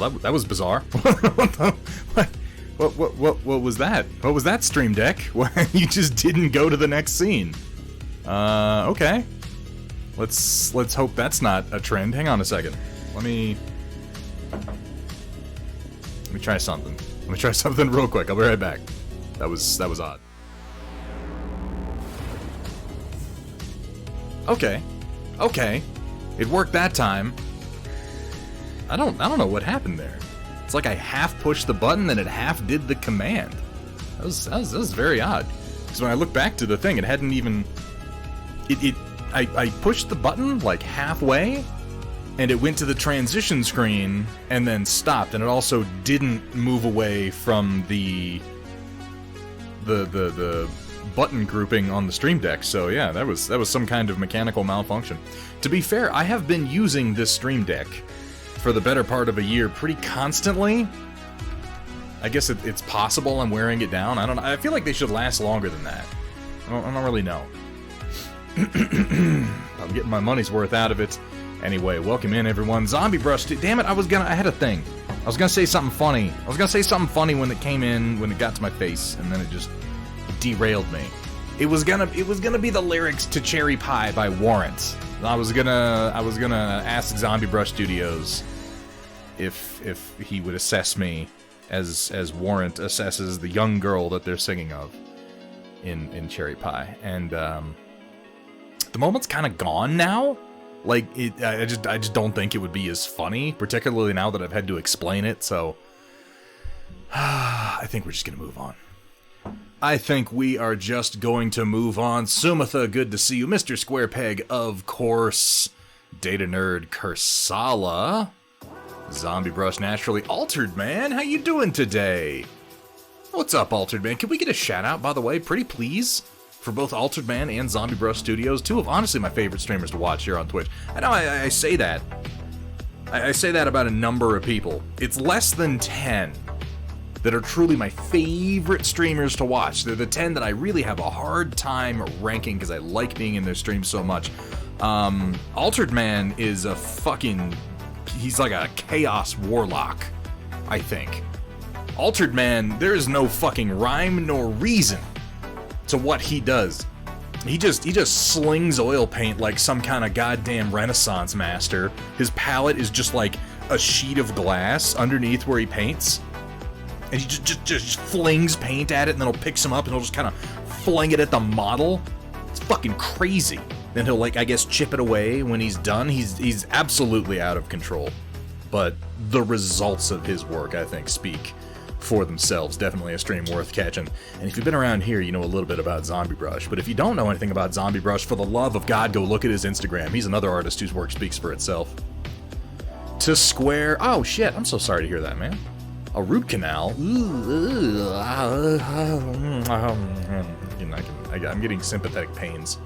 that was bizarre. What was that? What was that, Stream Deck? You just didn't go to the next scene. Okay. Let's hope that's not a trend. Hang on a second. Let me try something. Let me try something real quick. I'll be right back. That was odd. Okay. It worked that time. I don't know what happened there. It's like I half pushed the button and it half did the command. That was very odd. Because when I look back to the thing, it hadn't even... I pushed the button like halfway, and it went to the transition screen and then stopped, and it also didn't move away from the button grouping on the Stream Deck. So yeah, that was some kind of mechanical malfunction. To be fair, I have been using this Stream Deck for the better part of a year pretty constantly. I guess it's possible I'm wearing it down. I don't know. I feel like they should last longer than that. I don't really know. I'm getting my money's worth out of it. Anyway, welcome in, everyone. Zbrush. Damn it, I had a thing. I was gonna say something funny. When it came in, when it got to my face, and then it just derailed me. It was gonna be the lyrics to Cherry Pie by Warrant. I was gonna ask Zbrush Studios if he would assess me as Warrant assesses the young girl that they're singing of in Cherry Pie, and the moment's kind of gone now. Like, I just don't think it would be as funny, particularly now that I've had to explain it. So I think we're just gonna move on. I think we are just going to move on. Sumatha, good to see you. Mr. Square Peg, of course. Data Nerd Kursala. Zbrush Naturally. Altered Man, how you doing today? What's up, Altered Man? Can we get a shout out, by the way, pretty please? For both Altered Man and Zbrush Studios, two of honestly my favorite streamers to watch here on Twitch. I know I say that. I say that about a number of people. It's less than 10 that are truly my favorite streamers to watch. They're the 10 that I really have a hard time ranking because I like being in their streams so much. Altered Man is a fucking... He's like a chaos warlock, I think. Altered Man, there is no fucking rhyme nor reason to what he does. He just slings oil paint like some kind of goddamn Renaissance master. His palette is just like a sheet of glass underneath where he paints. And he just flings paint at it, and then he'll pick some up and he'll just kind of fling it at the model. It's fucking crazy. Then he'll, like, I guess, chip it away when he's done. He's absolutely out of control. But the results of his work, I think, speak for themselves. Definitely a stream worth catching. And if you've been around here, you know a little bit about Zbrush. But if you don't know anything about Zbrush, for the love of God, go look at his Instagram. He's another artist whose work speaks for itself. To Square... Oh, shit. I'm so sorry to hear that, man. A root canal? I'm getting sympathetic pains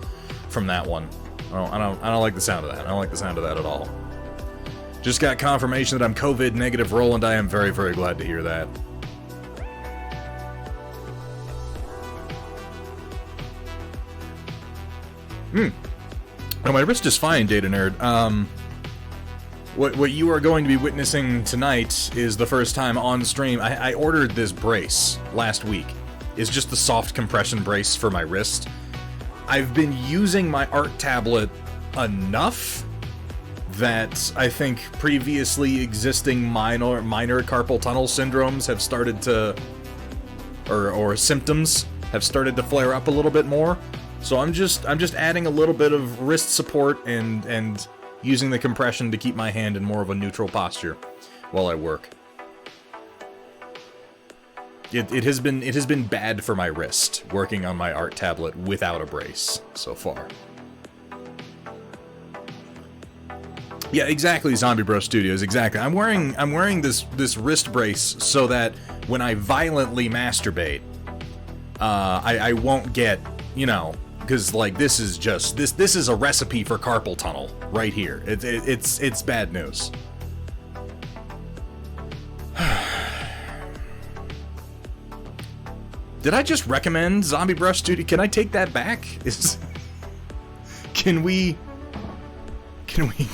from that one. I don't like the sound of that. I don't like the sound of that at all. Just got confirmation that I'm COVID negative, Roland. I am very, very glad to hear that. No, my wrist is fine, Data Nerd. What you are going to be witnessing tonight is the first time on stream. I ordered this brace last week. It's just the soft compression brace for my wrist. I've been using my art tablet enough that I think previously existing minor carpal tunnel syndromes have started to, or symptoms have started to flare up a little bit more. So I'm just adding a little bit of wrist support and using the compression to keep my hand in more of a neutral posture while I work. It has been bad for my wrist working on my art tablet without a brace so far. Yeah, exactly, Zbrush Studios, exactly. I'm wearing this wrist brace so that when I violently masturbate, I won't get, you know, because like this is a recipe for carpal tunnel right here. It's bad news. Did I just recommend Zbrush Studio? Can I take that back? Can we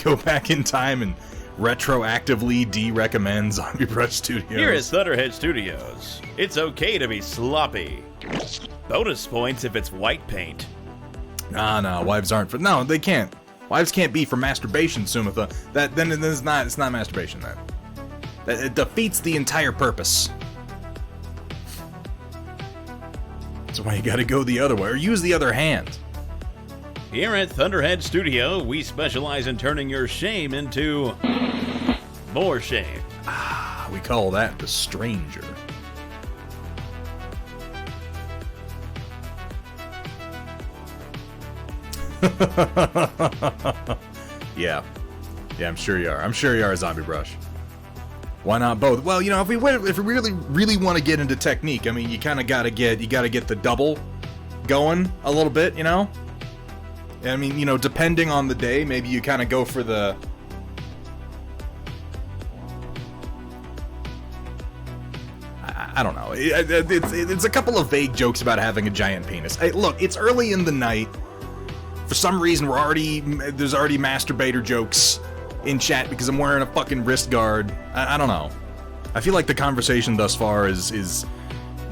go back in time and retroactively de-recommend Zbrush Studios. Here at Thunderhead Studios, it's okay to be sloppy. Bonus points if it's white paint. No, wives aren't for... No, they can't. Wives can't be for masturbation, Sumitha. Then it's not masturbation, then. It defeats the entire purpose. That's why you gotta go the other way, or use the other hand. Here at Thunderhead Studio, we specialize in turning your shame into more shame. We call that the stranger. Yeah, I'm sure you are. I'm sure you are, Zbrush. Why not both? Well, if we really want to get into technique, I mean, you kind of gotta get the double going a little bit, I mean, depending on the day, maybe you kind of go for the... I don't know. It's a couple of vague jokes about having a giant penis. Hey, look, it's early in the night. For some reason, there's already masturbator jokes in chat because I'm wearing a fucking wrist guard. I don't know. I feel like the conversation thus far is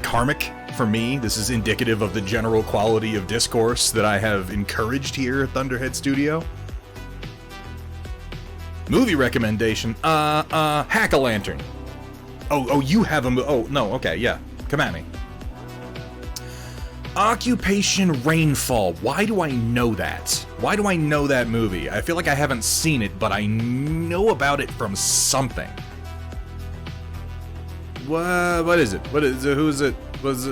karmic for me. This is indicative of the general quality of discourse that I have encouraged here at Thunderhead Studio. Movie recommendation. Hack-a-Lantern. Oh, you have a oh, no, okay, yeah. Come at me. Occupation Rainfall. Why do I know that? Why do I know that movie? I feel like I haven't seen it, but I know about it from something. What is it? What is it? Who is it? Was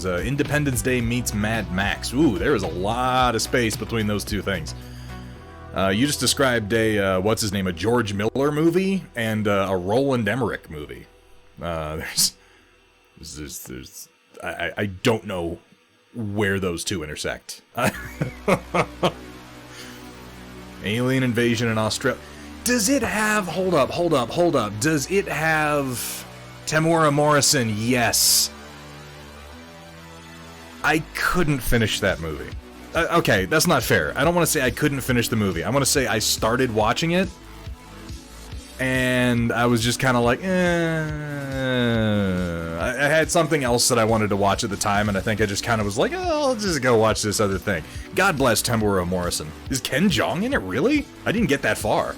Independence Day meets Mad Max. Ooh, there is a lot of space between those two things. You just described a George Miller movie and a Roland Emmerich movie. There's I don't know where those two intersect. Alien invasion in Australia. Does it have... Hold up. Does it have Temuera Morrison? Yes. I couldn't finish that movie. Okay, that's not fair. I don't want to say I couldn't finish the movie. I want to say I started watching it, and I was just kind of like, I had something else that I wanted to watch at the time, and I think I just kind of was like, oh, I'll just go watch this other thing. God bless Temuera Morrison. Is Ken Jeong in it, really? I didn't get that far.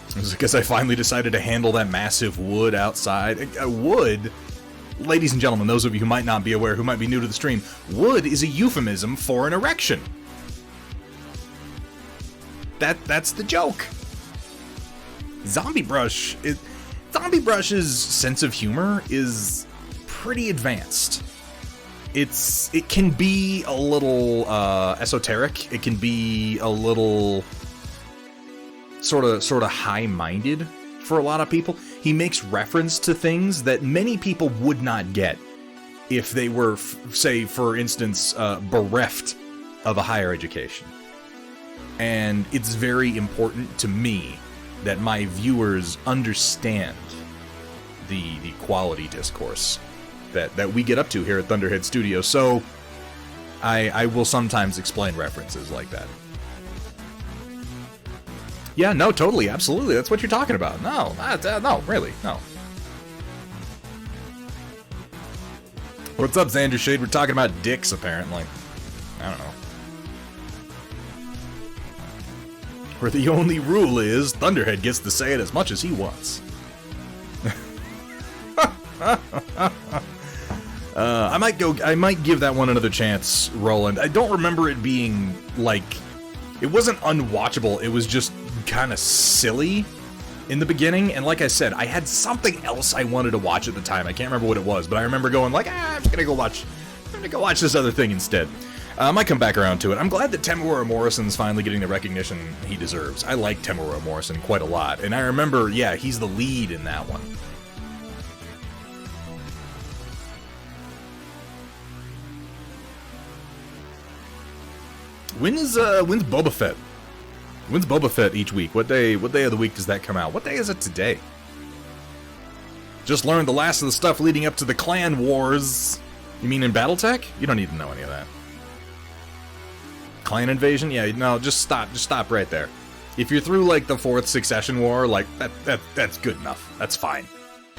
It was because I finally decided to handle that massive wood outside. Wood, ladies and gentlemen, those of you who might not be aware, who might be new to the stream, wood is a euphemism for an erection. That's the joke. Zbrush's sense of humor is pretty advanced. It can be a little esoteric. It can be a little sort of high-minded for a lot of people. He makes reference to things that many people would not get if they were, say, for instance, bereft of a higher education. And it's very important to me that my viewers understand the quality discourse that we get up to here at Thunderhead Studio. So I will sometimes explain references like that. Yeah, no, totally, absolutely. That's what you're talking about. No, no, really, no. What's up, Xander Shade? We're talking about dicks, apparently. I don't know. Where the only rule is, Thunderhead gets to say it as much as he wants. I might give that one another chance, Roland. I don't remember it being, like... It wasn't unwatchable, it was just kind of silly in the beginning, and like I said, I had something else I wanted to watch at the time. I can't remember what it was, but I remember going like, I'm just gonna go watch this other thing instead. I might come back around to it. I'm glad that Temuera Morrison's finally getting the recognition he deserves. I like Temuera Morrison quite a lot, and I remember, yeah, he's the lead in that one. When's Boba Fett? When's Boba Fett each week? What day of the week does that come out? What day is it today? Just learned the last of the stuff leading up to the Clan Wars. You mean in Battletech? You don't need to know any of that. Clan invasion? Yeah, no, just stop right there. If you're through, like, the 4th Succession War, like, that's good enough. That's fine.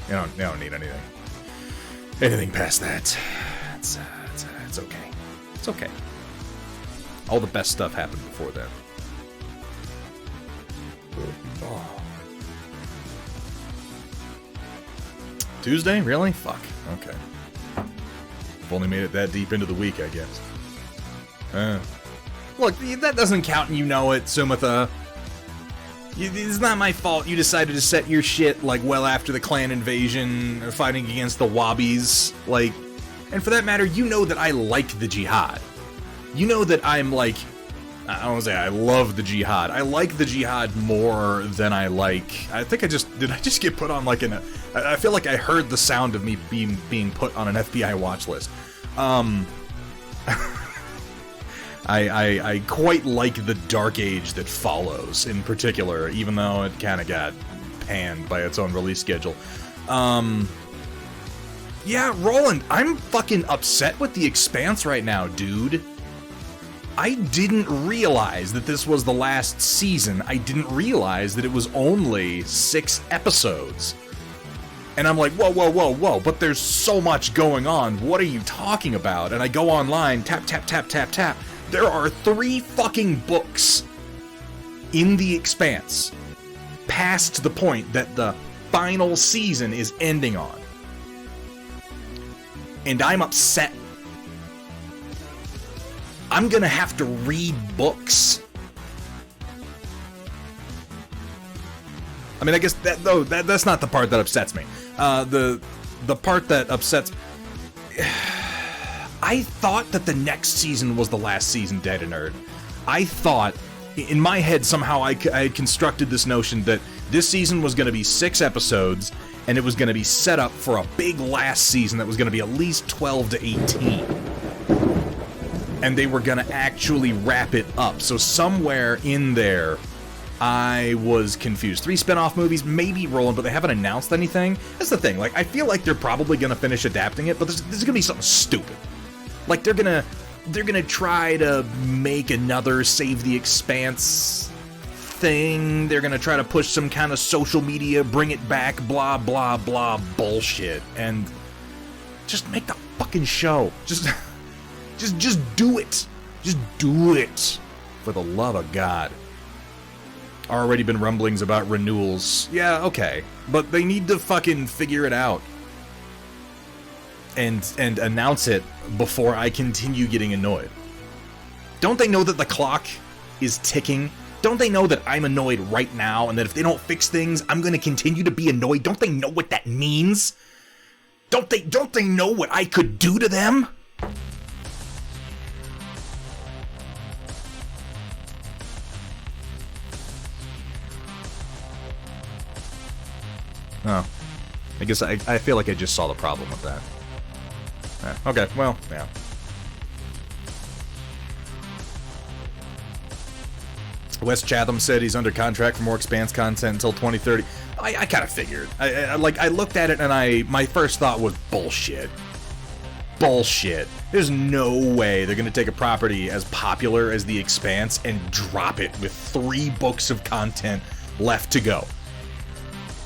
You don't need anything. Anything past that, it's okay. It's okay. All the best stuff happened before then. Oh. Tuesday? Really? Fuck. Okay. I've only made it that deep into the week, I guess. Look, that doesn't count and you know it, Sumitha. It's not my fault you decided to set your shit, like, well after the clan invasion, fighting against the Wobbies, like... And for that matter, you know that I like the Jihad. You know that I'm, like... I don't want to say I love the Jihad. I like the Jihad more than I like... I think I just... Did I just get put on, like, I feel like I heard the sound of me being put on an FBI watch list. I quite like the Dark Age that follows, in particular, even though it kind of got panned by its own release schedule. Yeah, Roland, I'm fucking upset with The Expanse right now, dude. I didn't realize that this was the last season. I didn't realize that it was only 6 episodes. And I'm like, whoa, but there's so much going on. What are you talking about? And I go online, tap. There are 3 fucking books in The Expanse past the point that the final season is ending on. And I'm upset. I'm gonna have to read books. I mean, I guess that's not the part that upsets me. The part that upsets... I thought that the next season was the last season, Data Nerd. I thought, in my head, somehow I had constructed this notion that this season was going to be 6 episodes, and it was going to be set up for a big last season that was going to be at least 12 to 18. And they were going to actually wrap it up. So somewhere in there, I was confused. 3 spin-off movies, maybe Roland, but they haven't announced anything. That's the thing. Like, I feel like they're probably going to finish adapting it, but there's going to be something stupid. Like, they're gonna try to make another Save the Expanse thing. They're gonna try to push some kind of social media, bring it back, blah, blah, blah bullshit. And just make the fucking show. Just do it. Just do it. For the love of God. Already been rumblings about renewals. Yeah, okay. But they need to fucking figure it out. And announce it before I continue getting annoyed. Don't they know that the clock is ticking? Don't they know that I'm annoyed right now, and that if they don't fix things, I'm gonna continue to be annoyed? Don't they know what that means? Don't they know what I could do to them? Oh. I guess I feel like I just saw the problem with that. Okay, well, yeah. Wes Chatham said he's under contract for more Expanse content until 2030. I kind of figured. I looked at it and my first thought was bullshit. Bullshit. There's no way they're going to take a property as popular as The Expanse and drop it with 3 books of content left to go.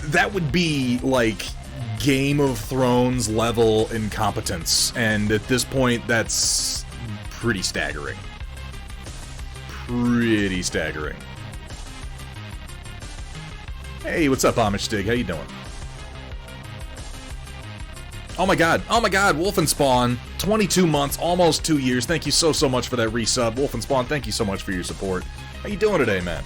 That would be, like, Game of Thrones level incompetence, and at this point, that's pretty staggering. Pretty staggering. Hey, what's up, Amish Stig? How you doing? Oh my god, Wolfenspawn, 22 months, almost 2 years. Thank you so much for that resub. Wolfenspawn, thank you so much for your support. How you doing today, man?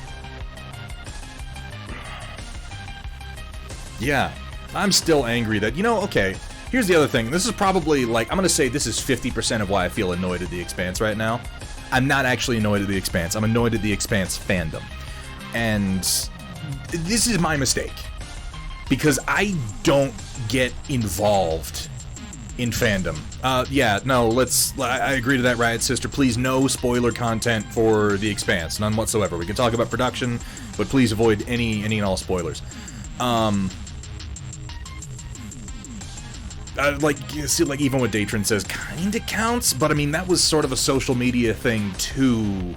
Yeah. I'm still angry that, okay, here's the other thing. This is probably, like, I'm gonna say this is 50% of why I feel annoyed at The Expanse right now. I'm not actually annoyed at The Expanse. I'm annoyed at The Expanse fandom. And this is my mistake. Because I don't get involved in fandom. Yeah, no, I agree to that, Riot Sister. Please, no spoiler content for The Expanse. None whatsoever. We can talk about production, but please avoid any and all spoilers. Like even what Datron says kinda counts, but I mean, that was sort of a social media thing too,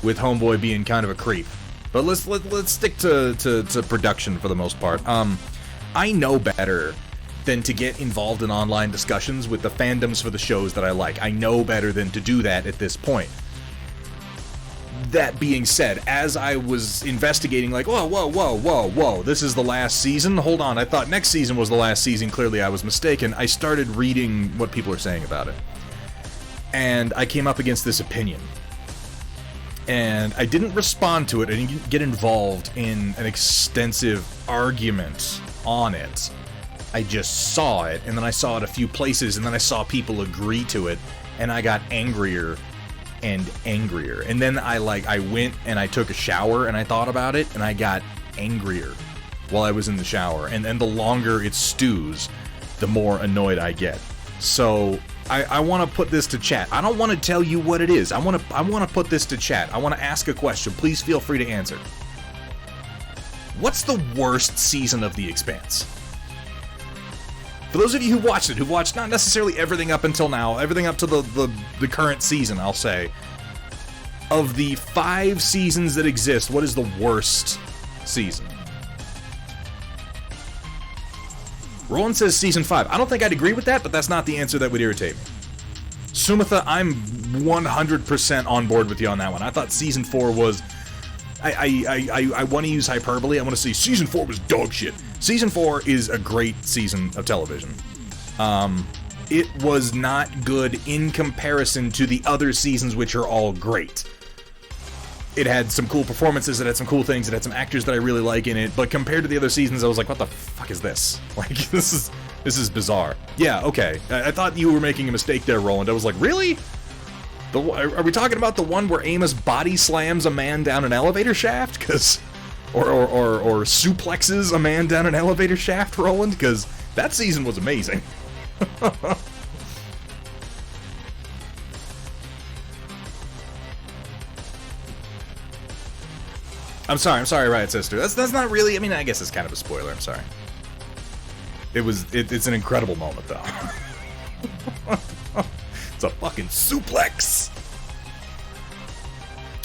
with Homeboy being kind of a creep. But let's stick to production for the most part. I know better than to get involved in online discussions with the fandoms for the shows that I like. I know better than to do that at this point. That being said, as I was investigating, like, whoa, this is the last season? Hold on, I thought next season was the last season. Clearly I was mistaken. I started reading what people are saying about it. And I came up against this opinion. And I didn't respond to it. I didn't get involved in an extensive argument on it. I just saw it, and then I saw it a few places, and then I saw people agree to it, and I got angrier and angrier. And then I went and I took a shower, and I thought about it, and I got angrier while I was in the shower. And the longer it stews, the more annoyed I get. So I want to put this to chat. I don't want to tell you what it is. I want to put this to chat. I want to ask a question. Please feel free to answer. What's the worst season of The Expanse? For those of you who watched it, who watched not necessarily everything up until now, everything up to the current season, I'll say, of the 5 seasons that exist, what is the worst season? Roland says season 5. I don't think I'd agree with that, but that's not the answer that would irritate me. Sumitha, I'm 100% on board with you on that one. I thought season 4 was... I want to use hyperbole. I want to say season 4 was dog shit. Season 4 is a great season of television. It was not good in comparison to the other seasons, which are all great. It had some cool performances, it had some cool things, it had some actors that I really like in it, but compared to the other seasons, I was like, what the fuck is this? Like, this is bizarre. Yeah, okay. I thought you were making a mistake there, Roland. I was like, really? Are we talking about the one where Amos body slams a man down an elevator shaft? Or suplexes a man down an elevator shaft, Roland? Because that season was amazing. I'm sorry, Riot Sister. That's not really, I mean, I guess it's kind of a spoiler, I'm sorry. It's an incredible moment, though. It's a fucking suplex!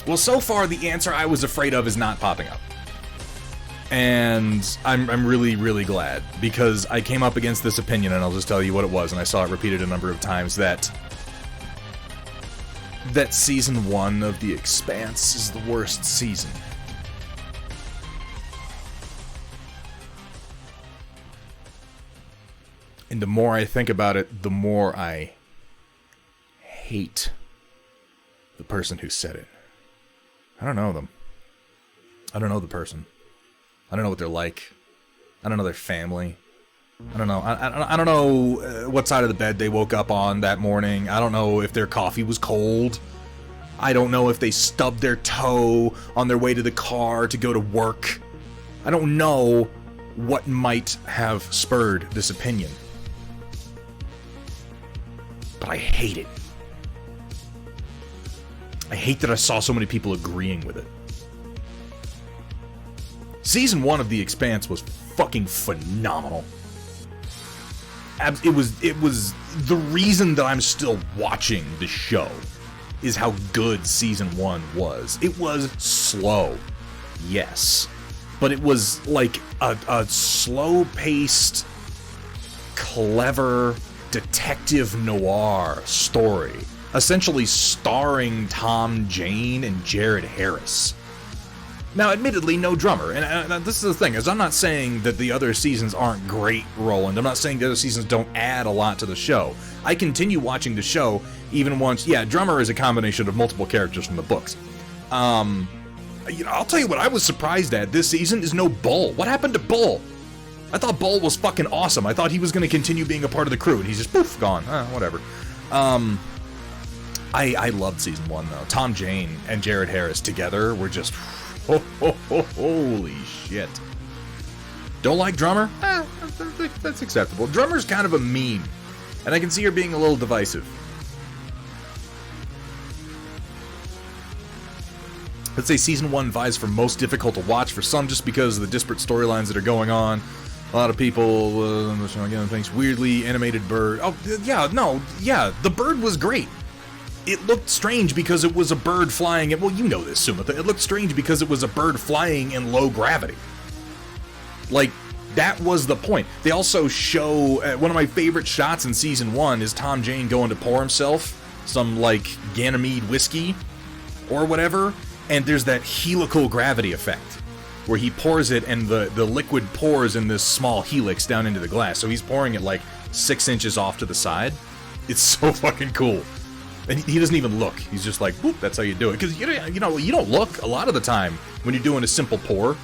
Well, so far, the answer I was afraid of is not popping up. And I'm really, really glad, because I came up against this opinion, and I'll just tell you what it was, and I saw it repeated a number of times, that season 1 of The Expanse is the worst season. And the more I think about it, the more I hate the person who said it. I don't know them. I don't know the person. I don't know what they're like. I don't know their family. I don't know. I don't know what side of the bed they woke up on that morning. I don't know if their coffee was cold. I don't know if they stubbed their toe on their way to the car to go to work. I don't know what might have spurred this opinion. But I hate it. I hate that I saw so many people agreeing with it. Season 1 of The Expanse was fucking phenomenal. It was the reason that I'm still watching the show is how good Season 1 was. It was slow, yes, but it was like a slow-paced, clever detective noir story, essentially starring Tom Jane and Jared Harris. Now, admittedly, no drummer, and this is the thing, is I'm not saying that the other seasons aren't great, Roland. I'm not saying the other seasons don't add a lot to the show. I continue watching the show, even once, yeah, drummer is a combination of multiple characters from the books. I'll tell you what I was surprised at this season is no Bull. What happened to Bull? I thought Bull was fucking awesome. I thought he was going to continue being a part of the crew, and he's just, poof, gone. Whatever. I loved Season 1, though. Tom Jane and Jared Harris together were just... holy shit. Don't like drummer? That's acceptable. Drummer's kind of a meme, and I can see her being a little divisive. Let's say Season 1 vies for most difficult to watch, for some just because of the disparate storylines that are going on. A lot of people, again, thinks weirdly animated bird. Oh, yeah, no, yeah, the bird was great. it looked strange because it was a bird flying in, well, you know this, Sumitha. It looked strange because it was a bird flying in low gravity. Like, that was the point. They also show, one of my favorite shots in season 1 is Tom Jane going to pour himself some, like, Ganymede whiskey or whatever, and there's that helical gravity effect where he pours it and the liquid pours in this small helix down into the glass. So he's pouring it like 6 inches off to the side. It's so fucking cool. And he doesn't even look. He's just like, whoop, that's how you do it. Because, you know, you don't look a lot of the time when you're doing a simple pour.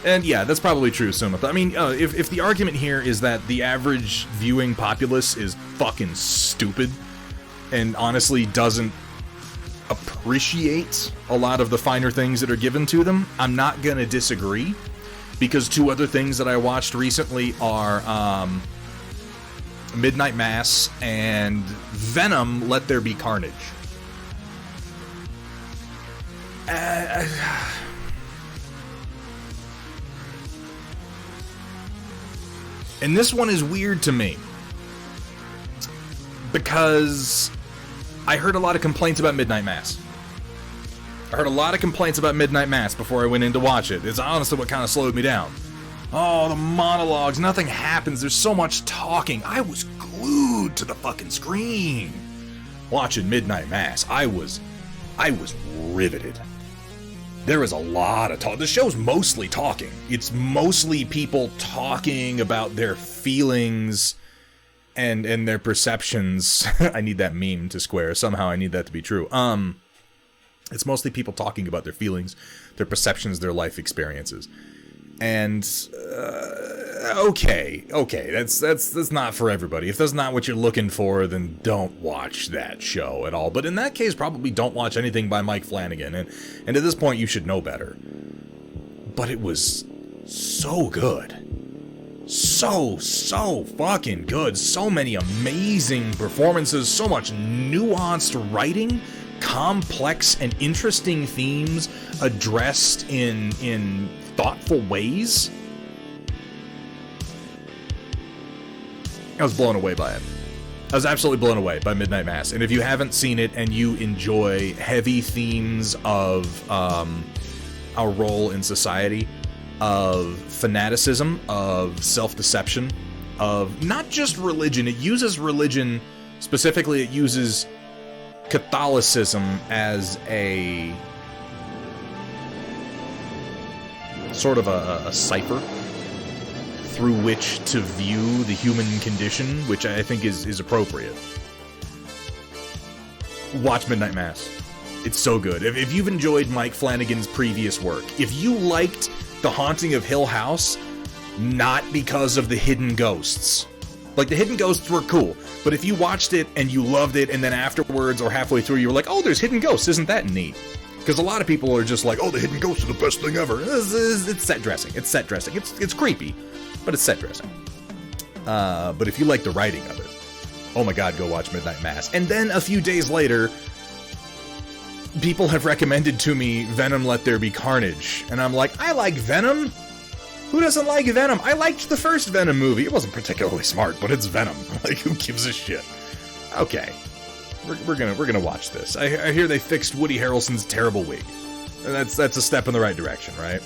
And yeah, that's probably true, Sumitha. I mean, if the argument here is that the average viewing populace is fucking stupid and honestly doesn't appreciate a lot of the finer things that are given to them, I'm not going to disagree. Because 2 other things that I watched recently are Midnight Mass and Venom, Let There Be Carnage. And this one is weird to me because I heard a lot of complaints about Midnight Mass. I heard a lot of complaints about Midnight Mass before I went in to watch it. It's honestly what kind of slowed me down. Oh, the monologues, nothing happens, there's so much talking. I was glued to the fucking screen watching Midnight Mass. I was riveted. There is a lot of talk. The show's mostly talking. It's mostly people talking about their feelings and their perceptions. I need that meme to square. Somehow I need that to be true. It's mostly people talking about their feelings, their perceptions, their life experiences. And okay, that's not for everybody. If that's not what you're looking for, then don't watch that show at all. But in that case, probably don't watch anything by Mike Flanagan. And at this point, you should know better. But it was so good. So fucking good. So many amazing performances, so much nuanced writing, complex and interesting themes addressed in thoughtful ways. I was blown away by it. I was absolutely blown away by Midnight Mass. And if you haven't seen it and you enjoy heavy themes of our role in society, of fanaticism, of self-deception, of not just religion, it uses religion, specifically it uses Catholicism as a sort of a cipher through which to view the human condition, which I think is appropriate. Watch Midnight Mass. It's so good. If you've enjoyed Mike Flanagan's previous work, if you liked The Haunting of Hill House, not because of the hidden ghosts. Like, the hidden ghosts were cool, but if you watched it and you loved it, and then afterwards or halfway through you were like, oh, there's hidden ghosts, isn't that neat? Because a lot of people are just like, oh, the hidden ghosts are the best thing ever. It's set dressing. It's set dressing. It's creepy, but it's set dressing. But if you like the writing of it, oh my god, go watch Midnight Mass. And then a few days later, people have recommended to me Venom, Let There Be Carnage. And I'm like, I like Venom? Who doesn't like Venom? I liked the first Venom movie. It wasn't particularly smart, but it's Venom. Like, who gives a shit? Okay. We're gonna watch this. I hear they fixed Woody Harrelson's terrible wig. And that's a step in the right direction, right?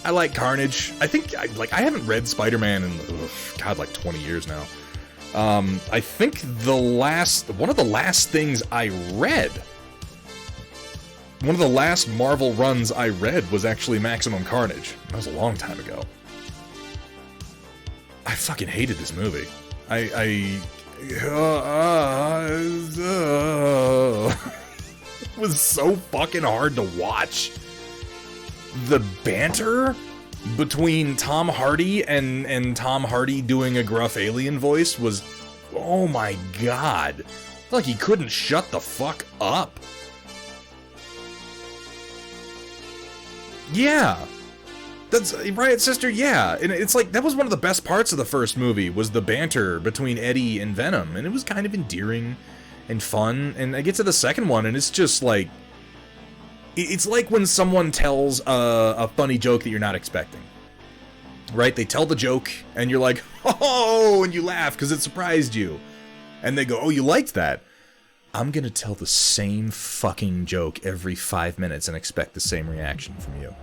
I like Carnage. I think I haven't read Spider-Man in like 20 years now. I think one of the last things I read, one of the last Marvel runs I read was actually Maximum Carnage. That was a long time ago. I fucking hated this movie. It was so fucking hard to watch. The banter between Tom Hardy and Tom Hardy doing a gruff alien voice was, oh my god. Like he couldn't shut the fuck up. Yeah. That's right, sister, yeah. And it's like, that was one of the best parts of the first movie, was the banter between Eddie and Venom. And it was kind of endearing and fun. And I get to the second one, and it's just like, it's like when someone tells a funny joke that you're not expecting. Right? They tell the joke, and you're like, oh, and you laugh because it surprised you. And they go, oh, you liked that? I'm gonna tell the same fucking joke every 5 minutes and expect the same reaction from you.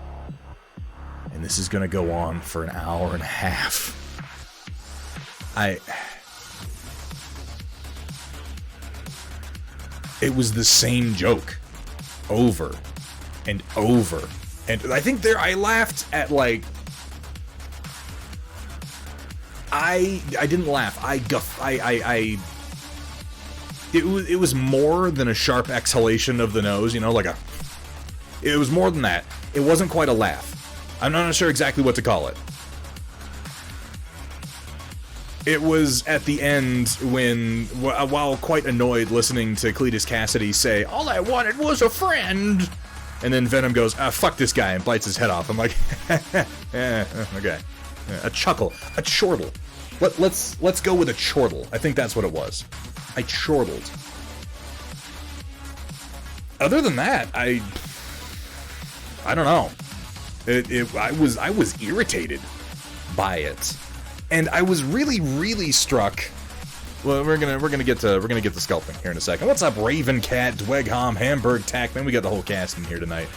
And this is gonna go on for an hour and a half. It was the same joke. Over. And over. And I think I laughed at, like... I didn't laugh. It was more than a sharp exhalation of the nose, you know, like a... It was more than that. It wasn't quite a laugh. I'm not sure exactly what to call it. It was at the end when, while quite annoyed listening to Cletus Cassidy say, all I wanted was a friend, and then Venom goes, fuck this guy, and bites his head off. I'm like, okay. A chuckle. A chortle. Let's go with a chortle. I think that's what it was. I chortled. Other than that, I don't know. I was irritated by it. And I was really, really struck. Well, we're gonna get to sculpting here in a second. What's up, Raven Cat, Dweghom, Hamburg Tackman? We got the whole cast in here tonight.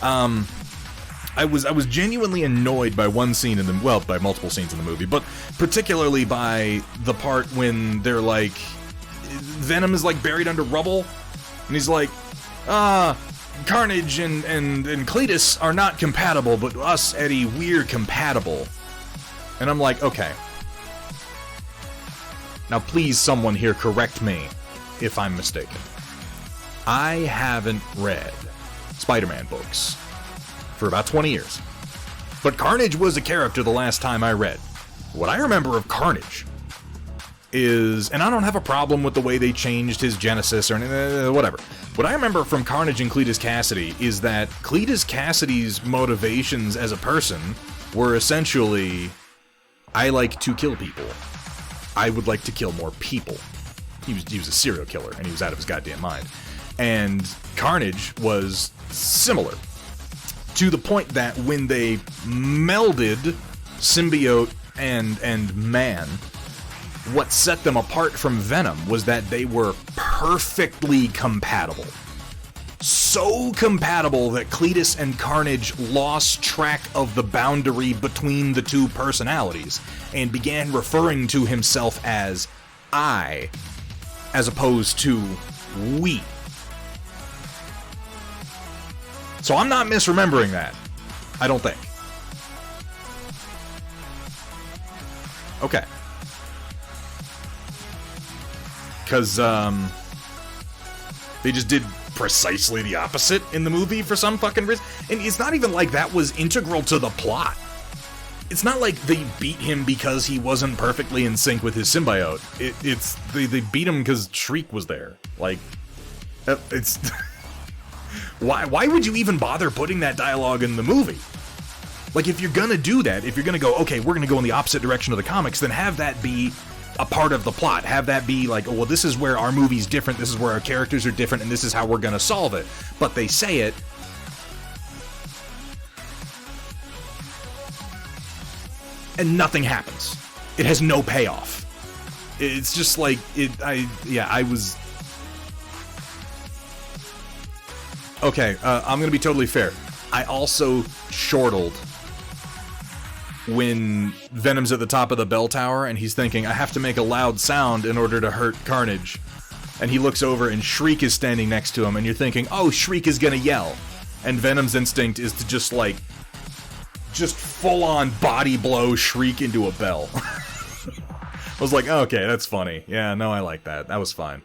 I was genuinely annoyed by one scene by multiple scenes in the movie, but particularly by the part when they're like, Venom is like buried under rubble, and he's like, Carnage and Cletus are not compatible, but us, Eddie, we're compatible. And I'm like, okay. Now please someone here correct me if I'm mistaken. I haven't read Spider-Man books for about 20 years. But Carnage was a character the last time I read. What I remember of Carnage is, and I don't have a problem with the way they changed his genesis or whatever. What I remember from Carnage and Cletus Cassidy is that Cletus Cassidy's motivations as a person were essentially, I like to kill people. I would like to kill more people. He was a serial killer, and he was out of his goddamn mind. And Carnage was similar, to the point that when they melded symbiote and man, what set them apart from Venom was that they were perfectly compatible. So compatible that Cletus and Carnage lost track of the boundary between the two personalities and began referring to himself as I, as opposed to we. So I'm not misremembering that. I don't think. Okay. Because, they just did precisely the opposite in the movie for some fucking reason. And it's not even like that was integral to the plot. It's not like they beat him because he wasn't perfectly in sync with his symbiote. They beat him because Shriek was there. Like, it's... Why would you even bother putting that dialogue in the movie? Like, if you're gonna do that, if you're gonna go, okay, we're gonna go in the opposite direction of the comics, then have that be a part of the plot. Have that be like, oh, well, this is where our movie's different, this is where our characters are different, and this is how we're gonna solve it. But they say it, and nothing happens. It has no payoff. It's just like, I was... Okay, I'm gonna be totally fair. I also chortled when Venom's at the top of the bell tower and he's thinking, I have to make a loud sound in order to hurt Carnage. And he looks over and Shriek is standing next to him and you're thinking, oh, Shriek is gonna yell. And Venom's instinct is to just full-on body blow Shriek into a bell. I was like, oh, okay, that's funny. Yeah, no, I like that. That was fine.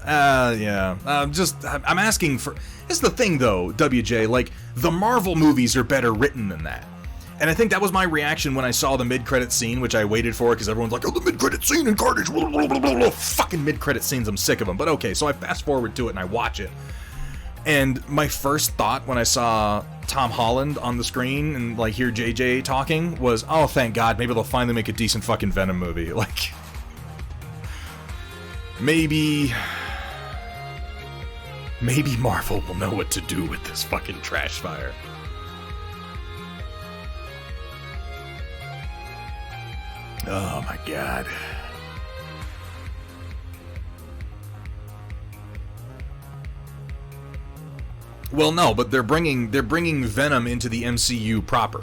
Yeah. I'm asking for... This is the thing, though, WJ, like, the Marvel movies are better written than that. And I think that was my reaction when I saw the mid-credit scene, which I waited for, because everyone's like, oh, the mid-credit scene in Carnage, blah, blah, blah, blah, blah. Fucking mid-credit scenes, I'm sick of them. But okay, so I fast-forward to it and I watch it. And my first thought when I saw Tom Holland on the screen and, like, hear JJ talking was, oh, thank God, maybe they'll finally make a decent fucking Venom movie. Like, maybe Marvel will know what to do with this fucking trash fire. Oh my god. Well, no, but they're bringing Venom into the MCU proper.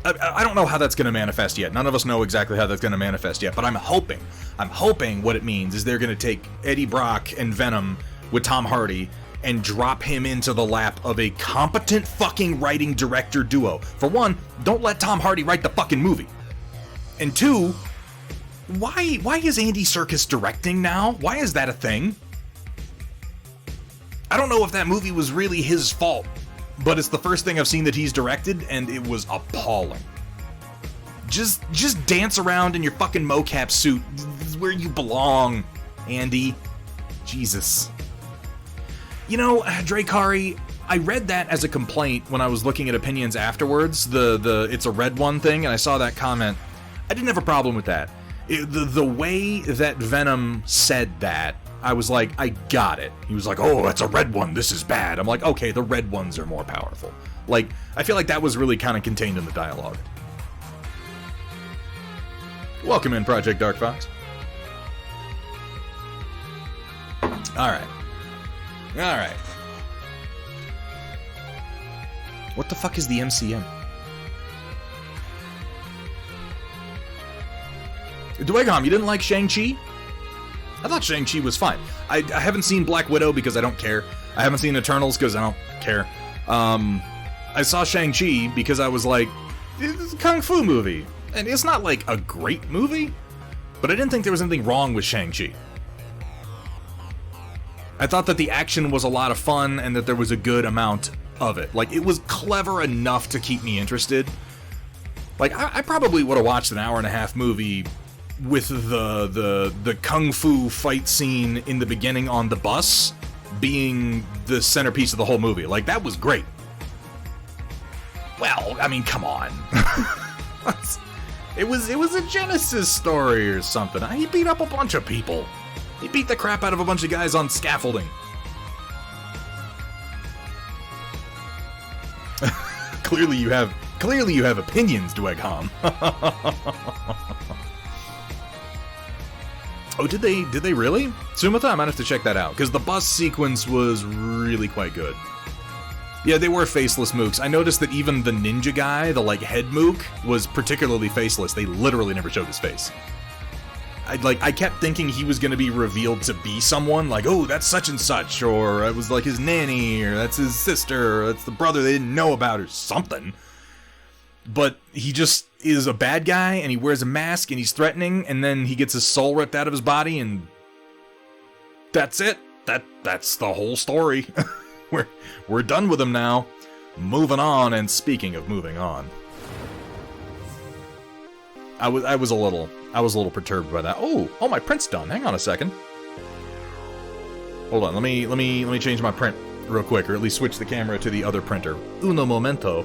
I don't know how that's going to manifest yet. None of us know exactly how that's going to manifest yet, but I'm hoping what it means is they're going to take Eddie Brock and Venom with Tom Hardy and drop him into the lap of a competent fucking writing director duo. For one, don't let Tom Hardy write the fucking movie. And two, why is Andy Serkis directing now? Why is that a thing? I don't know if that movie was really his fault, but it's the first thing I've seen that he's directed, and it was appalling. Just dance around in your fucking mocap suit. This is where you belong, Andy. Jesus. You know, Drakari, I read that as a complaint when I was looking at opinions afterwards, the it's a red one thing, and I saw that comment. I didn't have a problem with that. The way that Venom said that, I was like, I got it. He was like, oh, that's a red one, this is bad. I'm like, okay, the red ones are more powerful. Like, I feel like that was really kind of contained in the dialogue. Welcome in, Project Dark Fox. Alright. What the fuck is the MCM? Dwegom, you didn't like Shang-Chi? I thought Shang-Chi was fine. I haven't seen Black Widow because I don't care. I haven't seen Eternals because I don't care. I saw Shang-Chi because I was like, it's a kung fu movie. And it's not like a great movie, but I didn't think there was anything wrong with Shang-Chi. I thought that the action was a lot of fun and that there was a good amount of it. Like, it was clever enough to keep me interested. Like, I probably would have watched an hour-and-a-half movie with the kung fu fight scene in the beginning on the bus being the centerpiece of the whole movie. Like, that was great. Well, I mean, come on. It was a Genesis story or something. He beat up a bunch of people. He beat the crap out of a bunch of guys on scaffolding. Clearly you have opinions, Dwegham. Oh, did they really? Sumatha, I might have to check that out, because the bus sequence was really quite good. Yeah, they were faceless mooks. I noticed that even the ninja guy, the, like, head mook, was particularly faceless. They literally never showed his face. I kept thinking he was going to be revealed to be someone, like, oh, that's such and such, or it was, like, his nanny, or that's his sister, or that's the brother they didn't know about, or something. But he just is a bad guy, and he wears a mask, and he's threatening, and then he gets his soul ripped out of his body, and that's it. That's the whole story. We're done with him now. Moving on, and speaking of moving on, I was a little perturbed by that. Oh, my print's done. Hang on a second. Hold on, let me change my print real quick, or at least switch the camera to the other printer. Uno momento.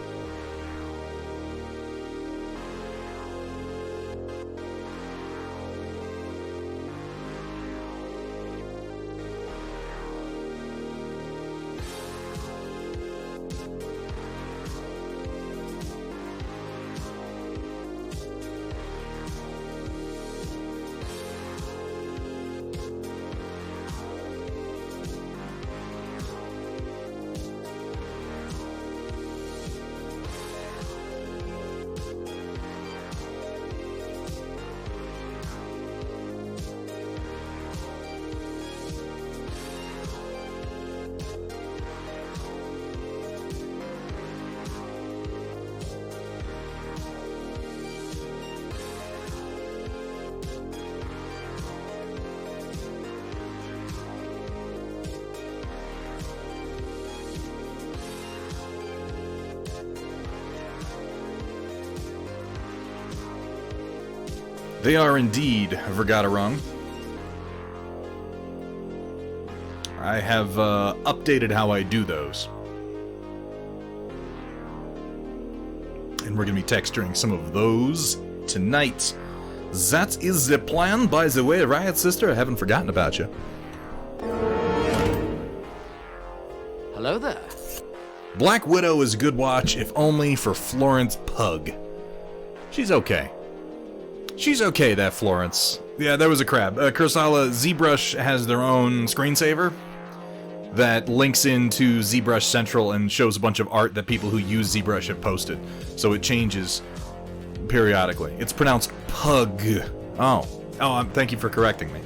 They are indeed Vergaderung. I have updated how I do those. And we're going to be texturing some of those tonight. That is the plan, by the way, Riot Sister. I haven't forgotten about you. Hello there. Black Widow is a good watch, if only for Florence Pugh. She's okay. She's okay, that Florence. Yeah, that was a crab. Kurosawa, Zbrush has their own screensaver that links into Zbrush Central and shows a bunch of art that people who use Zbrush have posted. So it changes periodically. It's pronounced pug. Oh, thank you for correcting me.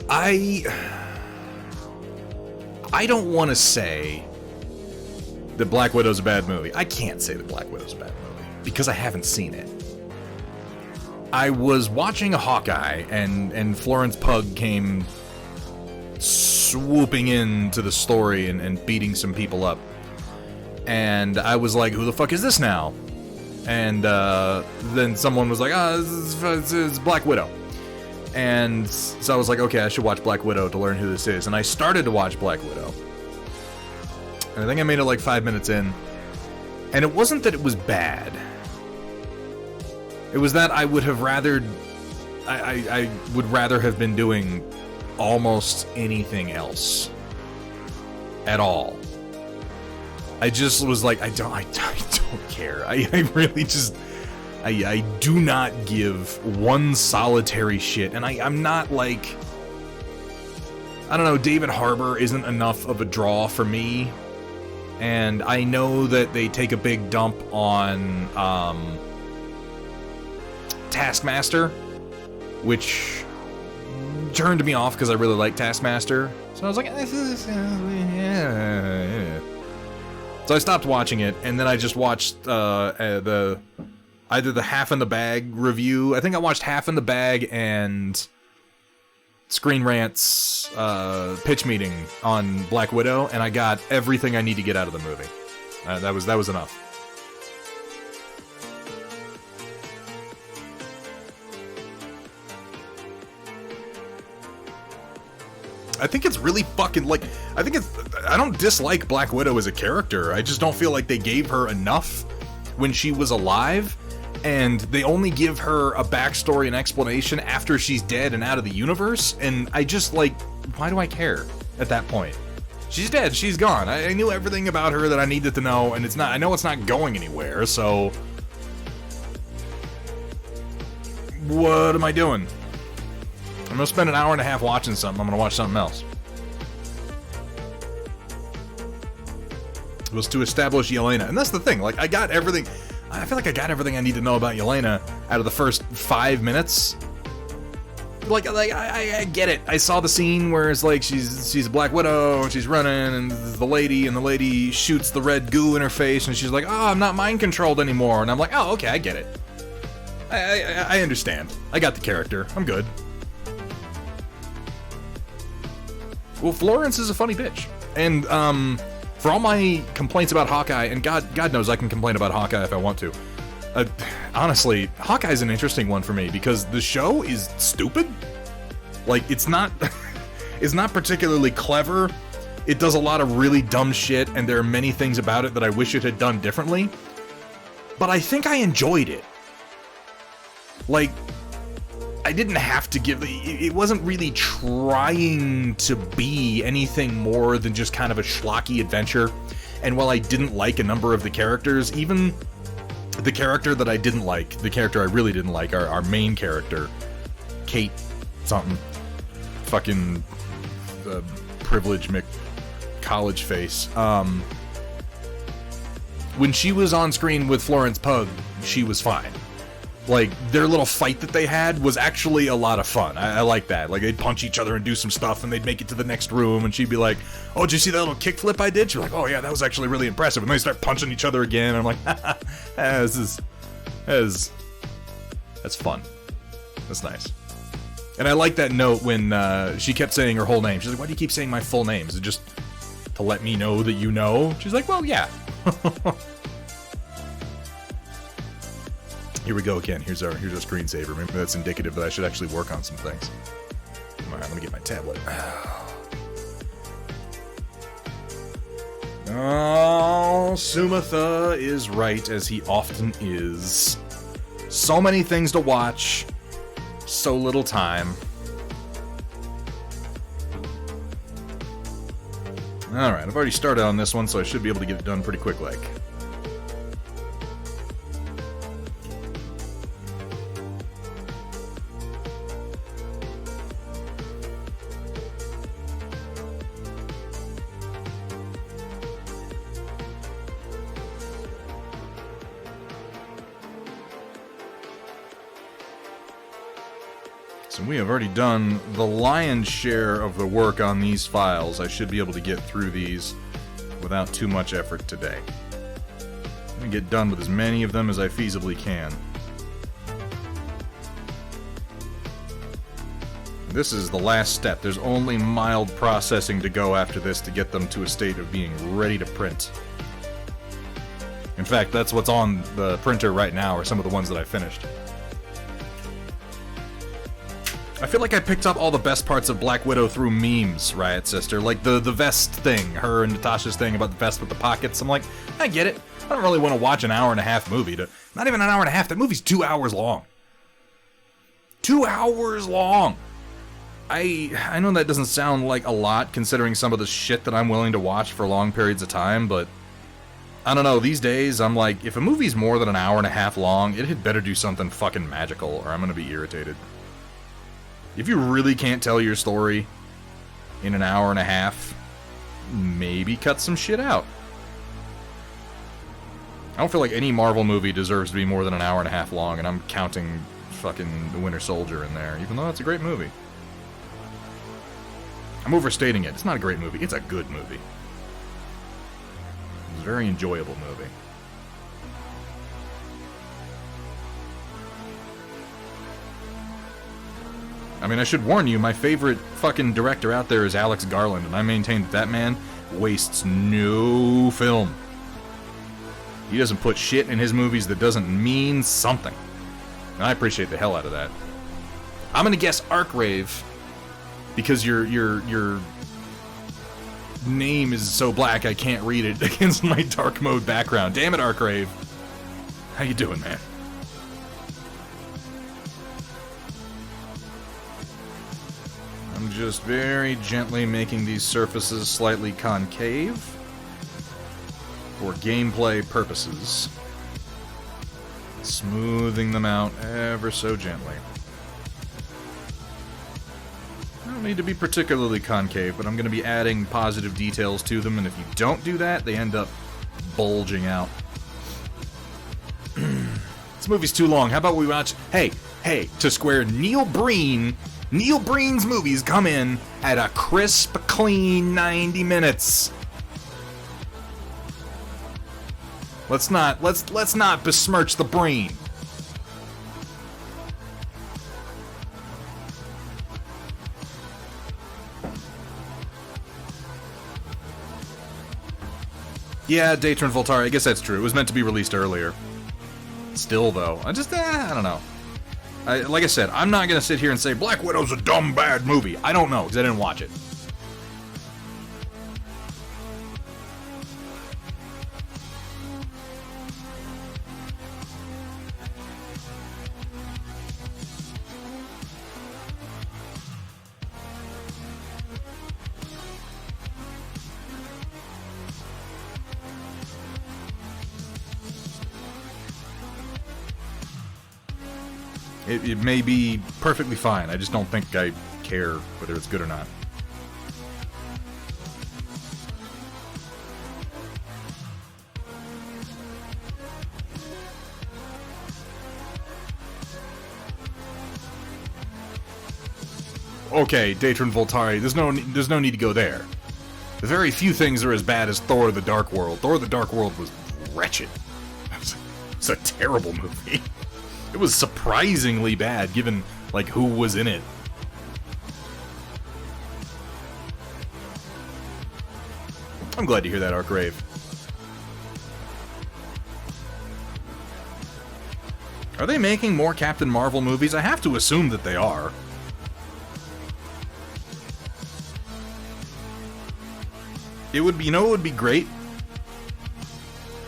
I don't want to say that Black Widow's a bad movie. I can't say that Black Widow's a bad movie because I haven't seen it. I was watching a Hawkeye and Florence Pugh came swooping into the story and beating some people up. And I was like, who the fuck is this now? And then someone was like, it's Black Widow. And so I was like, okay, I should watch Black Widow to learn who this is. And I started to watch Black Widow. And I think I made it like 5 minutes in. And it wasn't that it was bad. It was that I would have rather... I would rather have been doing almost anything else. At all. I just was like, I don't care. I really just... I do not give one solitary shit, and I'm not like... I don't know, David Harbour isn't enough of a draw for me, and I know that they take a big dump on Taskmaster, which turned me off because I really like Taskmaster, so I was like, yeah. So I stopped watching it, and then I just watched either the Half in the Bag review. I think I watched Half in the Bag and Screen Rant's pitch meeting on Black Widow, and I got everything I need to get out of the movie. That was enough. I think it's really fucking like... I don't dislike Black Widow as a character. I just don't feel like they gave her enough when she was alive. And they only give her a backstory and explanation after she's dead and out of the universe, and I just, like, why do I care at that point? She's dead, she's gone. I knew everything about her that I needed to know, and I know it's not going anywhere, so... What am I doing? I'm gonna spend an hour and a half watching something, I'm gonna watch something else. It was to establish Yelena, and that's the thing, like, I feel like I got everything I need to know about Yelena out of the first 5 minutes. Like I get it. I saw the scene where it's like she's a Black Widow, and she's running, and the lady shoots the red goo in her face, and she's like, oh, I'm not mind controlled anymore. And I'm like, oh, okay, I get it. I understand. I got the character. I'm good. Well, Florence is a funny bitch. And, for all my complaints about Hawkeye, and God knows I can complain about Hawkeye if I want to. Honestly, Hawkeye's an interesting one for me because the show is stupid. Like, it's not particularly clever. It does a lot of really dumb shit, and there are many things about it that I wish it had done differently. But I think I enjoyed it. Like, I didn't have to give... It wasn't really trying to be anything more than just kind of a schlocky adventure. And while I didn't like a number of the characters, even the character that I didn't like, the character I really didn't like, our main character, Kate something, fucking privilege college face. When she was on screen with Florence Pugh, she was fine. Like, their little fight that they had was actually a lot of fun. I like that. Like, they'd punch each other and do some stuff, and they'd make it to the next room, and she'd be like, oh, did you see that little kickflip I did? She'd be like, oh, yeah, that was actually really impressive. And they start punching each other again, and I'm like, that's fun. That's nice. And I like that note when she kept saying her whole name. She's like, why do you keep saying my full name? Is it just to let me know that you know? She's like, well, yeah. Here we go again. Here's our screensaver. Maybe that's indicative that I should actually work on some things. Alright, I'm gonna get my tablet. Oh, Sumatha is right, as he often is. So many things to watch, so little time. Alright, I've already started on this one, so I should be able to get it done pretty quick, like. So we have already done the lion's share of the work on these files. I should be able to get through these without too much effort today. I'm going to get done with as many of them as I feasibly can. This is the last step. There's only mild processing to go after this to get them to a state of being ready to print. In fact, that's what's on the printer right now, are some of the ones that I finished. I feel like I picked up all the best parts of Black Widow through memes, Riot Sister. Like the vest thing, her and Natasha's thing about the vest with the pockets. I'm like, I get it. I don't really want to watch an hour and a half movie. Not even an hour and a half. That movie's 2 hours long. 2 hours long! I know that doesn't sound like a lot, considering some of the shit that I'm willing to watch for long periods of time, but I don't know, these days, I'm like, if a movie's more than an hour and a half long, it had better do something fucking magical, or I'm gonna be irritated. If you really can't tell your story in an hour and a half, maybe cut some shit out. I don't feel like any Marvel movie deserves to be more than an hour and a half long, and I'm counting fucking The Winter Soldier in there, even though that's a great movie. I'm overstating it. It's not a great movie. It's a good movie. It's a very enjoyable movie. I mean, I should warn you, my favorite fucking director out there is Alex Garland, and I maintain that man wastes no film. He doesn't put shit in his movies that doesn't mean something. And I appreciate the hell out of that. I'm gonna guess Arkrave, because your name is so black I can't read it against my dark mode background. Damn it, Arkrave. How you doing, man? I'm just very gently making these surfaces slightly concave for gameplay purposes. Smoothing them out ever so gently. They don't need to be particularly concave, but I'm going to be adding positive details to them, and if you don't do that, they end up bulging out. This movie's too long. How about we watch... Hey, to Square, Neil Breen's movies come in at a crisp, clean 90 minutes. Let's not besmirch the Breen. Yeah, Datron Voltari, I guess that's true. It was meant to be released earlier. Still, though, I don't know. Like I said, I'm not going to sit here and say Black Widow's a dumb, bad movie. I don't know, because I didn't watch it. It may be perfectly fine. I just don't think I care whether it's good or not. Okay, Datron Voltari, there's no need to go there. Very few things are as bad as Thor: The Dark World. Thor: The Dark World was wretched. It's a terrible movie. It was surprisingly bad, given, like, who was in it. I'm glad to hear that, Arkrave. Are they making more Captain Marvel movies? I have to assume that they are. It would be, it would be great.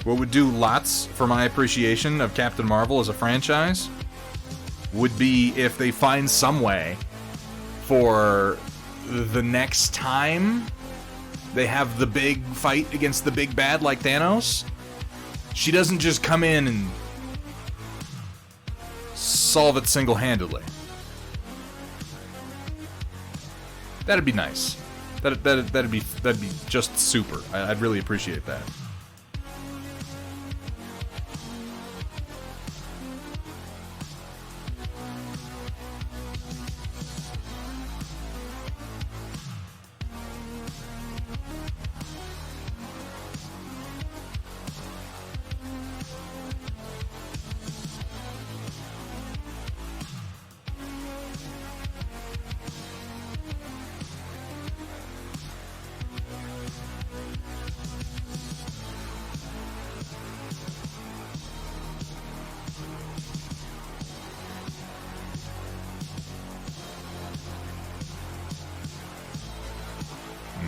What would do lots for my appreciation of Captain Marvel as a franchise would be if they find some way for the next time they have the big fight against the big bad like Thanos, she doesn't just come in and solve it single-handedly. That'd be nice. That'd be just super. I'd really appreciate that.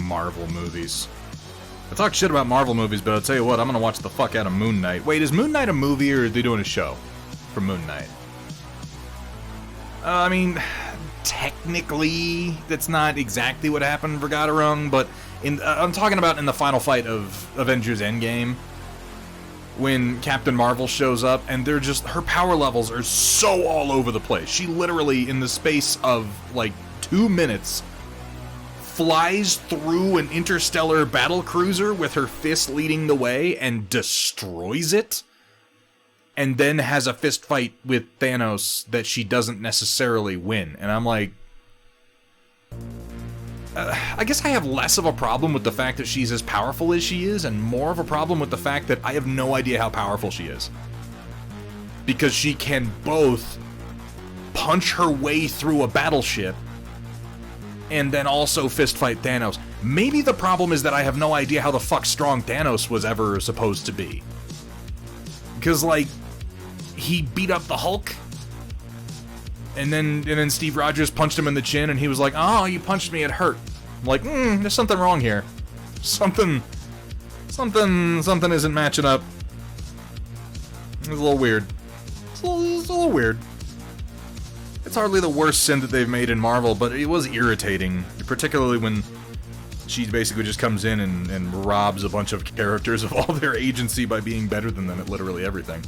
Marvel movies. I talk shit about Marvel movies, but I'll tell you what, I'm gonna watch the fuck out of Moon Knight. Wait, is Moon Knight a movie, or are they doing a show for Moon Knight? I mean, technically, that's not exactly what happened for Gadarung, but I'm talking about in the final fight of Avengers Endgame, when Captain Marvel shows up, and they're just, her power levels are so all over the place. She literally, in the space of, like, 2 minutes, flies through an interstellar battle cruiser with her fist leading the way and destroys it, and then has a fist fight with Thanos that she doesn't necessarily win. And I'm like, I guess I have less of a problem with the fact that she's as powerful as she is, and more of a problem with the fact that I have no idea how powerful she is. Because she can both punch her way through a battleship and then also fist fight Thanos. Maybe the problem is that I have no idea how the fuck strong Thanos was ever supposed to be. Because, like, he beat up the Hulk, and then Steve Rogers punched him in the chin, and he was like, "Oh, you punched me, it hurt." I'm like, there's something wrong here. Something isn't matching up. It's a little weird. It's a little weird. It's hardly the worst sin that they've made in Marvel, but it was irritating, particularly when she basically just comes in and robs a bunch of characters of all their agency by being better than them at literally everything.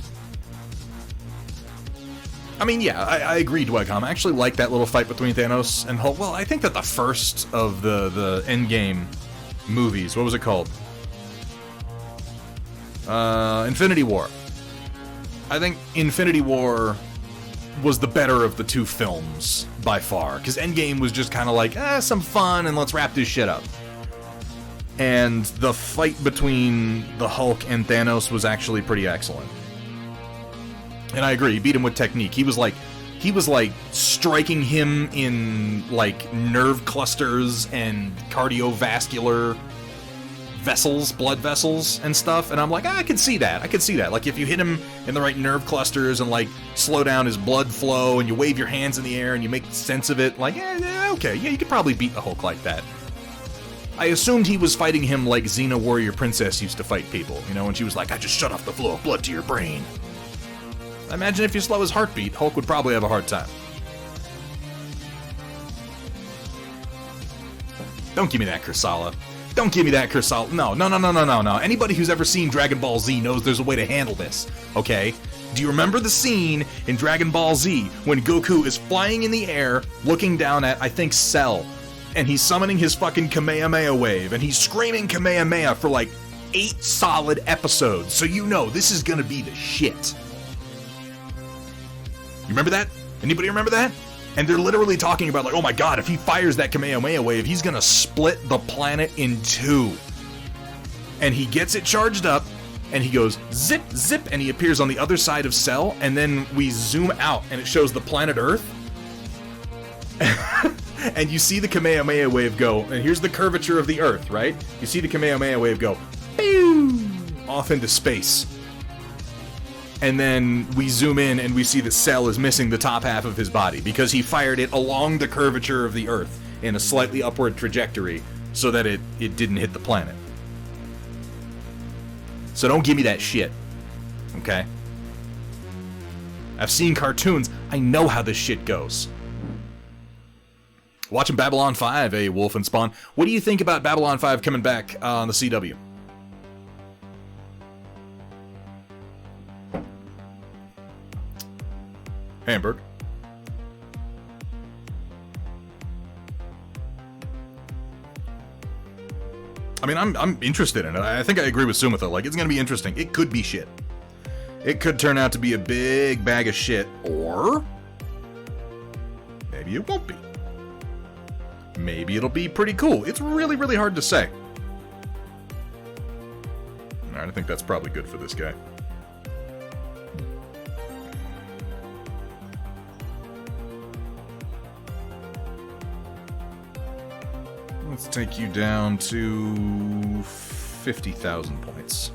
I mean, yeah, I agree, Dwegcom. I actually like that little fight between Thanos and Hulk. Well, I think that the first of the Endgame movies, what was it called? Infinity War. I think Infinity War was the better of the two films, by far. Because Endgame was just kind of like, some fun, and let's wrap this shit up. And the fight between the Hulk and Thanos was actually pretty excellent. And I agree, he beat him with technique. He was like striking him in like nerve clusters and cardiovascular vessels, blood vessels and stuff. And I'm like, I can see that. Like if you hit him in the right nerve clusters and like slow down his blood flow and you wave your hands in the air and you make sense of it, like, okay, yeah, you could probably beat the Hulk like that. I assumed he was fighting him like Xena Warrior Princess used to fight people, you know, when she was like, I just shut off the flow of blood to your brain. I imagine if you slow his heartbeat, Hulk would probably have a hard time. Don't give me that, Kursala. Don't give me that, Kursala. No. Anybody who's ever seen Dragon Ball Z knows there's a way to handle this, okay? Do you remember the scene in Dragon Ball Z when Goku is flying in the air, looking down at, I think, Cell, and he's summoning his fucking Kamehameha wave, and he's screaming Kamehameha for like 8 solid episodes, so you know this is gonna be the shit. You remember that? Anybody remember that? And they're literally talking about like, oh my god, if he fires that Kamehameha wave, he's gonna split the planet in 2. And he gets it charged up, and he goes zip, zip, and he appears on the other side of Cell, and then we zoom out, and it shows the planet Earth. And you see the Kamehameha wave go, and here's the curvature of the Earth, right? You see the Kamehameha wave go, pew, off into space. And then we zoom in and we see that Cell is missing the top half of his body because he fired it along the curvature of the Earth in a slightly upward trajectory so that it didn't hit the planet. So don't give me that shit, okay? I've seen cartoons. I know how this shit goes. Watching Babylon 5, Wolf and Spawn. What do you think about Babylon 5 coming back on the CW? Hamburg. I mean, I'm interested in it. I think I agree with Sumitha. Like, it's gonna be interesting. It could be shit. It could turn out to be a big bag of shit, or maybe it won't be. Maybe it'll be pretty cool. It's really, really hard to say. Alright, I think that's probably good for this guy. Let's take you down to 50,000 points.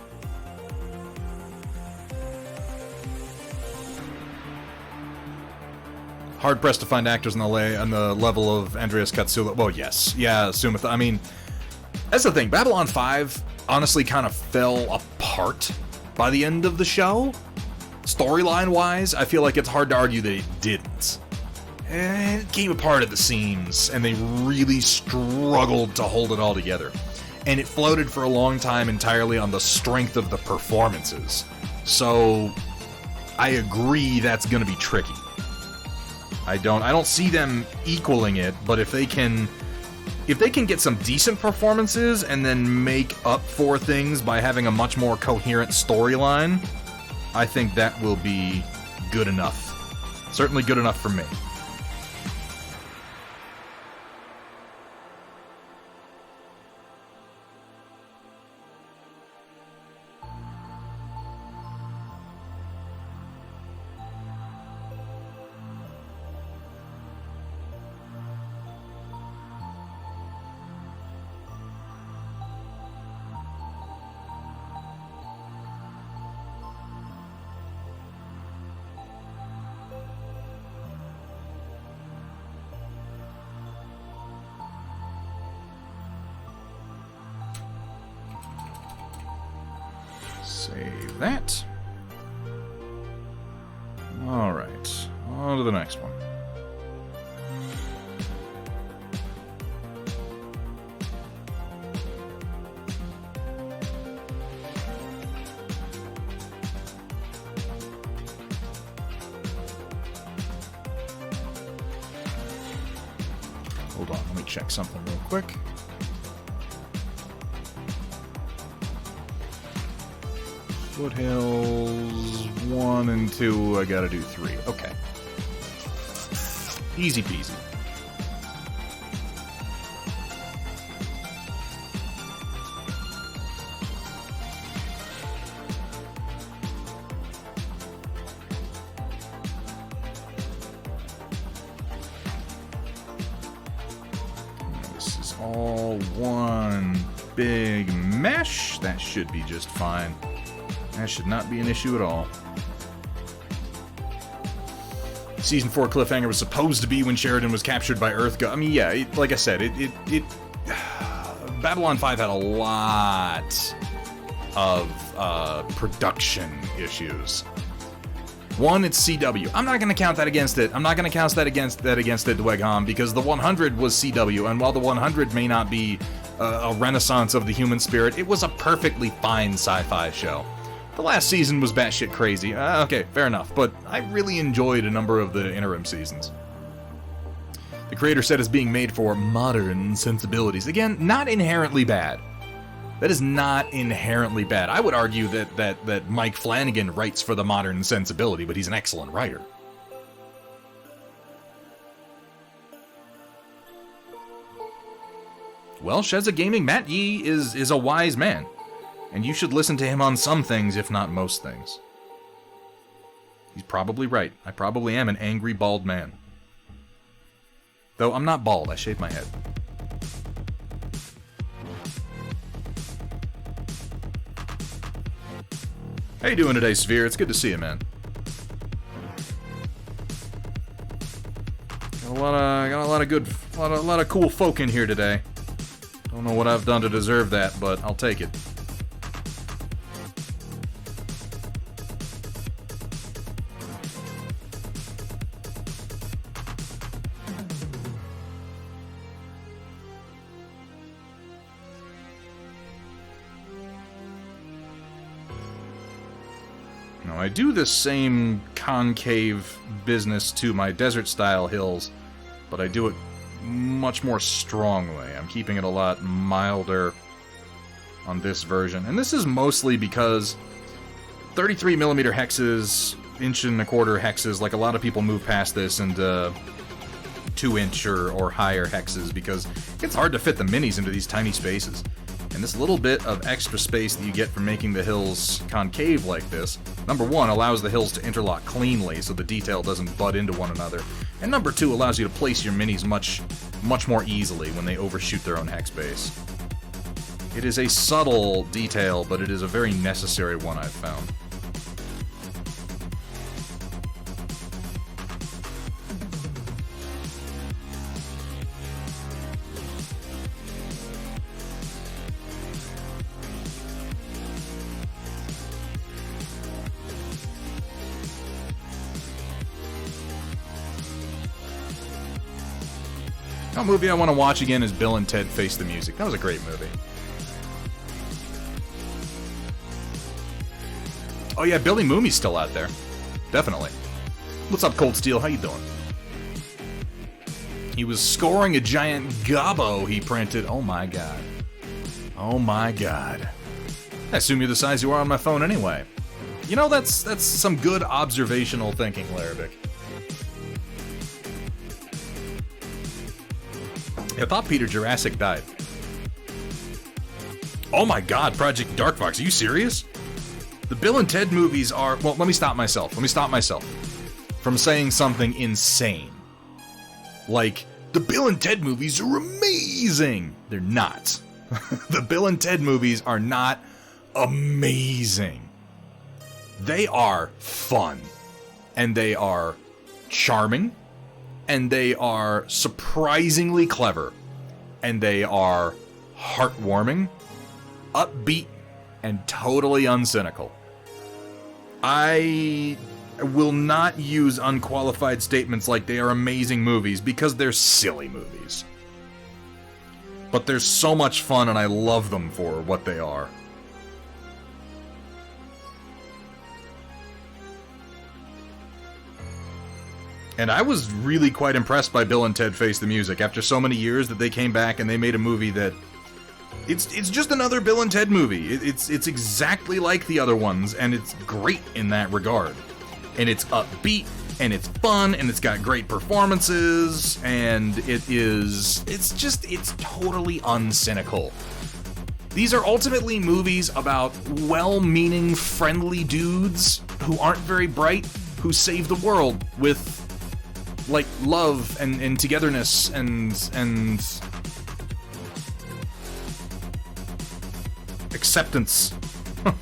Hard pressed to find actors on the level of Andreas Katsula. Well, yes. Yeah, Sumitha. I mean, That's the thing. Babylon 5 honestly kind of fell apart by the end of the show. Storyline-wise, I feel like it's hard to argue that it didn't. It came apart at the seams, and they really struggled to hold it all together. And it floated for a long time entirely on the strength of the performances. So, I agree that's going to be tricky. I don't see them equaling it, but if they can get some decent performances and then make up for things by having a much more coherent storyline, I think that will be good enough. Certainly good enough for me. Save that. Alright, on to the next one. Hold on, let me check something real quick. Foothills 1 and 2, I gotta do 3. Okay. Easy peasy. This is all one big mesh. That should be just fine. That should not be an issue at all. Season 4 cliffhanger was supposed to be when Sheridan was captured by Earthgo. I mean, yeah, like I said, Babylon 5 had a lot of production issues. One, it's CW. I'm not going to count that against it. I'm not going to count that against it, Dwegham, because the 100 was CW, and while the 100 may not be a renaissance of the human spirit, it was a perfectly fine sci-fi show. The last season was batshit crazy. Okay, fair enough, but I really enjoyed a number of the interim seasons. The creator said it's being made for modern sensibilities. Again, not inherently bad. That is not inherently bad. I would argue that Mike Flanagan writes for the modern sensibility, but he's an excellent writer. Well, Shezza Gaming, Matt Yee is a wise man. And you should listen to him on some things, if not most things. He's probably right. I probably am an angry, bald man. Though I'm not bald, I shaved my head. How you doing today, Sphere? It's good to see you, man. Got a lot of cool folk in here today. Don't know what I've done to deserve that, but I'll take it. I do the same concave business to my desert-style hills, but I do it much more strongly. I'm keeping it a lot milder on this version. And this is mostly because 33mm hexes, 1.25" hexes, like a lot of people move past this, and 2-inch or higher hexes, because it's hard to fit the minis into these tiny spaces. And this little bit of extra space that you get from making the hills concave like this, number one, allows the hills to interlock cleanly so the detail doesn't butt into one another, and number two, allows you to place your minis much more easily when they overshoot their own hex base. It is a subtle detail, but it is a very necessary one, I've found. A movie I want to watch again is Bill and Ted Face the Music. That was a great movie. Oh yeah, Billy Mooney's still out there. Definitely. What's up, Cold Steel? How you doing? He was scoring a giant gobbo he printed. Oh my god. Oh my god. I assume you're the size you are on my phone anyway. You know, that's some good observational thinking, Larabic. I thought Peter Jurassic died. Oh my god, Project Dark Fox, are you serious? The Bill and Ted movies are... Well, let me stop myself from saying something insane. Like, the Bill and Ted movies are amazing! They're not. The Bill and Ted movies are not amazing. They are fun. And they are charming. And they are surprisingly clever. And they are heartwarming, upbeat, and totally uncynical. I will not use unqualified statements like they are amazing movies because they're silly movies. But they're so much fun and I love them for what they are. And I was really quite impressed by Bill and Ted Face the Music after so many years that they came back and they made a movie that... It's just another Bill and Ted movie. It's exactly like the other ones, and it's great in that regard. And it's upbeat, and it's fun, and it's got great performances, and it's totally uncynical. These are ultimately movies about well-meaning, friendly dudes who aren't very bright, who save the world with, like, love and togetherness and acceptance. I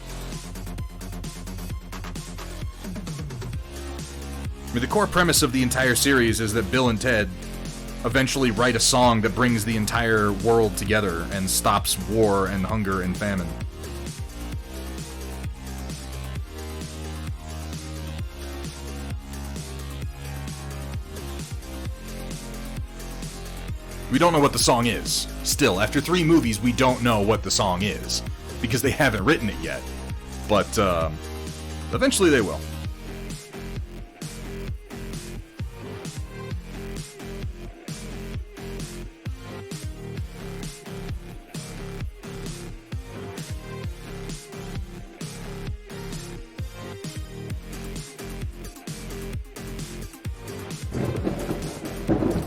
mean, the core premise of the entire series is that Bill and Ted eventually write a song that brings the entire world together and stops war and hunger and famine. We don't know what the song is. Still, after 3 movies, we don't know what the song is. Because they haven't written it yet. But, eventually they will.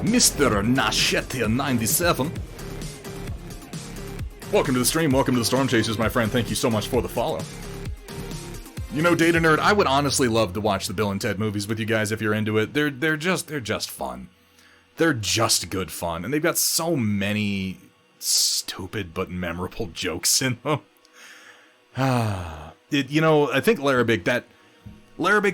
Mr. Nashetta97. Welcome to the stream, welcome to the Storm Chasers, my friend. Thank you so much for the follow. You know, Data Nerd, I would honestly love to watch the Bill and Ted movies with you guys if you're into it. They're just fun. They're just good fun, and they've got so many stupid but memorable jokes in them. You know, I think Larabic,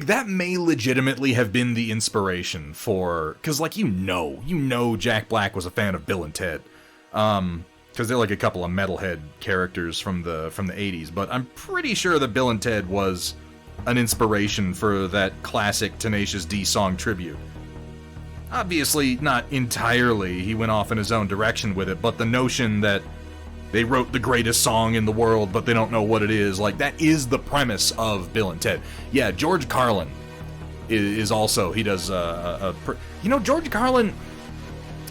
that may legitimately have been the inspiration for... Because, like, you know Jack Black was a fan of Bill and Ted. Because they're like a couple of metalhead characters from the 80s. But I'm pretty sure that Bill and Ted was an inspiration for that classic Tenacious D song tribute. Obviously, not entirely. He went off in his own direction with it. But the notion that they wrote the greatest song in the world, but they don't know what it is. Like, that is the premise of Bill and Ted. Yeah, George Carlin is also... He does you know, George Carlin...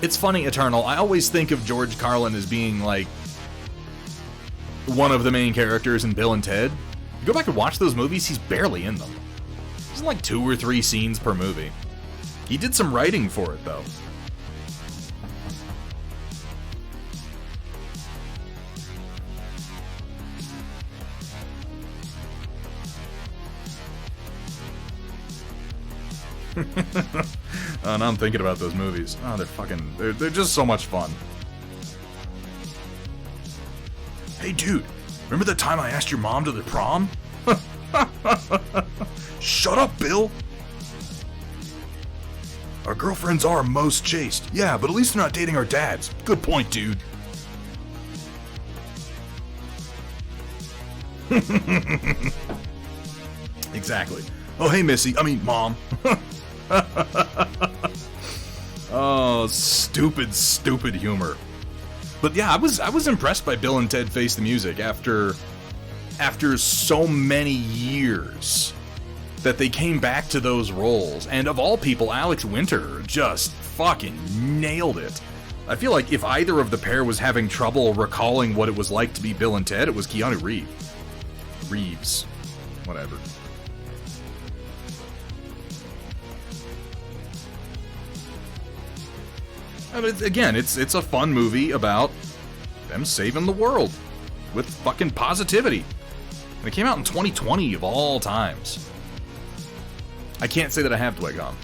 It's funny, Eternal. I always think of George Carlin as being, like, one of the main characters in Bill and Ted. You go back and watch those movies, he's barely in them. He's in, like, 2 or 3 scenes per movie. He did some writing for it, though. And I'm thinking about those movies. Oh, they're just so much fun. Hey, dude, remember that time I asked your mom to the prom? Shut up, Bill. Our girlfriends are most chaste. Yeah, but at least they're not dating our dads. Good point, dude. Exactly. Oh, hey, Missy. I mean, Mom. Oh, stupid, stupid humor. But yeah, I was impressed by Bill and Ted Face the Music after so many years that they came back to those roles. And of all people, Alex Winter just fucking nailed it. I feel like if either of the pair was having trouble recalling what it was like to be Bill and Ted, it was Keanu Reeves. Whatever. And it's a fun movie about them saving the world with fucking positivity. And it came out in 2020 of all times. I can't say that I have Dwagon.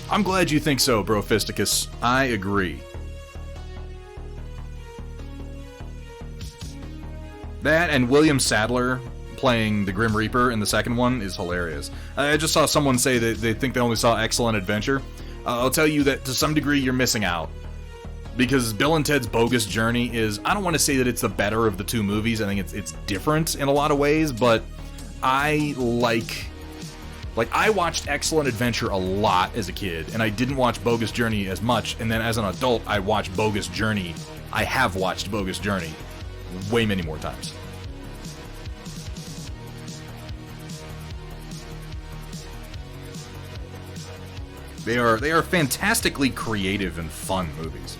I'm glad you think so, Bro Fisticus. I agree. That and William Sadler playing the Grim Reaper in the second one is hilarious. I just saw someone say that they think they only saw Excellent Adventure. I'll tell you that to some degree you're missing out. Because Bill and Ted's Bogus Journey is, I don't want to say that it's the better of the two movies. I think it's different in a lot of ways, but I I watched Excellent Adventure a lot as a kid, and I didn't watch Bogus Journey as much, and then as an adult, I watched Bogus Journey. I have watched Bogus Journey way many more times. They are fantastically creative and fun movies.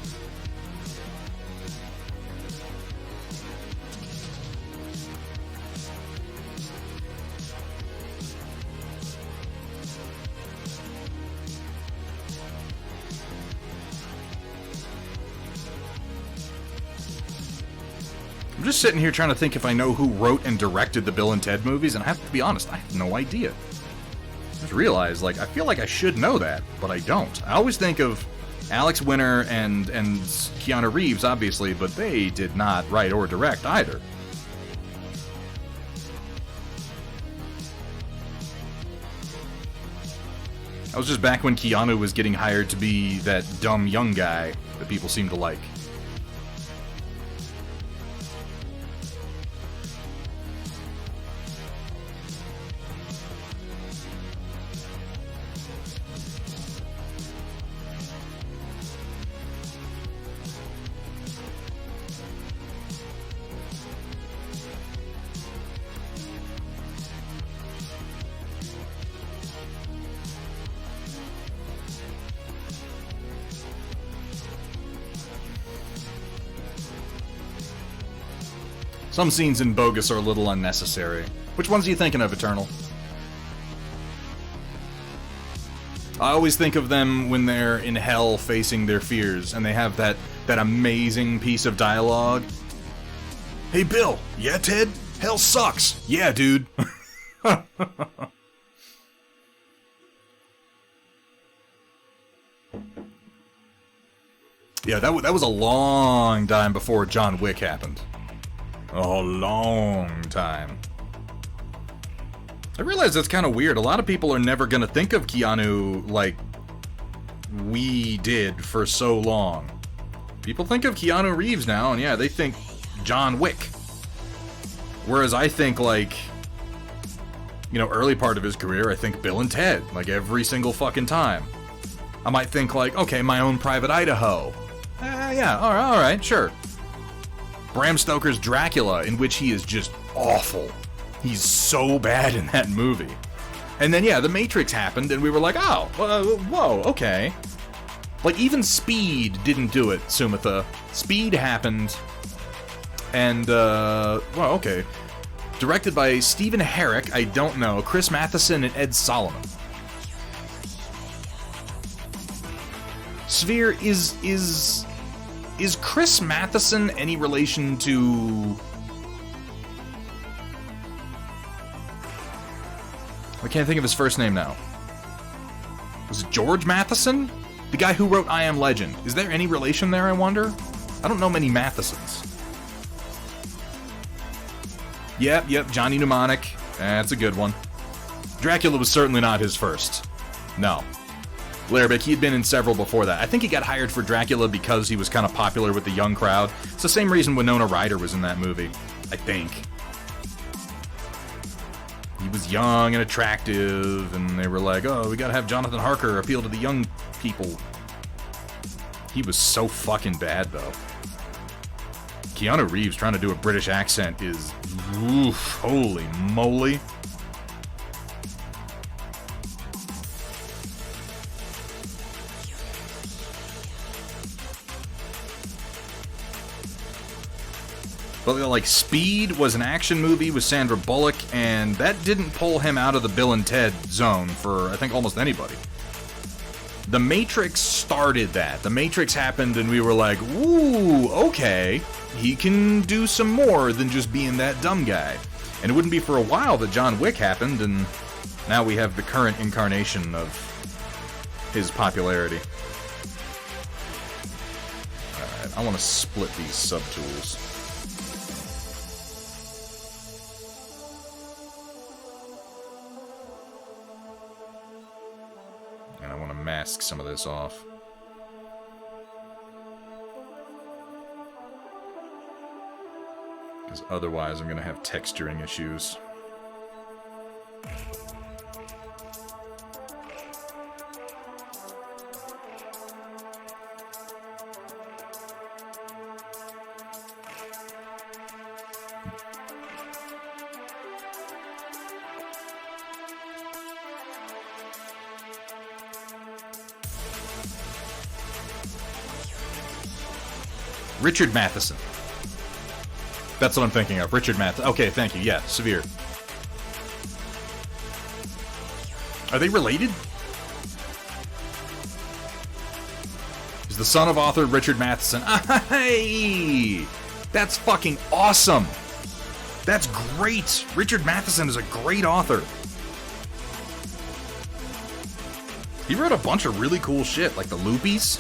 I'm just sitting here trying to think if I know who wrote and directed the Bill and Ted movies, and I have to be honest, I have no idea. I just realized, I feel like I should know that, but I don't. I always think of Alex Winter and Keanu Reeves, obviously, but they did not write or direct either. That was just back when Keanu was getting hired to be that dumb young guy that people seem to like. Some scenes in Bogus are a little unnecessary. Which ones are you thinking of, Eternal? I always think of them when they're in hell facing their fears, and they have that amazing piece of dialogue. Hey, Bill. Yeah, Ted? Hell sucks. Yeah, dude. Yeah, that was a long time before John Wick happened. A long time. I realize that's kind of weird. A lot of people are never going to think of Keanu like we did for so long. People think of Keanu Reeves now, and yeah, they think John Wick. Whereas I think, early part of his career, I think Bill and Ted, every single fucking time. I might think, okay, My Own Private Idaho. Yeah, alright, sure. Bram Stoker's Dracula, in which he is just awful. He's so bad in that movie. And then, yeah, The Matrix happened, and we were like, oh, whoa, okay. Even Speed didn't do it, Sumitha. Speed happened, and, okay. Directed by Stephen Herrick, I don't know, Chris Matheson and Ed Solomon. Sphere is Chris Matheson any relation to... I can't think of his first name now. Was it George Matheson? The guy who wrote I Am Legend. Is there any relation there, I wonder? I don't know many Mathesons. Yep, Johnny Mnemonic. That's a good one. Dracula was certainly not his first. No. Larabek, he had been in several before that. I think he got hired for Dracula because he was kind of popular with the young crowd. It's the same reason Winona Ryder was in that movie, I think. was young and attractive, and they were like, oh, we gotta have Jonathan Harker appeal to the young people. He was so fucking bad, though. Keanu Reeves trying to do a British accent is... oof, holy moly. But, like, Speed was an action movie with Sandra Bullock, and that didn't pull him out of the Bill and Ted zone for, I think, almost anybody. The Matrix started that. The Matrix happened, and we were like, ooh, okay, he can do some more than just being that dumb guy. And it wouldn't be for a while that John Wick happened, and now we have the current incarnation of his popularity. Alright, I want to split these subtools. And I want to mask some of this off. Because otherwise I'm going to have texturing issues. Richard Matheson. That's what I'm thinking of. Richard Matheson. Okay, thank you. Yeah, Severe. Are they related? He's the son of author Richard Matheson. Hey! That's fucking awesome! That's great! Richard Matheson is a great author. He wrote a bunch of really cool shit, like the Loopies.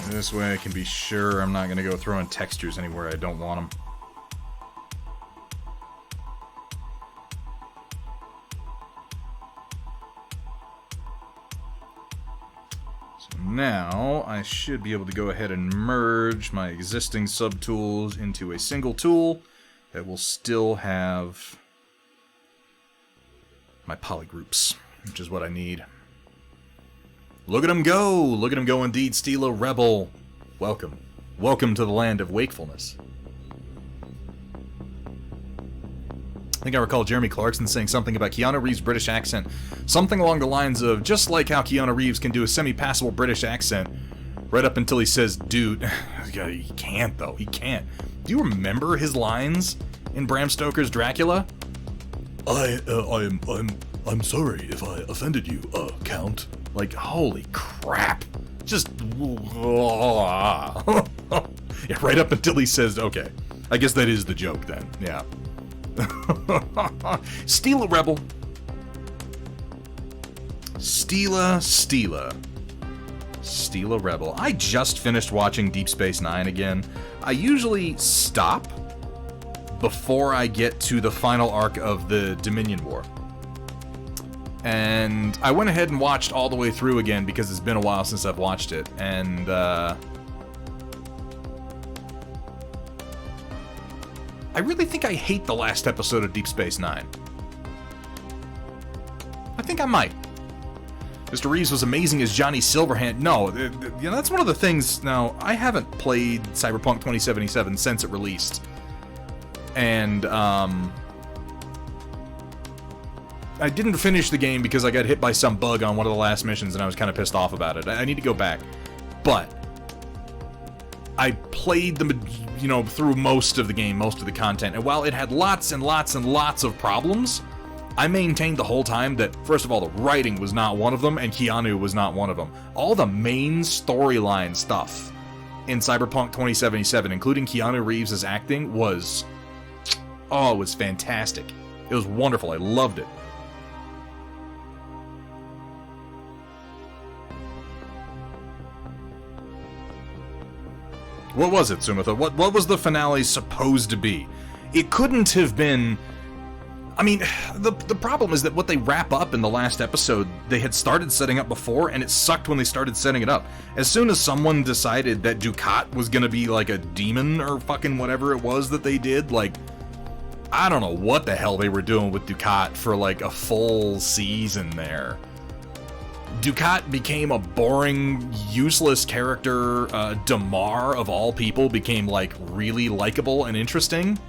This way I can be sure I'm not going to go throwing textures anywhere I don't want them. So now I should be able to go ahead and merge my existing subtools into a single tool that will still have my polygroups, which is what I need. Look at him go! Look at him go indeed, Stila Rebel! Welcome. Welcome to the land of wakefulness. I think I recall Jeremy Clarkson saying something about Keanu Reeves' British accent. Something along the lines of, just like how Keanu Reeves can do a semi-passable British accent, right up until he says, dude. He can't, though. He can't. Do you remember his lines in Bram Stoker's Dracula? I'm sorry if I offended you, Count. Like, holy crap. Just... yeah, right up until he says, okay. I guess that is the joke, then. Yeah. Stila Rebel. Stila Rebel. I just finished watching Deep Space Nine again. I usually stop before I get to the final arc of the Dominion War. And I went ahead and watched all the way through again because it's been a while since I've watched it. And, I really think I hate the last episode of Deep Space Nine. I think I might. Mr. Reeves was amazing as Johnny Silverhand. No, you know, that's one of the things. Now, I haven't played Cyberpunk 2077 since it released. And, I didn't finish the game because I got hit by some bug on one of the last missions and I was kind of pissed off about it. I need to go back. But I played through most of the game, most of the content, and while it had lots and lots and lots of problems, I maintained the whole time that, first of all, the writing was not one of them, and Keanu was not one of them. All the main storyline stuff in Cyberpunk 2077, including Keanu Reeves' acting, was... oh, it was fantastic. It was wonderful. I loved it. What was it, Sumitha? What was the finale supposed to be? It couldn't have been... I mean, the problem is that what they wrap up in the last episode, they had started setting up before, and it sucked when they started setting it up. As soon as someone decided that Ducat was gonna be like a demon or fucking whatever it was that they did, like, I don't know what the hell they were doing with Ducat for like a full season there. Ducat became a boring, useless character. Damar, of all people, became like really likable and interesting.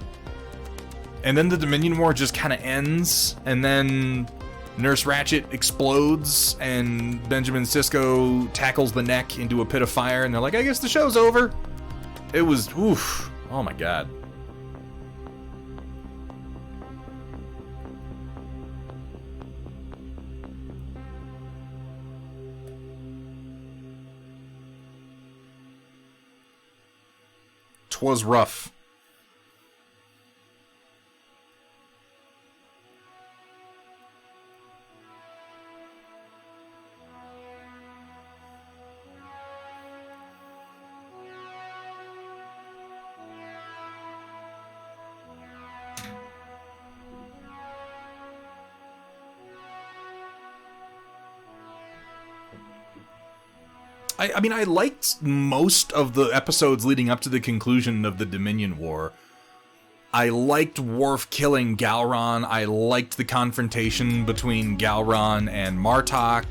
And then the Dominion War just kind of ends, and then Nurse Ratched explodes, and Benjamin Sisko tackles the neck into a pit of fire, and they're like, I guess the show's over. It was, oof, oh my god. Twas rough. I mean, I liked most of the episodes leading up to the conclusion of the Dominion War. I liked Worf killing Galron. I liked the confrontation between Galron and Martok.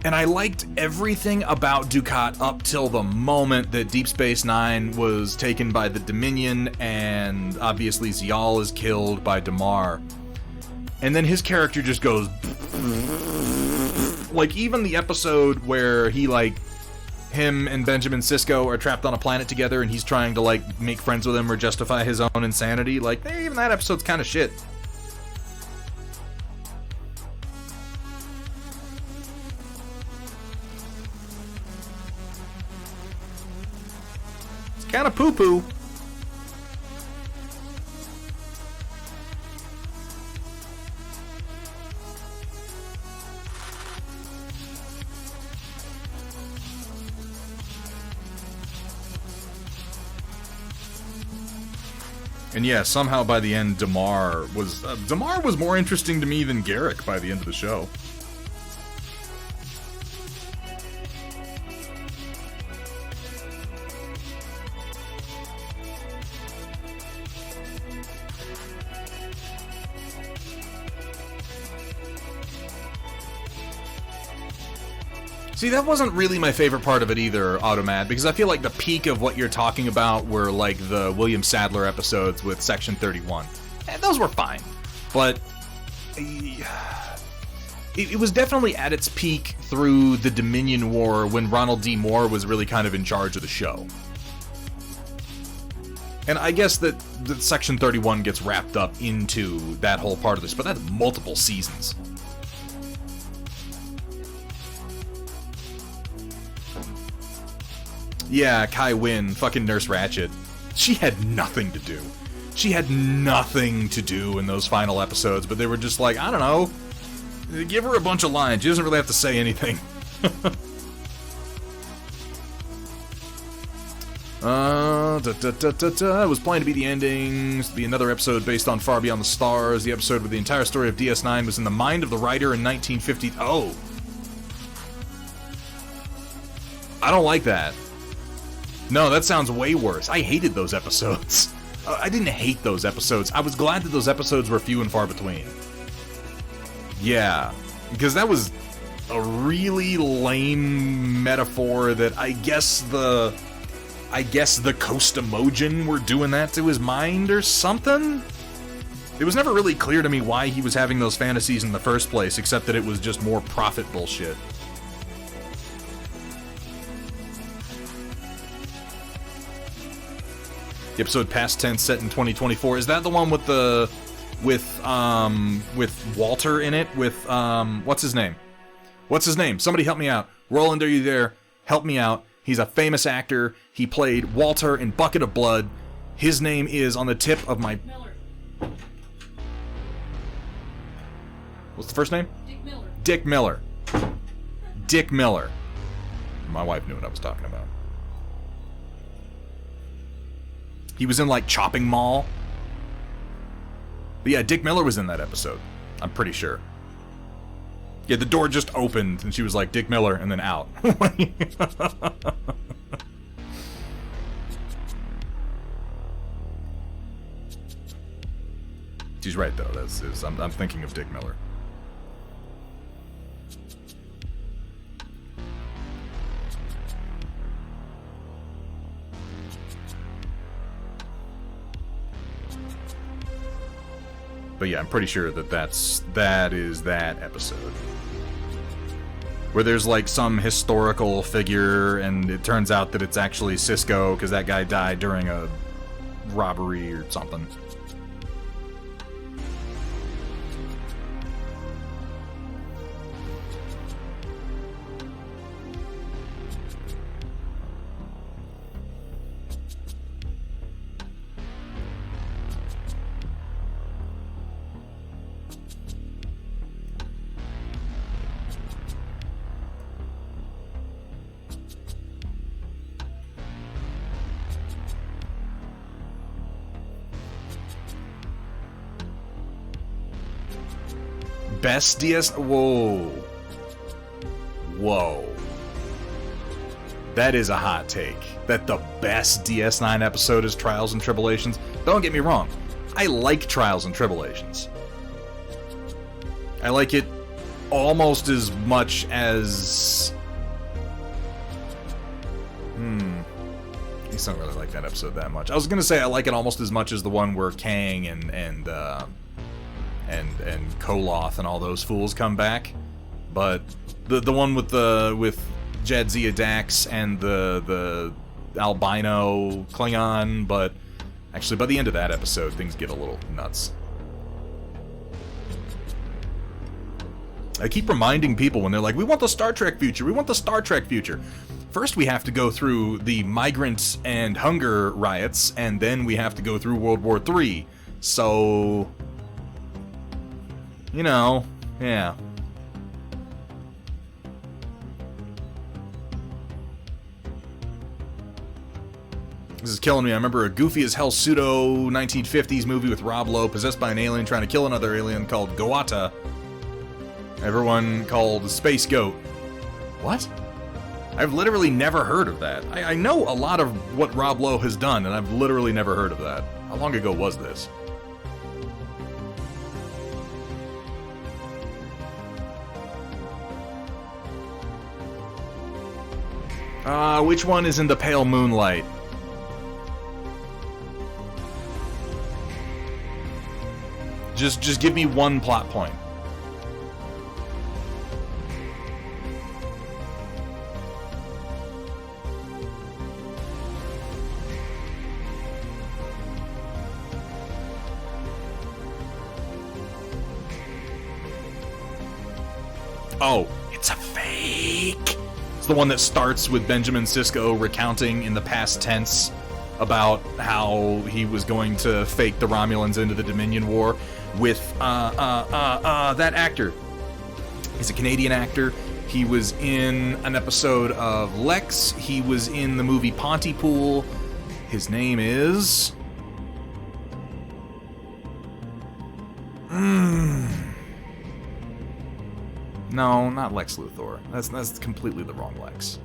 And I liked everything about Ducat up till the moment that Deep Space Nine was taken by the Dominion, and obviously Zial is killed by Damar. And then his character just goes... like, even the episode where he, like, him and Benjamin Sisko are trapped on a planet together and he's trying to, like, make friends with him or justify his own insanity, like, even that episode's kind of shit. It's kind of poo-poo. And yeah, somehow by the end, Damar was more interesting to me than Garrick by the end of the show. See, that wasn't really my favorite part of it either, Automad, because I feel like the peak of what you're talking about were like the William Sadler episodes with Section 31. And those were fine. But it was definitely at its peak through the Dominion War when Ronald D. Moore was really kind of in charge of the show. And I guess that Section 31 gets wrapped up into that whole part of this, but that's multiple seasons. Yeah, Kai Wynn, fucking Nurse Ratched. She had nothing to do. She had nothing to do in those final episodes, but they were just like, I don't know, give her a bunch of lines. She doesn't really have to say anything. It was planned to be the endings, to be another episode based on Far Beyond the Stars, the episode where the entire story of DS9 was in the mind of the writer in 1950. Oh. I don't like that. No, that sounds way worse. I hated those episodes. I didn't hate those episodes. I was glad that those episodes were few and far between. Yeah, because that was a really lame metaphor that I guess the Costa-Mojan were doing that to his mind or something? It was never really clear to me why he was having those fantasies in the first place, except that it was just more profit bullshit. The episode Past Tense set in 2024. Is that the one with the with Walter in it, with what's his name? What's his name? Somebody help me out. Roland, are you there? Help me out. He's a famous actor. He played Walter in Bucket of Blood. His name is on the tip of my... Miller. What's the first name? Dick Miller. Dick Miller. Dick Miller. My wife knew what I was talking about. He was in, like, Chopping Mall. But yeah, Dick Miller was in that episode. I'm pretty sure. Yeah, the door just opened, and she was like, Dick Miller, and then out. She's right, though. I'm thinking of Dick Miller. But yeah, I'm pretty sure that is that episode. Where there's like some historical figure and it turns out that it's actually Cisco because that guy died during a robbery or something. Best DS... Whoa. Whoa. That is a hot take. That the best DS9 episode is Trials and Tribulations. Don't get me wrong. I like Trials and Tribulations. I like it almost as much as... I just don't really like that episode that much. I was gonna say I like it almost as much as the one where Kang and Koloth and all those fools come back, but the one with Jadzia Dax and the albino Klingon, but actually by the end of that episode things get a little nuts. I keep reminding people when they're like, we want the Star Trek future, we want the Star Trek future. First we have to go through the migrant and hunger riots, and then we have to go through World War III. So... you know, yeah. This is killing me. I remember a goofy as hell pseudo 1950s movie with Rob Lowe possessed by an alien trying to kill another alien called Goata. Everyone called Space Goat. What? I've literally never heard of that. I know a lot of what Rob Lowe has done, and I've literally never heard of that. How long ago was this? Which one is in the pale moonlight? Just give me one plot point. Oh, it's a fake. It's the one that starts with Benjamin Sisko recounting in the past tense about how he was going to fake the Romulans into the Dominion War with that actor. He's a Canadian actor. He was in an episode of Lex. He was in the movie Pontypool. His name is... No, not Lex Luthor. That's completely the wrong Lex.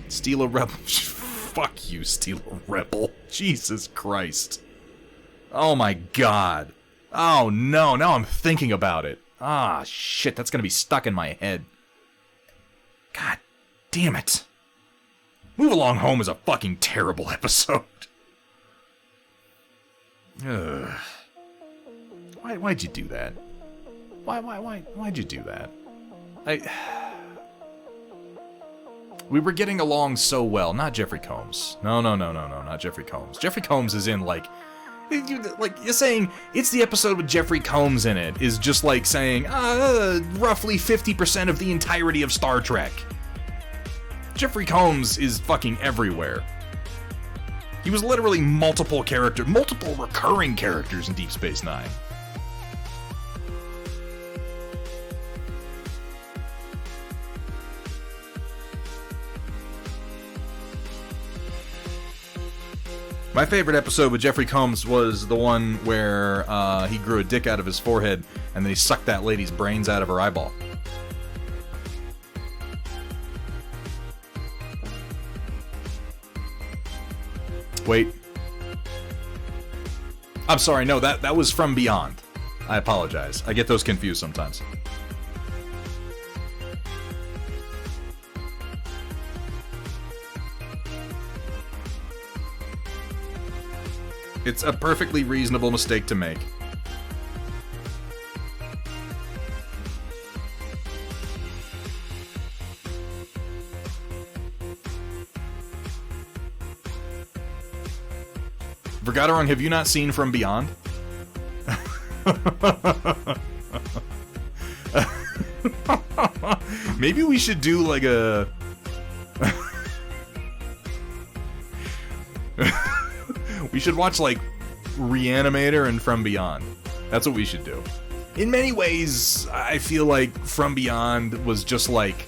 Steel Rebel. Fuck you, Steel Rebel. Jesus Christ. Oh my god. Oh no, now I'm thinking about it. Ah, shit, that's gonna be stuck in my head. God damn it. Move Along Home is a fucking terrible episode. Ugh. Why'd you do that? Why'd you do that? We were getting along so well. Not Jeffrey Combs. No, not Jeffrey Combs. Jeffrey Combs is in, like, Like, you're saying it's the episode with Jeffrey Combs in it is just like saying, roughly 50% of the entirety of Star Trek. Jeffrey Combs is fucking everywhere. He was literally multiple recurring characters in Deep Space Nine. My favorite episode with Jeffrey Combs was the one where he grew a dick out of his forehead and then he sucked that lady's brains out of her eyeball. Wait. I'm sorry, no, that was From Beyond. I apologize. I get those confused sometimes. It's a perfectly reasonable mistake to make. Vergaderung, have you not seen From Beyond? Maybe we should do like a... We should watch, like, Reanimator and From Beyond. That's what we should do. In many ways, I feel like From Beyond was just, like,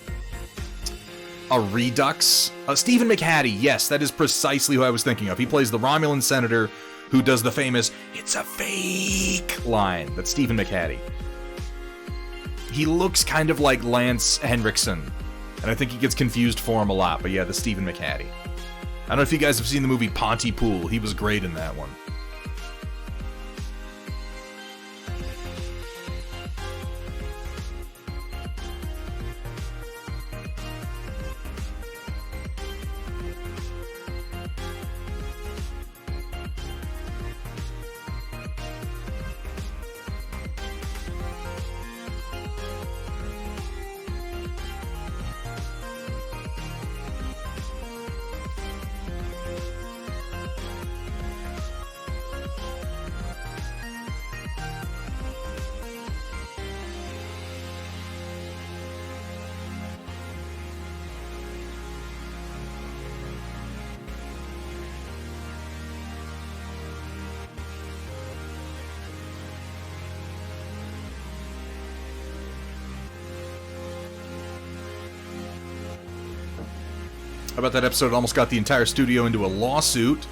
a redux. Stephen McHattie, yes, that is precisely who I was thinking of. He plays the Romulan senator who does the famous, "It's a fake" line. That's Stephen McHattie. He looks kind of like Lance Henriksen, and I think he gets confused for him a lot, but yeah, the Stephen McHattie. I don't know if you guys have seen the movie Pontypool. He was great in that one. How about that episode almost got the entire studio into a lawsuit,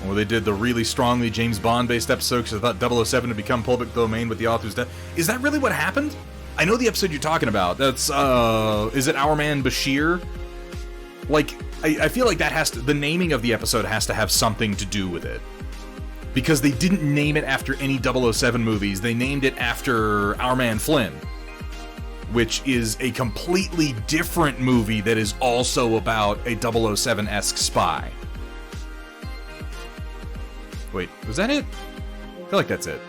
where they did the really strongly James Bond-based episode because I thought 007 had become public domain with the author's death. Is that really what happened? I know the episode you're talking about. That's, is it Our Man Bashir? Like, I feel like that has to, the naming of the episode has to have something to do with it. Because they didn't name it after any 007 movies, they named it after Our Man Flynn, which is a completely different movie that is also about a 007-esque spy. Wait, was that it? I feel like that's it.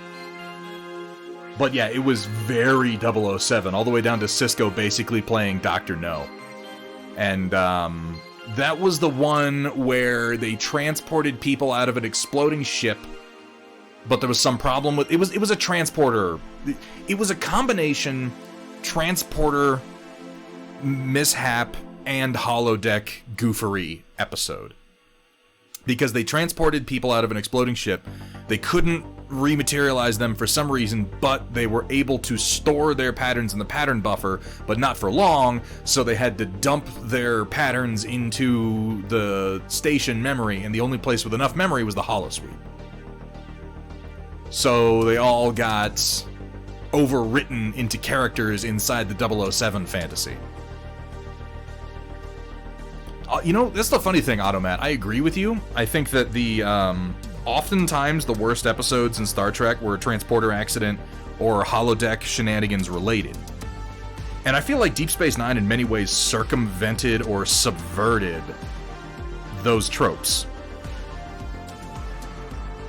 But yeah, it was very 007, all the way down to Cisco basically playing Dr. No. And that was the one where they transported people out of an exploding ship, but there was some problem with... It was a transporter. It was a combination... transporter mishap and holodeck goofery episode, because they transported people out of an exploding ship. They couldn't rematerialize them for some reason, but they were able to store their patterns in the pattern buffer, but not for long, so they had to dump their patterns into the station memory, and the only place with enough memory was the holosuite. So they all got overwritten into characters inside the 007 fantasy. You know, that's the funny thing, Automat. I agree with you. I think that the oftentimes the worst episodes in Star Trek were a transporter accident or holodeck shenanigans related. And I feel like Deep Space Nine in many ways circumvented or subverted those tropes.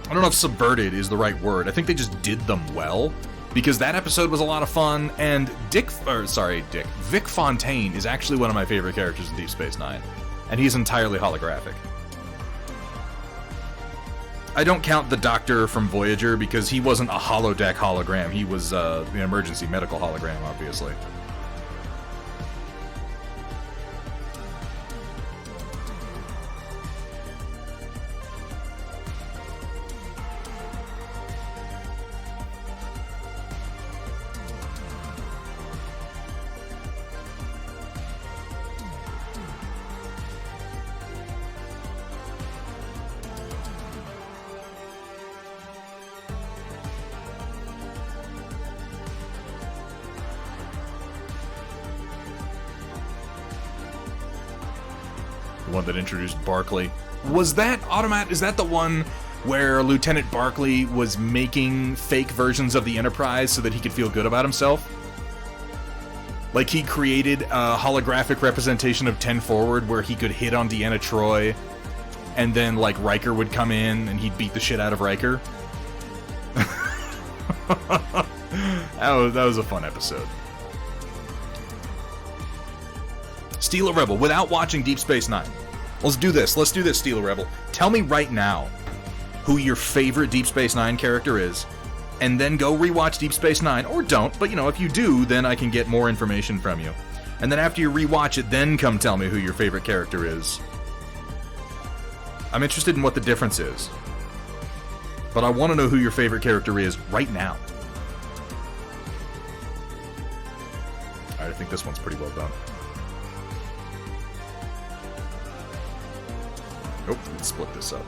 I don't know if subverted is the right word. I think they just did them well. Because that episode was a lot of fun, and Vic Fontaine is actually one of my favorite characters in Deep Space Nine. And he's entirely holographic. I don't count the Doctor from Voyager because he wasn't a holodeck hologram. He was an emergency medical hologram, obviously. One that introduced Barclay. Was that Is that the one where Lieutenant Barclay was making fake versions of the Enterprise so that he could feel good about himself? Like, he created a holographic representation of 10 Forward where he could hit on Deanna Troi, and then, like, Riker would come in and he'd beat the shit out of Riker. that was a fun episode. Steal a Rebel without watching Deep Space Nine. Let's do this, Steal a Rebel. Tell me right now who your favorite Deep Space Nine character is, and then go rewatch Deep Space Nine, or don't, but if you do, then I can get more information from you. And then after you rewatch it, then come tell me who your favorite character is. I'm interested in what the difference is. But I want to know who your favorite character is right now. Alright, I think this one's pretty well done. Oh, let's split this up.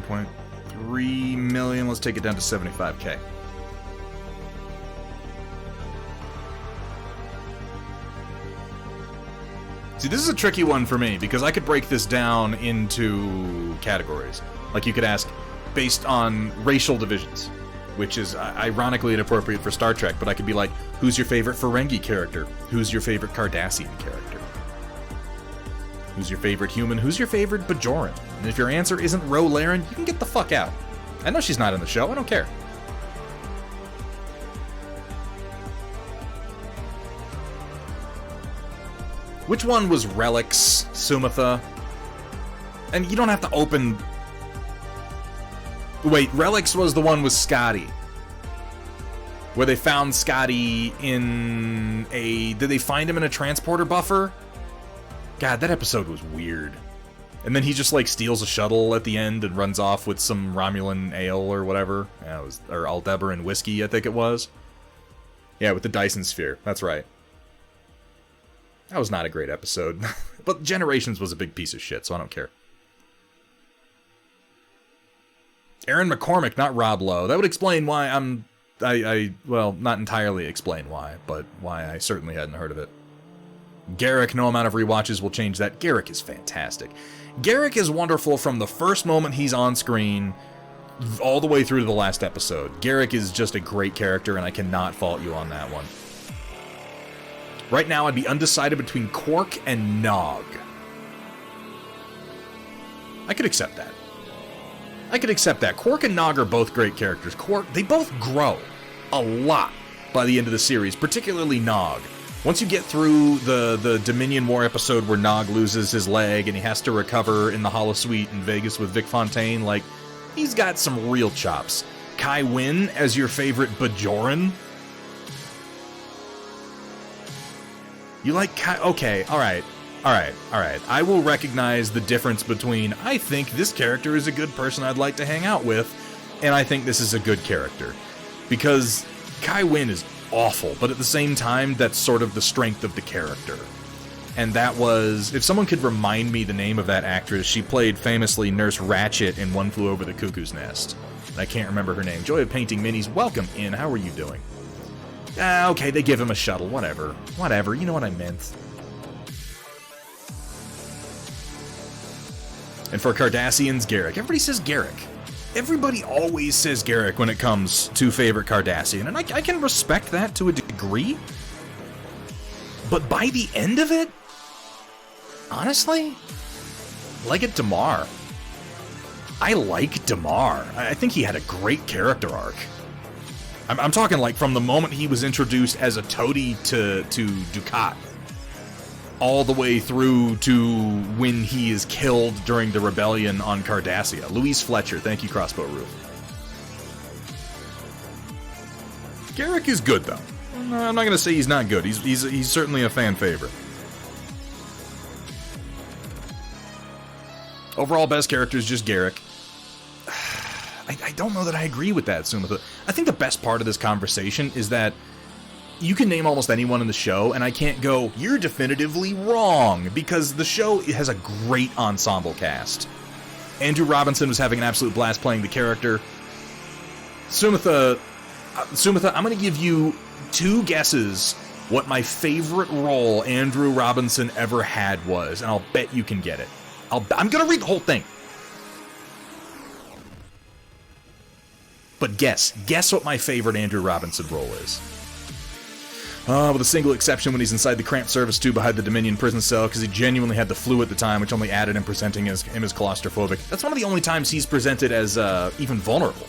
$1.3 million. Let's take it down to $75K. See, this is a tricky one for me, because I could break this down into categories. Like, you could ask, based on racial divisions, which is ironically inappropriate for Star Trek, but I could be like, who's your favorite Ferengi character? Who's your favorite Cardassian character? Who's your favorite human? Who's your favorite Bajoran? And if your answer isn't Ro Laren, you can get the fuck out. I know she's not in the show, I don't care. Which one was Relics, Sumatha? And you don't have to open... Wait, Relics was the one with Scotty. Where they found Scotty in a... Did they find him in a transporter buffer? God, that episode was weird. And then he just, like, steals a shuttle at the end and runs off with some Romulan ale or whatever. Yeah, it was, or Aldebaran whiskey, I think it was. Yeah, with the Dyson Sphere. That's right. That was not a great episode. But Generations was a big piece of shit, so I don't care. Aaron McCormick, not Rob Lowe. That would explain why well, not entirely explain why, but why I certainly hadn't heard of it. Garrick, no amount of rewatches will change that. Garrick is fantastic. Garrick is wonderful from the first moment he's on screen all the way through to the last episode. Garrick is just a great character, and I cannot fault you on that one. Right now, I'd be undecided between Quark and Nog. I could accept that. I could accept that. Quark and Nog are both great characters. Quark, they both grow a lot by the end of the series, particularly Nog. Once you get through the Dominion War episode where Nog loses his leg and he has to recover in the holosuite in Vegas with Vic Fontaine, like, he's got some real chops. Kai Wynn as your favorite Bajoran? You like Kai... Okay, alright. I will recognize the difference between, I think this character is a good person I'd like to hang out with, and I think this is a good character. Because Kai Wynn is awful, but at the same time, that's sort of the strength of the character. And that was... If someone could remind me the name of that actress, she played famously Nurse Ratched in One Flew Over the Cuckoo's Nest. I can't remember her name. Joy of Painting Minis, welcome in. How are you doing? Okay, they give him a shuttle. Whatever, you know what I meant. And for Cardassians, Garrick. Everybody says Garrick. Everybody always says Garrick when it comes to favorite Cardassian, and I can respect that to a degree. But by the end of it, honestly, Leggett Damar. I like Damar. I think he had a great character arc. I'm talking like from the moment he was introduced as a toady to Dukat, all the way through to when he is killed during the rebellion on Cardassia. Louise Fletcher, thank you, Crossbow Roof. Garrick is good, though. I'm not going to say he's not good. He's certainly a fan favorite. Overall, best character is just Garrick. I don't know that I agree with that, Sumitha. I think the best part of this conversation is that you can name almost anyone in the show, and I can't go, you're definitively wrong, because the show has a great ensemble cast. Andrew Robinson was having an absolute blast playing the character. Sumitha, I'm going to give you 2 guesses what my favorite role Andrew Robinson ever had was, and I'll bet you can get it. I'm going to read the whole thing. But guess what my favorite Andrew Robinson role is. With a single exception when he's inside the cramped service tube behind the Dominion prison cell, because he genuinely had the flu at the time, which only added him presenting him as claustrophobic. That's one of the only times he's presented as even vulnerable.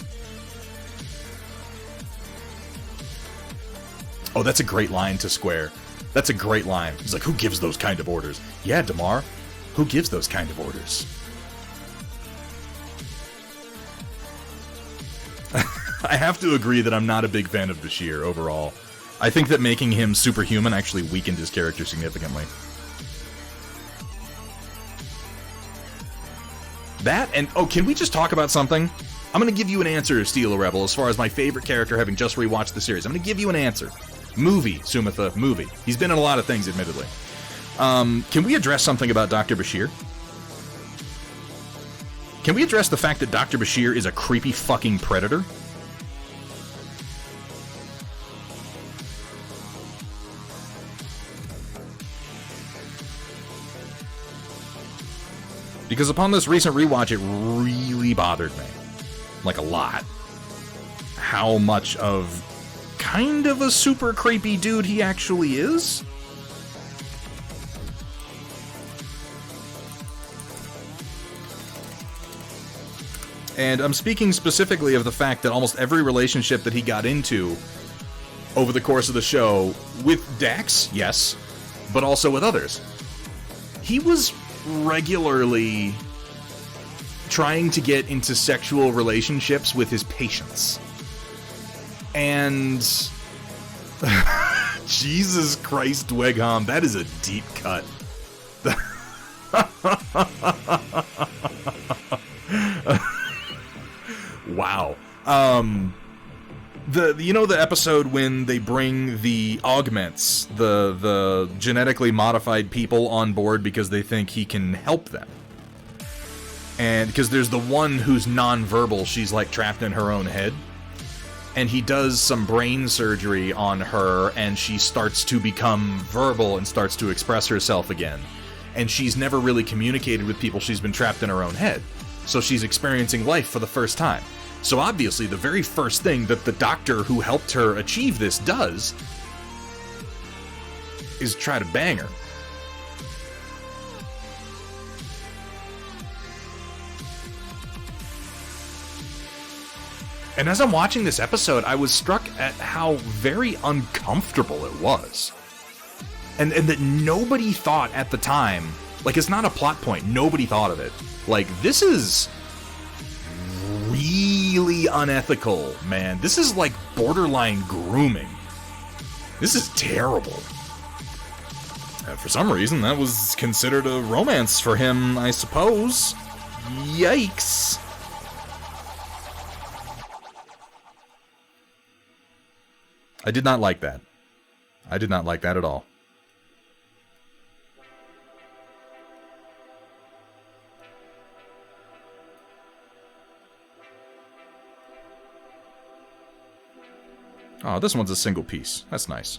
Oh, that's a great line to Square. That's a great line. He's like, who gives those kind of orders? Yeah, Damar. Who gives those kind of orders? I have to agree that I'm not a big fan of Bashir overall. I think that making him superhuman actually weakened his character significantly. That, and oh, can we just talk about something? I'm going to give you an answer, Steel Rebel, as far as my favorite character having just rewatched the series. I'm going to give you an answer. Movie, Sumitha, movie. He's been in a lot of things, admittedly. Can we address something about Dr. Bashir? Can we address the fact that Dr. Bashir is a creepy fucking predator? Because upon this recent rewatch, it really bothered me. Like, a lot. How much of kind of a super creepy dude he actually is? And I'm speaking specifically of the fact that almost every relationship that he got into over the course of the show, with Dax, yes, but also with others, he was regularly trying to get into sexual relationships with his patients. And Jesus Christ, Dweghom, that is a deep cut. Wow. The episode when they bring the augments, the genetically modified people on board because they think he can help them. And because there's the one who's non-verbal, she's like trapped in her own head. And he does some brain surgery on her, and she starts to become verbal and starts to express herself again. And she's never really communicated with people. She's been trapped in her own head. So she's experiencing life for the first time. So obviously, the very first thing that the doctor who helped her achieve this does is try to bang her. And as I'm watching this episode, I was struck at how very uncomfortable it was. And that nobody thought at the time, like, it's not a plot point, nobody thought of it. Like, this is really unethical, man. This is like borderline grooming. This is terrible. For some reason, that was considered a romance for him, I suppose. Yikes. I did not like that. I did not like that at all. Oh, this one's a single piece. That's nice.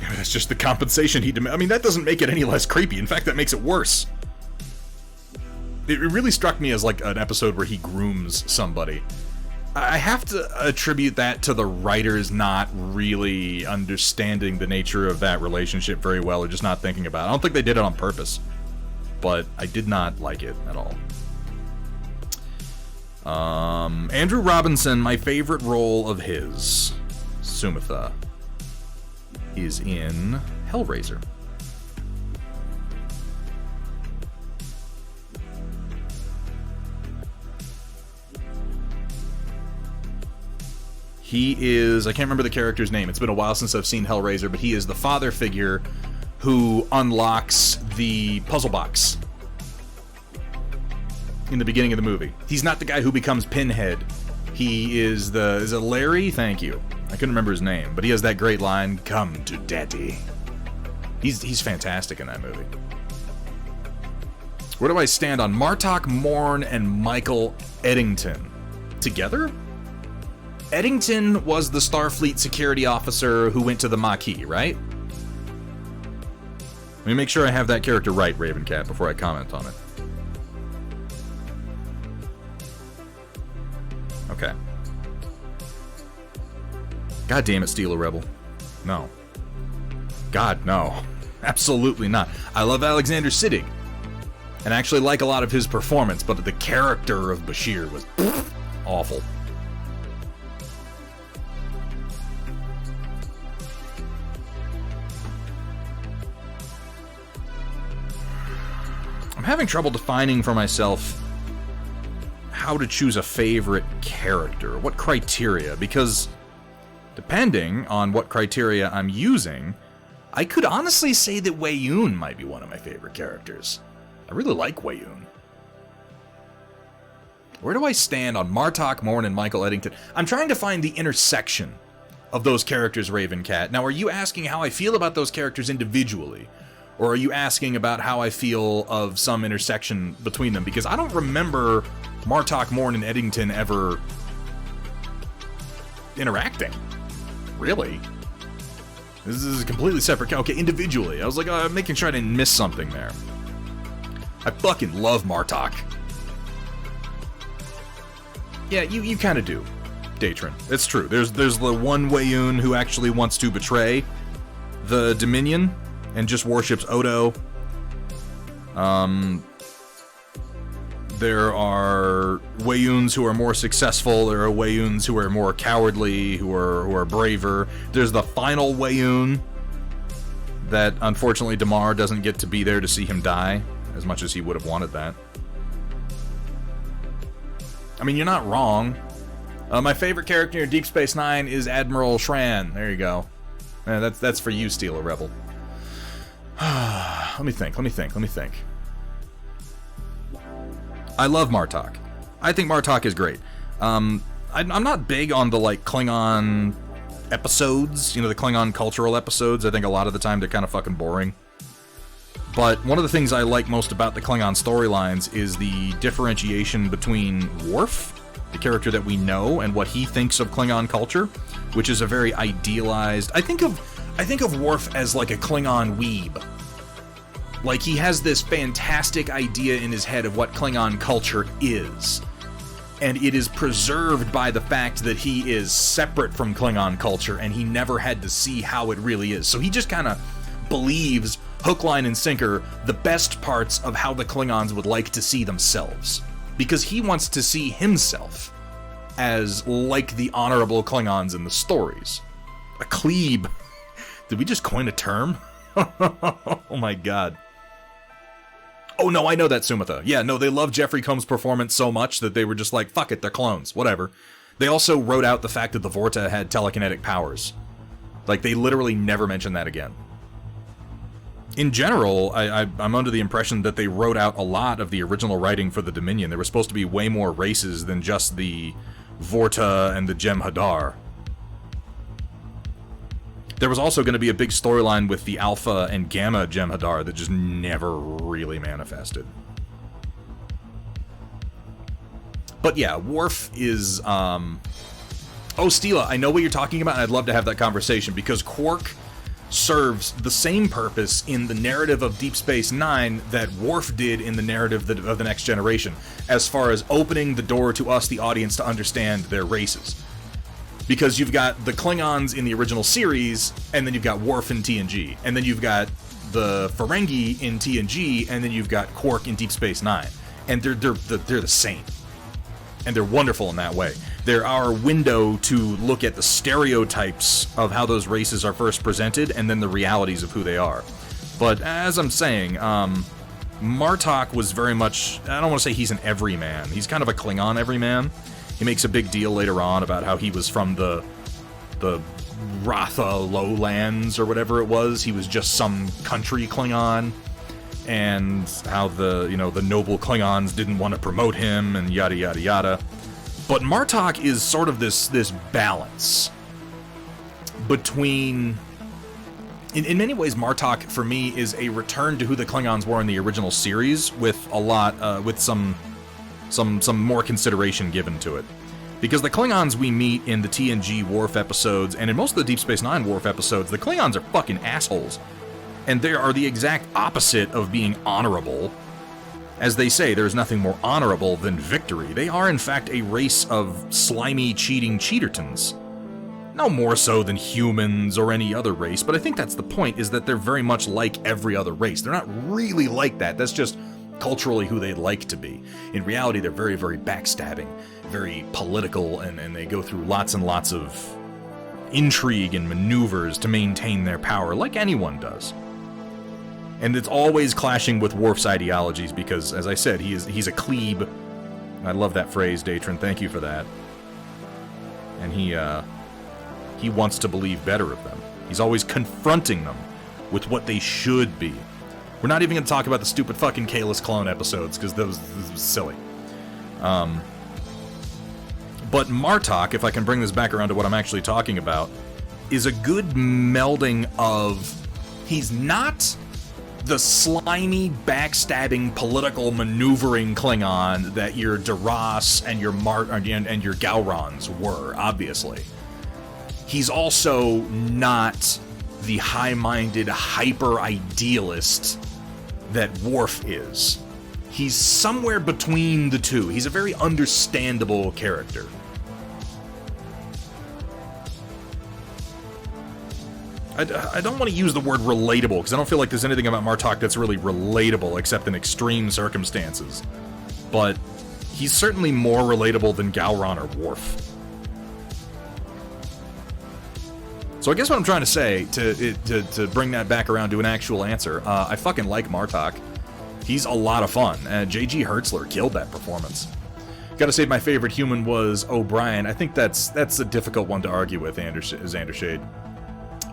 That's just the compensation he demanded. I mean, that doesn't make it any less creepy. In fact, that makes it worse. It really struck me as like an episode where he grooms somebody. I have to attribute that to the writers not really understanding the nature of that relationship very well, or just not thinking about it. I don't think they did it on purpose. but I did not like it at all. Andrew Robinson, my favorite role of his, Sumitha, is in Hellraiser. He is, I can't remember the character's name. It's been a while since I've seen Hellraiser, but he is the father figure who unlocks the puzzle box in the beginning of the movie. He's not the guy who becomes Pinhead. He is is it Larry? Thank you. I couldn't remember his name, but he has that great line, "Come to Daddy." He's fantastic in that movie. Where do I stand on Martok Morn and Michael Eddington? Together? Eddington was the Starfleet security officer who went to the Maquis, right? Let me make sure I have that character right, Ravencat, before I comment on it. Okay. God damn it, Steal a Rebel. No. God, no. Absolutely not. I love Alexander Siddig, and I actually like a lot of his performance, but the character of Bashir was awful. I'm having trouble defining for myself how to choose a favorite character, what criteria, because depending on what criteria I'm using, I could honestly say that Wei Yun might be one of my favorite characters. I really like Wei Yun. Where do I stand on Martok Morn and Michael Eddington? I'm trying to find the intersection of those characters, Ravencat. Now, are you asking how I feel about those characters individually? Or are you asking about how I feel of some intersection between them? Because I don't remember Martok Morn and Eddington ever interacting. Really? This is a completely separate... Okay, individually. I was like, I'm making sure I didn't miss something there. I fucking love Martok. Yeah, you kind of do, Datron. It's true. There's the one Wei Yun who actually wants to betray the Dominion and just worships Odo. There are Wei Yuns who are more successful. There are Wei Yuns who are more cowardly, who are braver. There's the final Wei Yun that, unfortunately, Damar doesn't get to be there to see him die, as much as he would have wanted that. I mean, you're not wrong. My favorite character in Deep Space Nine is Admiral Shran. There you go. That's for you, Steal a Rebel. Let me think. I love Martok. I think Martok is great. I'm not big on the, Klingon episodes, the Klingon cultural episodes. I think a lot of the time they're kind of fucking boring. But one of the things I like most about the Klingon storylines is the differentiation between Worf, the character that we know, and what he thinks of Klingon culture, which is a very idealized... I think of Worf as like a Klingon weeb. Like, he has this fantastic idea in his head of what Klingon culture is. And it is preserved by the fact that he is separate from Klingon culture and he never had to see how it really is. So he just kind of believes, hook, line, and sinker, the best parts of how the Klingons would like to see themselves. Because he wants to see himself as like the honorable Klingons in the stories. A klebe. Did we just coin a term? Oh my god. Oh no, I know that Sumitha. Yeah, no, they love Jeffrey Combs' performance so much that they were just like, fuck it, they're clones, whatever. They also wrote out the fact that the Vorta had telekinetic powers. Like, they literally never mentioned that again. In general, I'm under the impression that they wrote out a lot of the original writing for the Dominion. There were supposed to be way more races than just the Vorta and the Jem'Hadar. There was also going to be a big storyline with the Alpha and Gamma Jem'Hadar that just never really manifested. But yeah, Worf is... Oh, Stila, I know what you're talking about, and I'd love to have that conversation, because Quark serves the same purpose in the narrative of Deep Space Nine that Worf did in the narrative of the Next Generation, as far as opening the door to us, the audience, to understand their races. Because you've got the Klingons in the original series, and then you've got Worf in TNG, and then you've got the Ferengi in TNG, and then you've got Quark in Deep Space Nine, and they're the same, and they're wonderful in that way. They're our window to look at the stereotypes of how those races are first presented, and then the realities of who they are. But as I'm saying, Martok was very much, I don't want to say he's an everyman. He's kind of a Klingon everyman. He makes a big deal later on about how he was from the Ratha Lowlands or whatever it was. He was just some country Klingon, and how the noble Klingons didn't want to promote him, and yada yada yada. But Martok is sort of this balance between. In many ways, Martok for me is a return to who the Klingons were in the original series, with a lot with some more consideration given to it. Because the Klingons we meet in the TNG Worf episodes, and in most of the Deep Space Nine Worf episodes, the Klingons are fucking assholes. And they are the exact opposite of being honorable. As they say, there's nothing more honorable than victory. They are, in fact, a race of slimy, cheating cheatertons. No more so than humans or any other race, but I think that's the point, is that they're very much like every other race. They're not really like that. That's just culturally who they'd like to be. In reality, they're very, very backstabbing, very political, and they go through lots and lots of intrigue and maneuvers to maintain their power, like anyone does. And it's always clashing with Worf's ideologies, because, as I said, he's a klebe. I love that phrase, Datron. Thank you for that. And he wants to believe better of them. He's always confronting them with what they should be. We're not even going to talk about the stupid fucking Kahless clone episodes, because those was silly. But Martok, if I can bring this back around to what I'm actually talking about, is a good melding of... He's not the slimy, backstabbing, political, maneuvering Klingon that your Duras and your and your Gaurons were, obviously. He's also not the high-minded, hyper-idealist that Worf is. He's somewhere between the two. He's a very understandable character. I don't want to use the word relatable, because I don't feel like there's anything about Martok that's really relatable, except in extreme circumstances. But he's certainly more relatable than Gowron or Worf. So I guess what I'm trying to say, to bring that back around to an actual answer, I fucking like Martok. He's a lot of fun, and J.G. Hertzler killed that performance. Gotta say my favorite human was O'Brien. I think that's a difficult one to argue with, Xander Shade.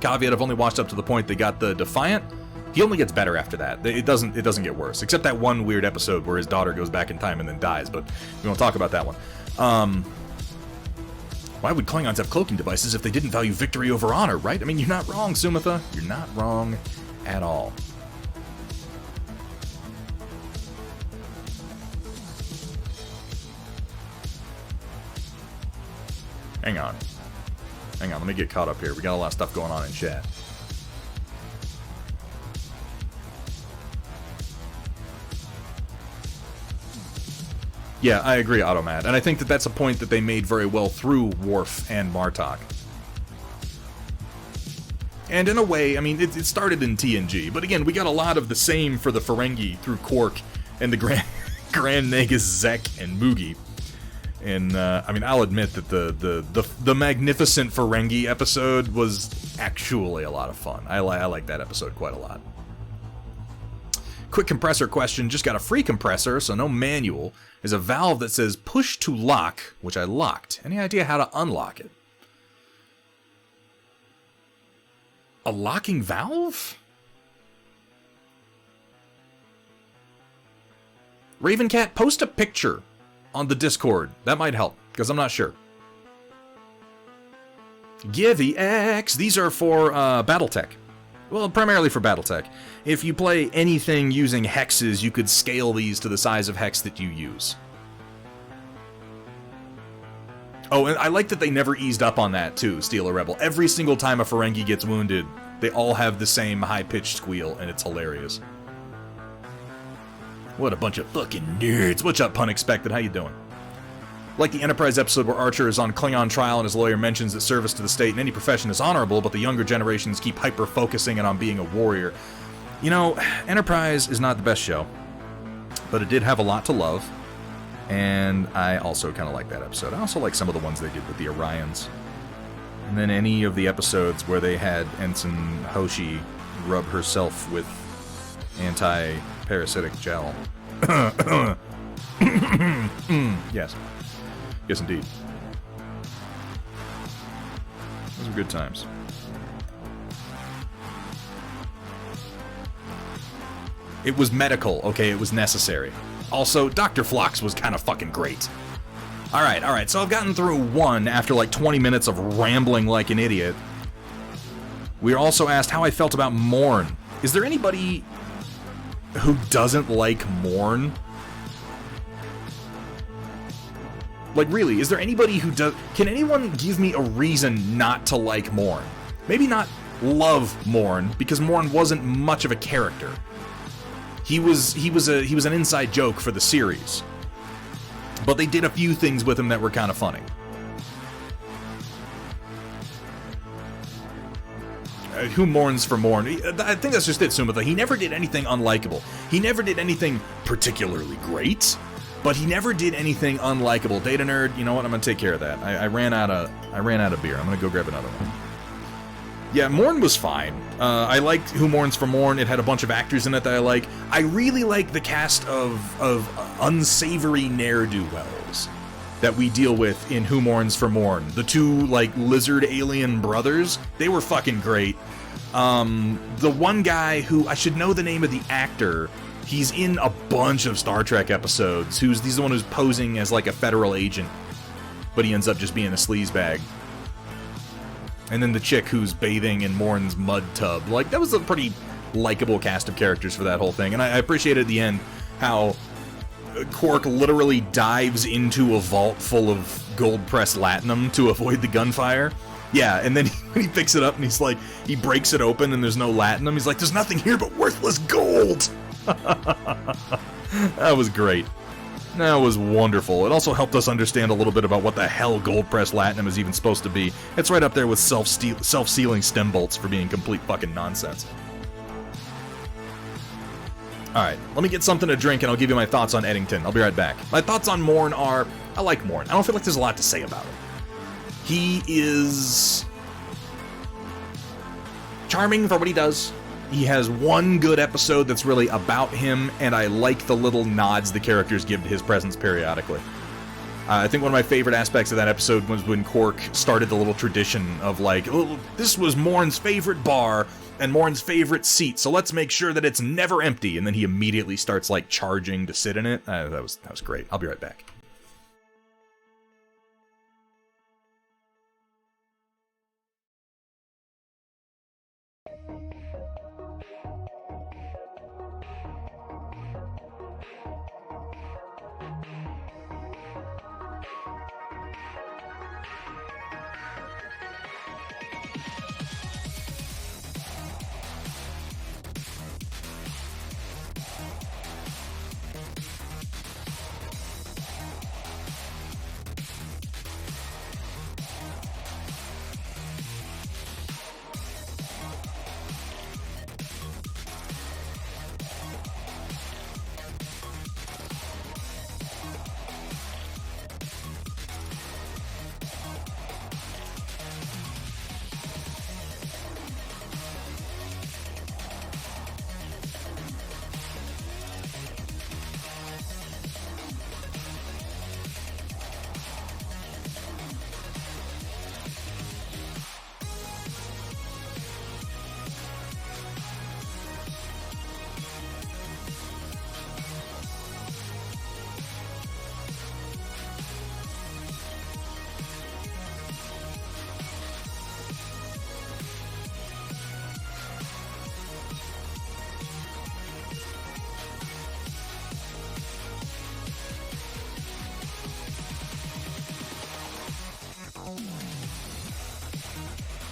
Caveat, I've only watched up to the point they got the Defiant. He only gets better after that. It doesn't get worse, except that one weird episode where his daughter goes back in time and then dies, but we won't talk about that one. Why would Klingons have cloaking devices if they didn't value victory over honor, right? I mean, you're not wrong, Sumitha. You're not wrong at all. Hang on, let me get caught up here. We got a lot of stuff going on in chat. Yeah, I agree, Automat. And I think that that's a point that they made very well through Worf and Martok. And in a way, I mean, it started in TNG, but again, we got a lot of the same for the Ferengi through Quark and the Grand Nagus, Zek, and Moogie. And, I mean, I'll admit that the Magnificent Ferengi episode was actually a lot of fun. I like that episode quite a lot. Quick compressor question, just got a free compressor, so no manual. There's a valve that says push to lock, which I locked. Any idea how to unlock it? A locking valve? Ravencat, post a picture on the Discord. That might help, because I'm not sure. Givey X. These are for Battletech. Well, primarily for Battletech. If you play anything using hexes, you could scale these to the size of hex that you use. Oh, and I like that they never eased up on that, too, Steeler Rebel. Every single time a Ferengi gets wounded, they all have the same high-pitched squeal, and it's hilarious. What a bunch of fucking nerds. What's up, Pun Expected? How you doing? Like the Enterprise episode where Archer is on Klingon trial and his lawyer mentions that service to the state in any profession is honorable, but the younger generations keep hyper-focusing on being a warrior. You know, Enterprise is not the best show, but it did have a lot to love, and I also kind of like that episode. I also like some of the ones they did with the Orions. And then any of the episodes where they had Ensign Hoshi rub herself with anti-parasitic gel. Yes. Yes, indeed. Those were good times. It was medical, okay? It was necessary. Also, Dr. Phlox was kind of fucking great. Alright, so I've gotten through one after like 20 minutes of rambling like an idiot. We were also asked how I felt about Morn. Is there anybody who doesn't like Morn? Like, really, is there anybody who does... Can anyone give me a reason not to like Morn? Maybe not love Morn, because Morn wasn't much of a character. He was an inside joke for the series. But they did a few things with him that were kind of funny. Who mourns for Morn? I think that's just it, Sumitha. He never did anything unlikable. He never did anything particularly great, but he never did anything unlikable. Data Nerd, you know what? I'm gonna take care of that. I ran out of beer. I'm gonna go grab another one. Yeah, Morn was fine. I liked Who Mourns for Morn. It had a bunch of actors in it that I like. I really like the cast of unsavory ne'er-do-wells that we deal with in Who Mourns for Morn. The two, like, lizard alien brothers, they were fucking great. The one guy who, I should know the name of the actor, he's in a bunch of Star Trek episodes. He's the one who's posing as, like, a federal agent, but he ends up just being a sleazebag. And then the chick who's bathing in Morn's mud tub. Like, that was a pretty likable cast of characters for that whole thing. And I appreciated at the end how Quark literally dives into a vault full of gold-pressed latinum to avoid the gunfire. Yeah, and then he picks it up and he's like, he breaks it open and there's no latinum. He's like, there's nothing here but worthless gold! That was great. That was wonderful. It also helped us understand a little bit about what the hell gold-pressed latinum is even supposed to be. It's right up there with self-sealing stem bolts for being complete fucking nonsense. Alright, let me get something to drink and I'll give you my thoughts on Eddington. I'll be right back. My thoughts on Morn are, I like Morn. I don't feel like there's a lot to say about him. He is charming for what he does. He has one good episode that's really about him, and I like the little nods the characters give to his presence periodically. I think one of my favorite aspects of that episode was when Quark started the little tradition of like, oh, this was Morn's favorite bar and Morn's favorite seat, so let's make sure that it's never empty. And then he immediately starts like charging to sit in it. That was great. I'll be right back.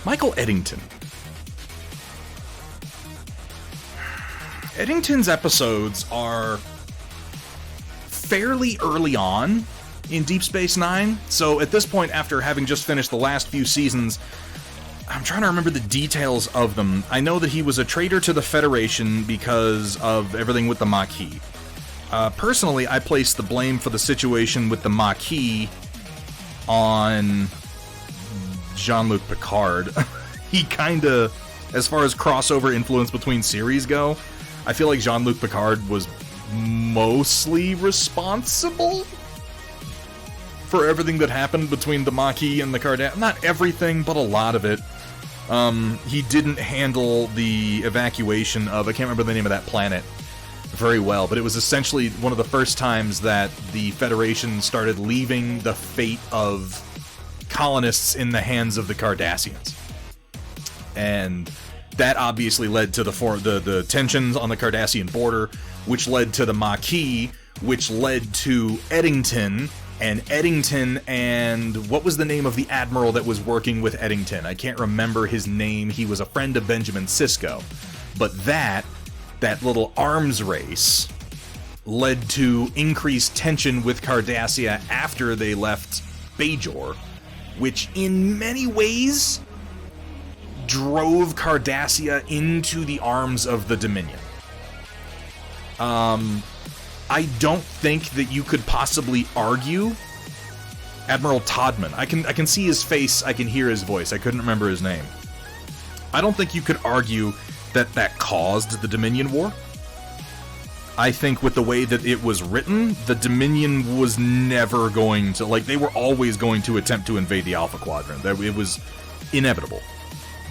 Michael Eddington. Eddington's episodes are fairly early on in Deep Space Nine. So at this point, after having just finished the last few seasons, I'm trying to remember the details of them. I know that he was a traitor to the Federation because of everything with the Maquis. Personally, I place the blame for the situation with the Maquis on Jean-Luc Picard. He kinda, as far as crossover influence between series go, I feel like Jean-Luc Picard was mostly responsible for everything that happened between the Maquis and the Cardassians. Not everything, but a lot of it. He didn't handle the evacuation of, I can't remember the name of that planet very well, but it was essentially one of the first times that the Federation started leaving the fate of colonists in the hands of the Cardassians. And that obviously led to the tensions on the Cardassian border, which led to the Maquis, which led to Eddington, and what was the name of the admiral that was working with Eddington? I can't remember his name. He was a friend of Benjamin Sisko. But that little arms race led to increased tension with Cardassia after they left Bajor, which in many ways drove Cardassia into the arms of the Dominion. I don't think that you could possibly argue Admiral Todman. I can see his face, I can hear his voice. I couldn't remember his name. I don't think you could argue that caused the Dominion War. I think with the way that it was written, the Dominion was never going to, they were always going to attempt to invade the Alpha Quadrant. It was inevitable.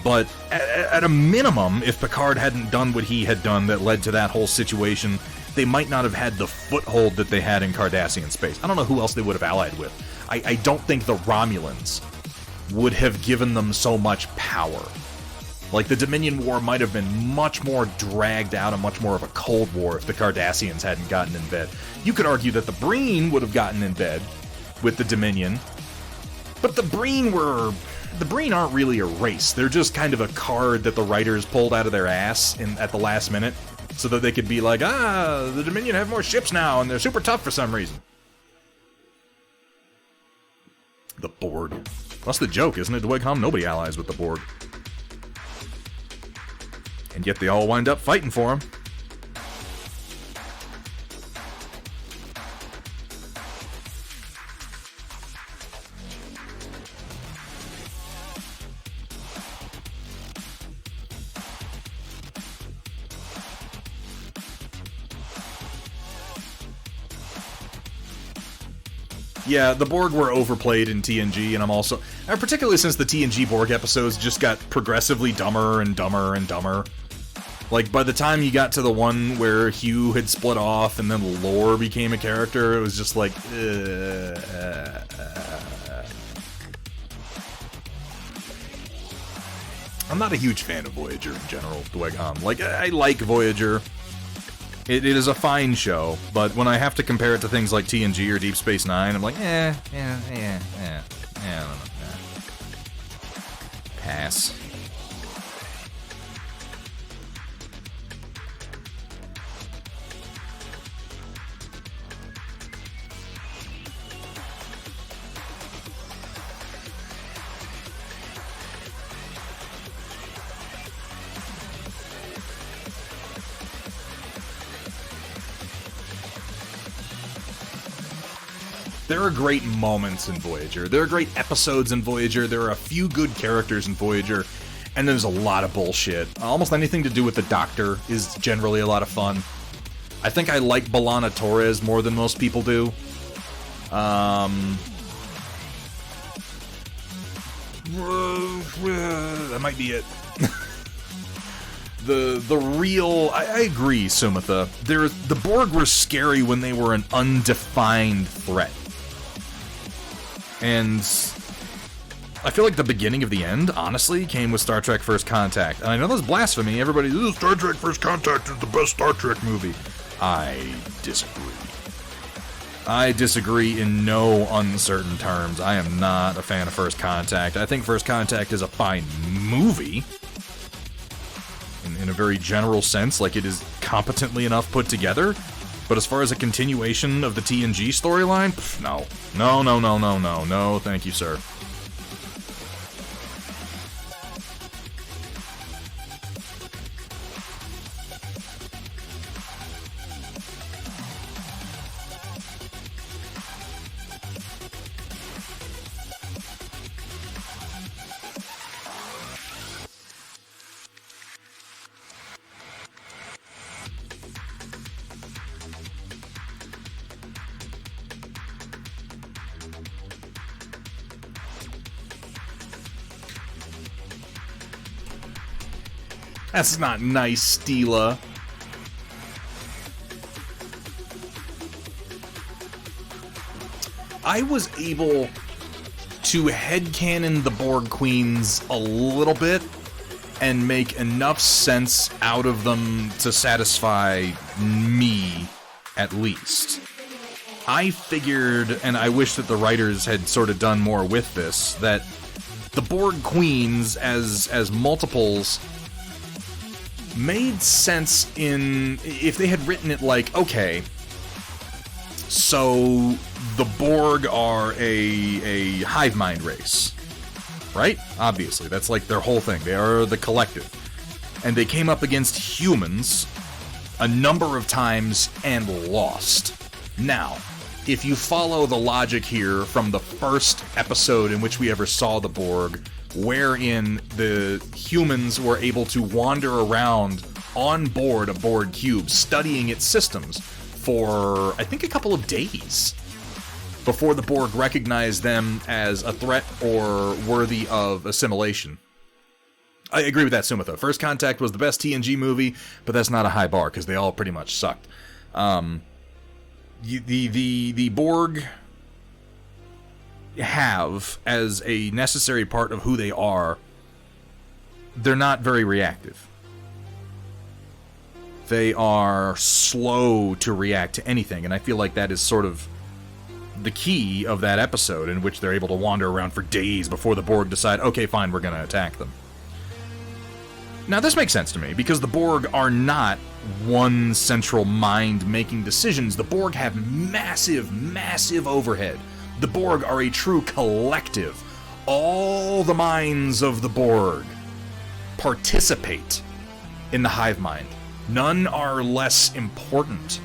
But at a minimum, if Picard hadn't done what he had done that led to that whole situation, they might not have had the foothold that they had in Cardassian space. I don't know who else they would have allied with. I don't think the Romulans would have given them so much power. The Dominion War might have been much more dragged out and much more of a Cold War if the Cardassians hadn't gotten in bed. You could argue that the Breen would have gotten in bed with the Dominion, but the Breen aren't really a race. They're just kind of a card that the writers pulled out of their ass at the last minute, so that they could be like, the Dominion have more ships now, and they're super tough for some reason. The Borg. That's the joke, isn't it, Dweghom? Nobody allies with the Borg. And yet they all wind up fighting for him. Yeah, the Borg were overplayed in TNG, and I'm also... particularly since the TNG Borg episodes just got progressively dumber and dumber and dumber. By the time you got to the one where Hugh had split off and then Lore became a character, it was just like... I'm not a huge fan of Voyager in general, Dweghom. I like Voyager. It is a fine show, but when I have to compare it to things like TNG or Deep Space Nine, I'm like, I don't know. Pass. There are great moments in Voyager. There are great episodes in Voyager. There are a few good characters in Voyager. And there's a lot of bullshit. Almost anything to do with the Doctor is generally a lot of fun. I think I like B'Elanna Torres more than most people do. That might be it. The real... I agree, Sumitha. The Borg were scary when they were an undefined threat. And I feel like the beginning of the end, honestly, came with Star Trek First Contact. And I know that's blasphemy. Everybody, Star Trek First Contact is the best Star Trek movie. I disagree. I disagree in no uncertain terms. I am not a fan of First Contact. I think First Contact is a fine movie. In a very general sense, it is competently enough put together. But as far as a continuation of the TNG storyline, no. No, thank you, sir. That's not nice, Steela. I was able to headcanon the Borg Queens a little bit and make enough sense out of them to satisfy me, at least. I figured, and I wish that the writers had sort of done more with this, that the Borg Queens as multiples made sense if they had written it like, okay, so the Borg are a hive mind race, right? Obviously, that's like their whole thing. They are the collective. And they came up against humans a number of times and lost. Now, if you follow the logic here from the first episode in which we ever saw the Borg, wherein the humans were able to wander around on board a Borg cube, studying its systems for, I think, a couple of days before the Borg recognized them as a threat or worthy of assimilation. I agree with that, Sumitha. First Contact was the best TNG movie, but that's not a high bar, because they all pretty much sucked. The Borg have, as a necessary part of who they are, they're not very reactive. They are slow to react to anything, and I feel like that is sort of the key of that episode, in which they're able to wander around for days before the Borg decide, okay, fine, we're going to attack them. Now, this makes sense to me, because the Borg are not one central mind making decisions. The Borg have massive overhead. The Borg are a true collective. All the minds of the Borg participate in the hive mind. None are less important.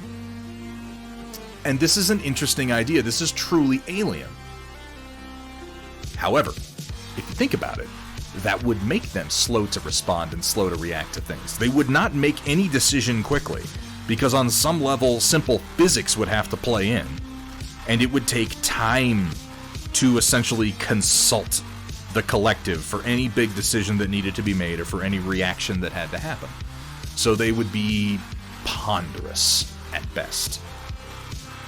And this is an interesting idea. This is truly alien. However, if you think about it, that would make them slow to respond and slow to react to things. They would not make any decision quickly, because on some level, simple physics would have to play in, and it would take time to essentially consult the collective for any big decision that needed to be made or for any reaction that had to happen. So they would be ponderous at best.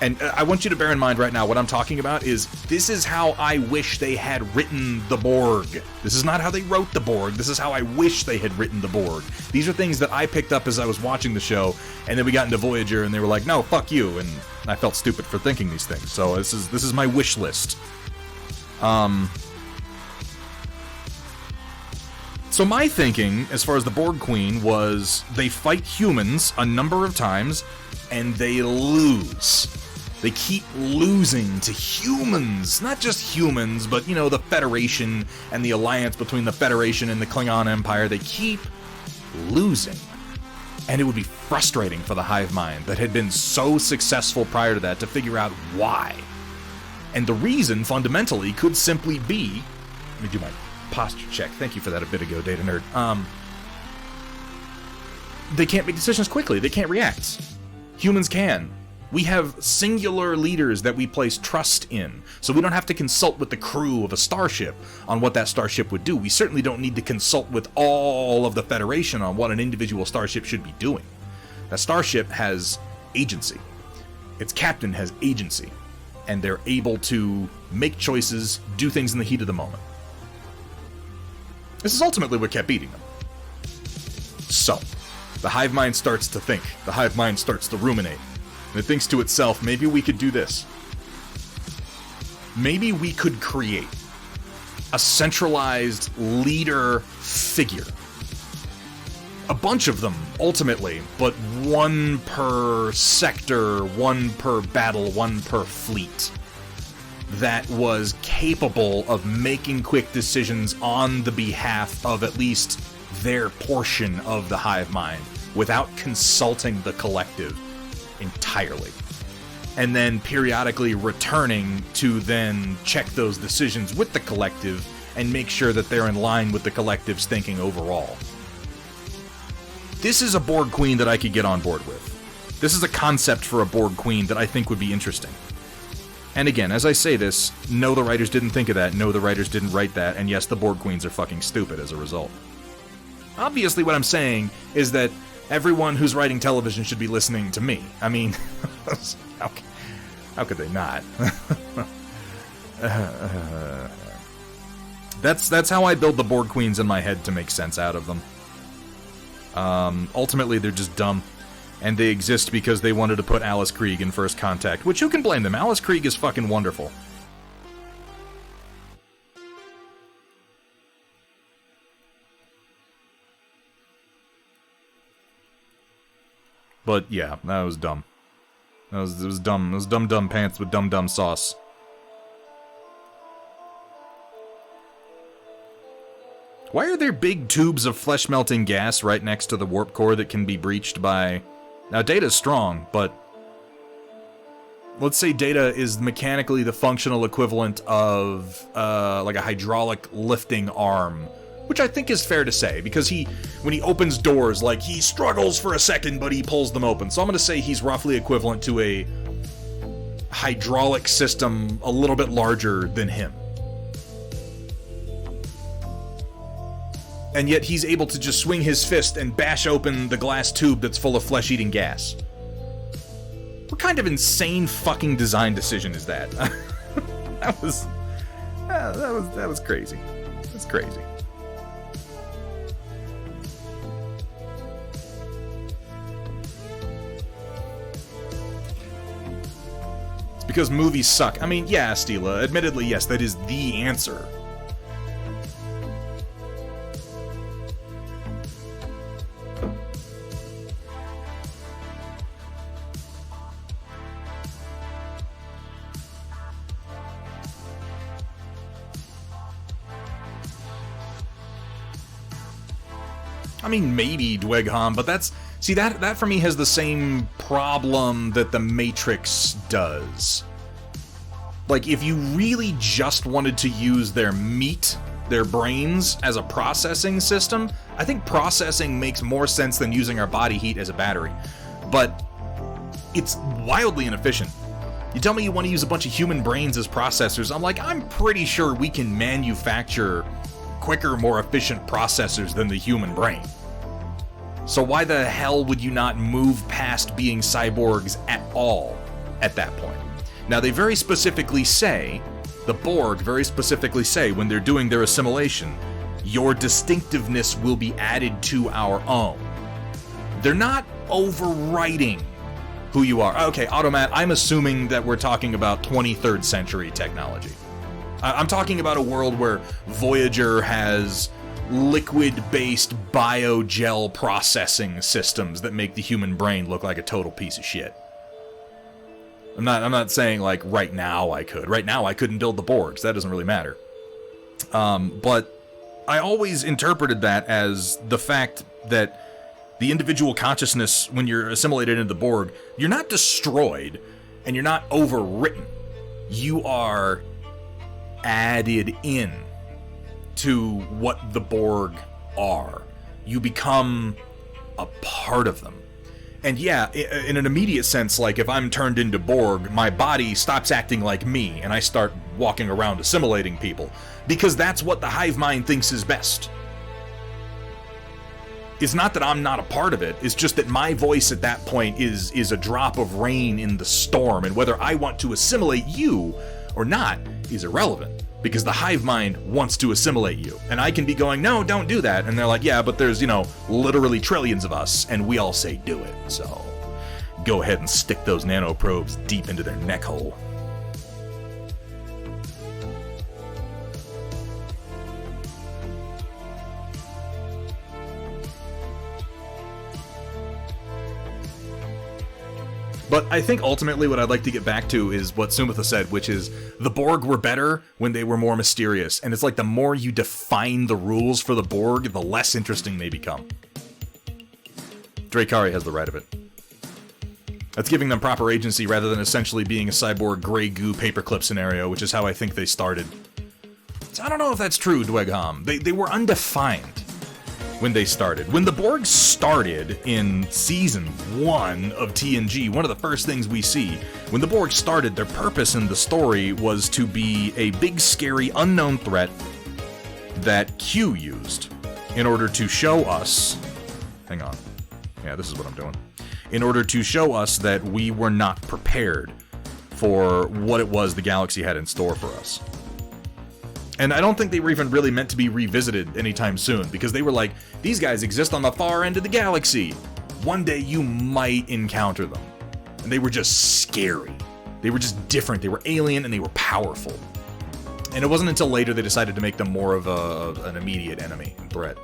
And I want you to bear in mind right now, what I'm talking about is, this is how I wish they had written the Borg. This is not how they wrote the Borg. This is how I wish they had written the Borg. These are things that I picked up as I was watching the show, and then we got into Voyager, and they were like, no, fuck you, and I felt stupid for thinking these things. So this is my wish list. So my thinking, as far as the Borg Queen, was they fight humans a number of times, and they lose. They keep losing to humans. Not just humans, but, the Federation and the alliance between the Federation and the Klingon Empire. They keep losing. And it would be frustrating for the hive mind that had been so successful prior to that to figure out why. And the reason, fundamentally, could simply be... Let me do my posture check. Thank you for that a bit ago, Data Nerd. They can't make decisions quickly. They can't react. Humans can. We have singular leaders that we place trust in, so we don't have to consult with the crew of a starship on what that starship would do. We certainly don't need to consult with all of the Federation on what an individual starship should be doing. That starship has agency. Its captain has agency, and they're able to make choices, do things in the heat of the moment. This is ultimately what kept beating them. So, the hive mind starts to think. The hive mind starts to ruminate. And it thinks to itself, maybe we could do this. Maybe we could create a centralized leader figure. a bunch of them, ultimately, but one per sector, one per battle, one per fleet, that was capable of making quick decisions on the behalf of at least their portion of the hive mind without consulting the collective entirely. And then periodically returning to then check those decisions with the collective and make sure that they're in line with the collective's thinking overall. This is a Borg Queen that I could get on board with. This is a concept for a Borg Queen that I think would be interesting. And again, as I say this, no, the writers didn't think of that, no, the writers didn't write that, and yes, the Borg Queens are fucking stupid as a result. Obviously, what I'm saying is that everyone who's writing television should be listening to me. I mean, how could they not? That's how I build the Borg Queens in my head to make sense out of them. Ultimately, they're just dumb. And they exist because they wanted to put Alice Krieg in First Contact, which who can blame them? Alice Krieg is fucking wonderful. But yeah, that was dumb. It was dumb. It was dumb pants with dumb sauce. Why are there big tubes of flesh-melting gas right next to the warp core that can be breached by... Now, Data's strong, but... Let's say Data is mechanically the functional equivalent of, like a hydraulic lifting arm. Which I think is fair to say, because when he opens doors, like, he struggles for a second, but he pulls them open. So I'm gonna say he's roughly equivalent to a hydraulic system a little bit larger than him. And yet he's able to just swing his fist and bash open the glass tube that's full of flesh-eating gas. What kind of insane fucking design decision is that? that was crazy. That's crazy. It's because movies suck. I mean, yeah, Stila, admittedly, yes, that is the answer. I mean, maybe Dweghom, but that's... See, that for me has the same problem that the Matrix does. Like, if you really just wanted to use their meat, their brains, as a processing system, I think processing makes more sense than using our body heat as a battery. But it's wildly inefficient. You tell me you want to use a bunch of human brains as processors, I'm like, I'm pretty sure we can manufacture quicker, more efficient processors than the human brain. So why the hell would you not move past being cyborgs at all at that point? Now, they very specifically say, the Borg very specifically say, when they're doing their assimilation, your distinctiveness will be added to our own. They're not overwriting who you are. Okay, Automat, I'm assuming that we're talking about 23rd century technology. I'm talking about a world where Voyager has liquid-based biogel processing systems that make the human brain look like a total piece of shit. I'm not saying, like, right now I could. Right now I couldn't build the Borgs. That doesn't really matter. But I always interpreted that as the fact that the individual consciousness, when you're assimilated into the Borg, you're not destroyed and you're not overwritten. You are added in to what the Borg are. You become a part of them. And yeah, in an immediate sense, like if I'm turned into Borg, my body stops acting like me and I start walking around assimilating people. Because that's what the hive mind thinks is best. It's not that I'm not a part of it, it's just that my voice at that point is a drop of rain in the storm, and whether I want to assimilate you or not is irrelevant. Because the hive mind wants to assimilate you. And I can be going, no, don't do that. And they're like, yeah, but there's, literally trillions of us, and we all say do it. So go ahead and stick those nanoprobes deep into their neck hole. But I think ultimately what I'd like to get back to is what Sumitha said, which is the Borg were better when they were more mysterious. And it's like the more you define the rules for the Borg, the less interesting they become. Drakari has the right of it. That's giving them proper agency rather than essentially being a cyborg gray goo paperclip scenario, which is how I think they started. So I don't know if that's true, Dwegham. They were undefined when they started. When the Borg started in Season 1 of TNG, one of the first things we see, when the Borg started, their purpose in the story was to be a big, scary, unknown threat that Q used in order to show us... Hang on. Yeah, this is what I'm doing. In order to show us that we were not prepared for what it was the galaxy had in store for us. And I don't think they were even really meant to be revisited anytime soon, because they were like, these guys exist on the far end of the galaxy. One day you might encounter them. And they were just scary. They were just different. They were alien and they were powerful. And it wasn't until later they decided to make them more of an immediate enemy and threat.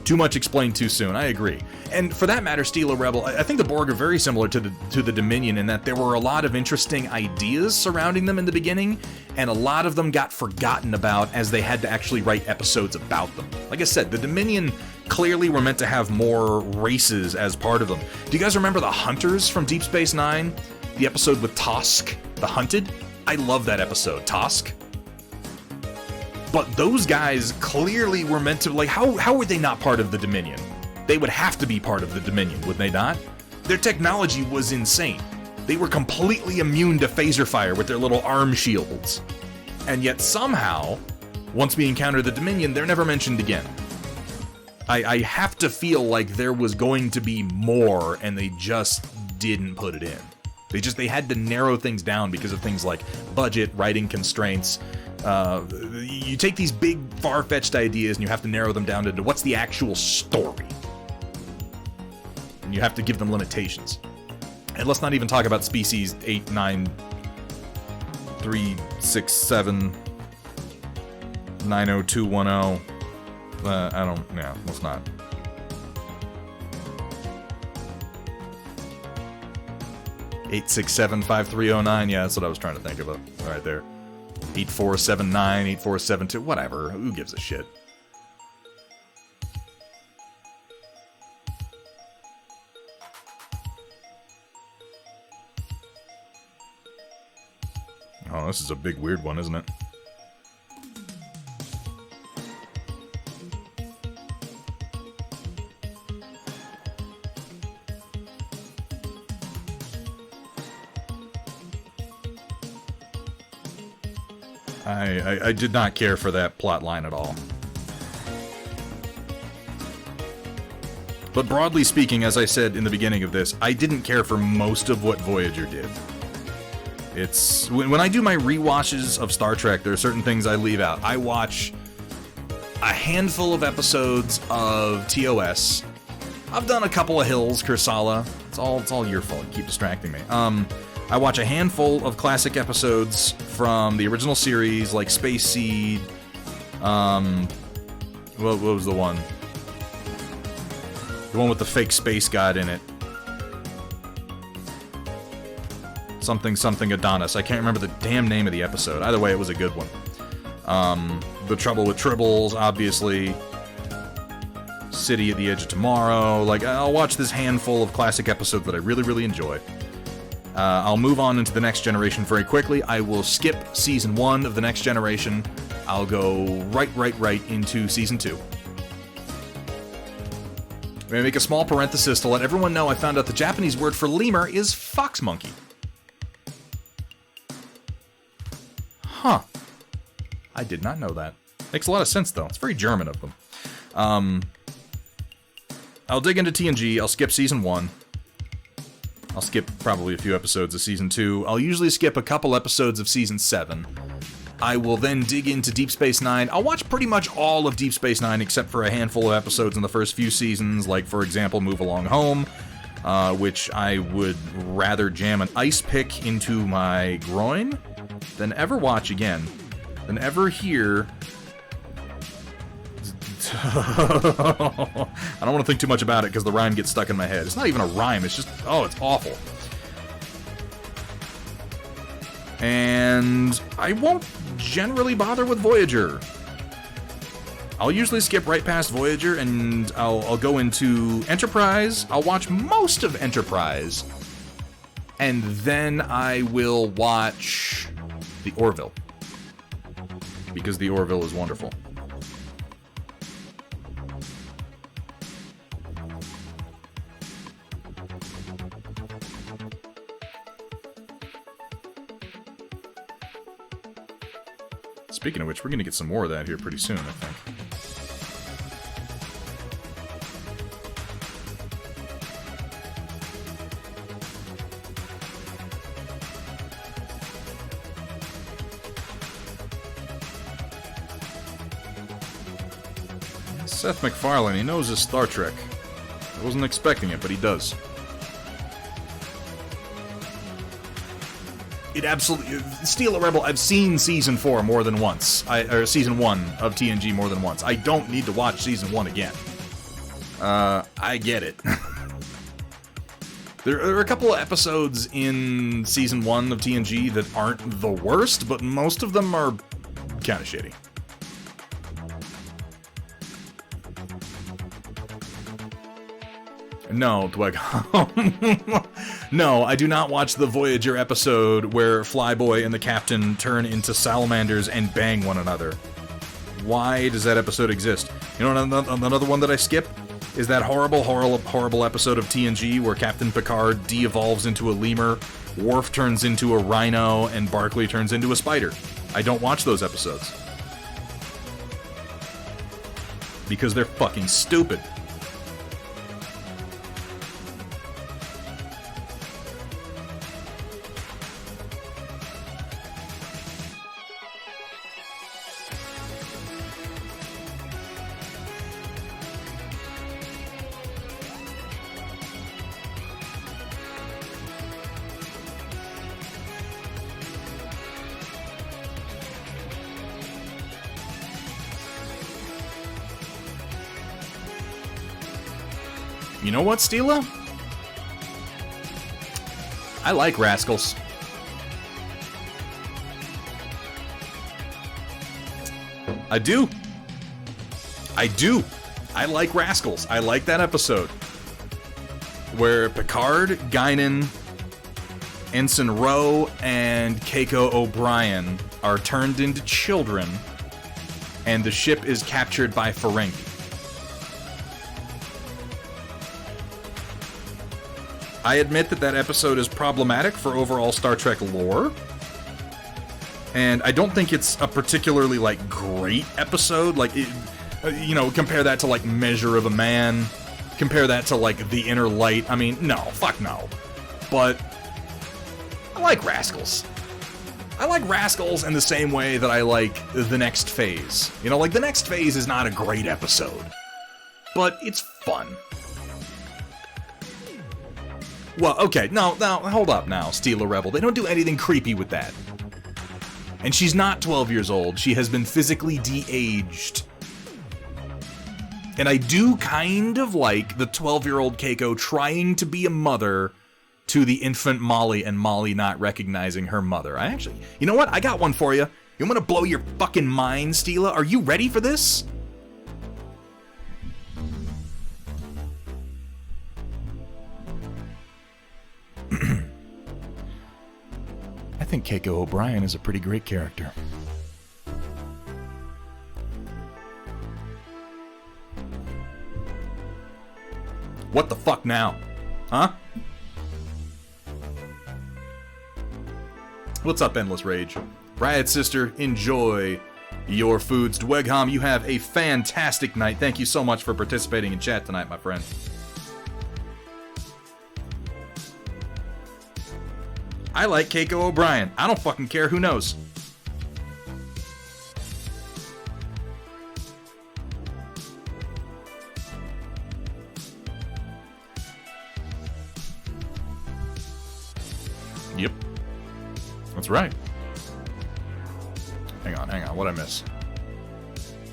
Too much explained too soon, I agree. And for that matter, Steel Rebel, I think the Borg are very similar to the Dominion in that there were a lot of interesting ideas surrounding them in the beginning, and a lot of them got forgotten about as they had to actually write episodes about them. Like I said, the Dominion clearly were meant to have more races as part of them. Do you guys remember the Hunters from Deep Space Nine? The episode with Tosk, the Hunted? I love that episode, Tosk. But those guys clearly were meant to, like, how were they not part of the Dominion? They would have to be part of the Dominion, would they not? Their technology was insane. They were completely immune to phaser fire with their little arm shields. And yet somehow, once we encounter the Dominion, they're never mentioned again. I have to feel like there was going to be more, and they just didn't put it in. They had to narrow things down because of things like budget, writing constraints. You take these big, far-fetched ideas and you have to narrow them down into what's the actual story. And you have to give them limitations. And let's not even talk about species 8, 9, 3, 6, 7, 90210. Let's not. Eight, 6, 7, 5, 3, 0, 9. Yeah, that's what I was trying to think about right there. 8479, 8472, whatever. Who gives a shit? Oh, this is a big weird one, isn't it? I did not care for that plot line at all. But broadly speaking, as I said in the beginning of this, I didn't care for most of what Voyager did. It's... When I do my rewatches of Star Trek, there are certain things I leave out. I watch a handful of episodes of TOS. I've done a couple of Hills, Kursala. It's all your fault. You keep distracting me. I watch a handful of classic episodes from the original series, like Space Seed. What was the one? The one with the fake space god in it. Something Adonis. I can't remember the damn name of the episode. Either way, it was a good one. The Trouble with Tribbles, obviously. City at the Edge of Tomorrow. Like, I'll watch this handful of classic episodes that I really, really enjoy. I'll move on into the Next Generation very quickly. I will skip Season 1 of the Next Generation. I'll go right into Season 2. I'm going to make a small parenthesis to let everyone know I found out the Japanese word for lemur is fox monkey. Huh. I did not know that. Makes a lot of sense, though. It's very German of them. I'll dig into TNG. I'll skip Season 1. I'll skip probably a few episodes of Season 2. I'll usually skip a couple episodes of Season 7. I will then dig into Deep Space Nine. I'll watch pretty much all of Deep Space Nine except for a handful of episodes in the first few seasons, like, for example, Move Along Home, which I would rather jam an ice pick into my groin than ever watch again, than ever hear... I don't want to think too much about it because the rhyme gets stuck in my head. It's not even a rhyme, it's just, oh, it's awful. And I won't generally bother with Voyager. I'll usually skip right past Voyager and I'll go into Enterprise. I'll watch most of Enterprise. And then I will watch the Orville. Because the Orville is wonderful. Speaking of which, we're going to get some more of that here pretty soon, I think. Seth MacFarlane, he knows his Star Trek. I wasn't expecting it, but he does. It absolutely... Steal a Rebel, I've seen Season 4 more than once. Or Season 1 of TNG more than once. I don't need to watch Season 1 again. I get it. There are a couple of episodes in Season 1 of TNG that aren't the worst, but most of them are kind of shitty. No, Dweg. No, I do not watch the Voyager episode where Flyboy and the Captain turn into salamanders and bang one another. Why does that episode exist? You know, another one that I skip is that horrible episode of TNG where Captain Picard de-evolves into a lemur, Worf turns into a rhino, and Barclay turns into a spider. I don't watch those episodes. Because they're fucking stupid. You know what, Steela? I like Rascals. I do. I like Rascals. I like that episode. Where Picard, Guinan, Ensign Ro, and Keiko O'Brien are turned into children, and the ship is captured by Ferengi. I admit that episode is problematic for overall Star Trek lore. And I don't think it's a particularly, like, great episode. Like, you know, compare that to, like, Measure of a Man. Compare that to, like, The Inner Light. I mean, no. Fuck no. But I like Rascals. I like Rascals in the same way that I like The Next Phase. You know, like, The Next Phase is not a great episode. But it's fun. Well, okay, now, hold up now, Steal a Rebel. They don't do anything creepy with that. And she's not 12 years old. She has been physically de-aged. And I do kind of like the 12-year-old Keiko trying to be a mother to the infant Molly and Molly not recognizing her mother. I actually... You know what? I got one for you. You want to blow your fucking mind, Steela? Are you ready for this? I think Keiko O'Brien is a pretty great character. What the fuck now? Huh? What's up, Endless Rage? Riot Sister, enjoy your foods. Dwegham, you have a fantastic night. Thank you so much for participating in chat tonight, my friend. I like Keiko O'Brien. I don't fucking care. Who knows? Yep. That's right. Hang on. What'd I miss?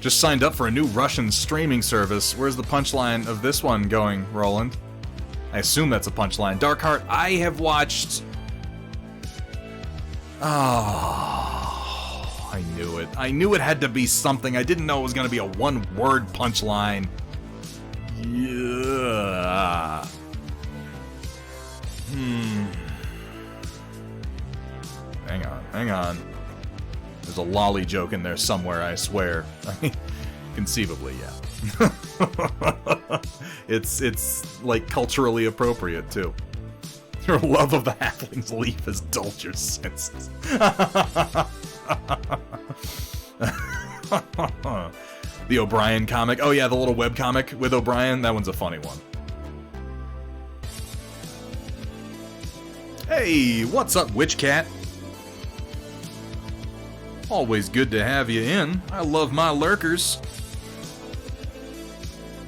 Just signed up for a new Russian streaming service. Where's the punchline of this one going, Roland? I assume that's a punchline. Darkheart, I have watched... Oh, I knew it. I knew it had to be something. I didn't know it was going to be a one-word punchline. Yeah. Hang on. There's a lolly joke in there somewhere, I swear. Conceivably, yeah. It's like culturally appropriate too. Your love of the halfling's leaf has dulled your senses. The O'Brien comic. Oh yeah, the little web comic with O'Brien. That one's a funny one. Hey, what's up, Witch Cat? Always good to have you in. I love my lurkers.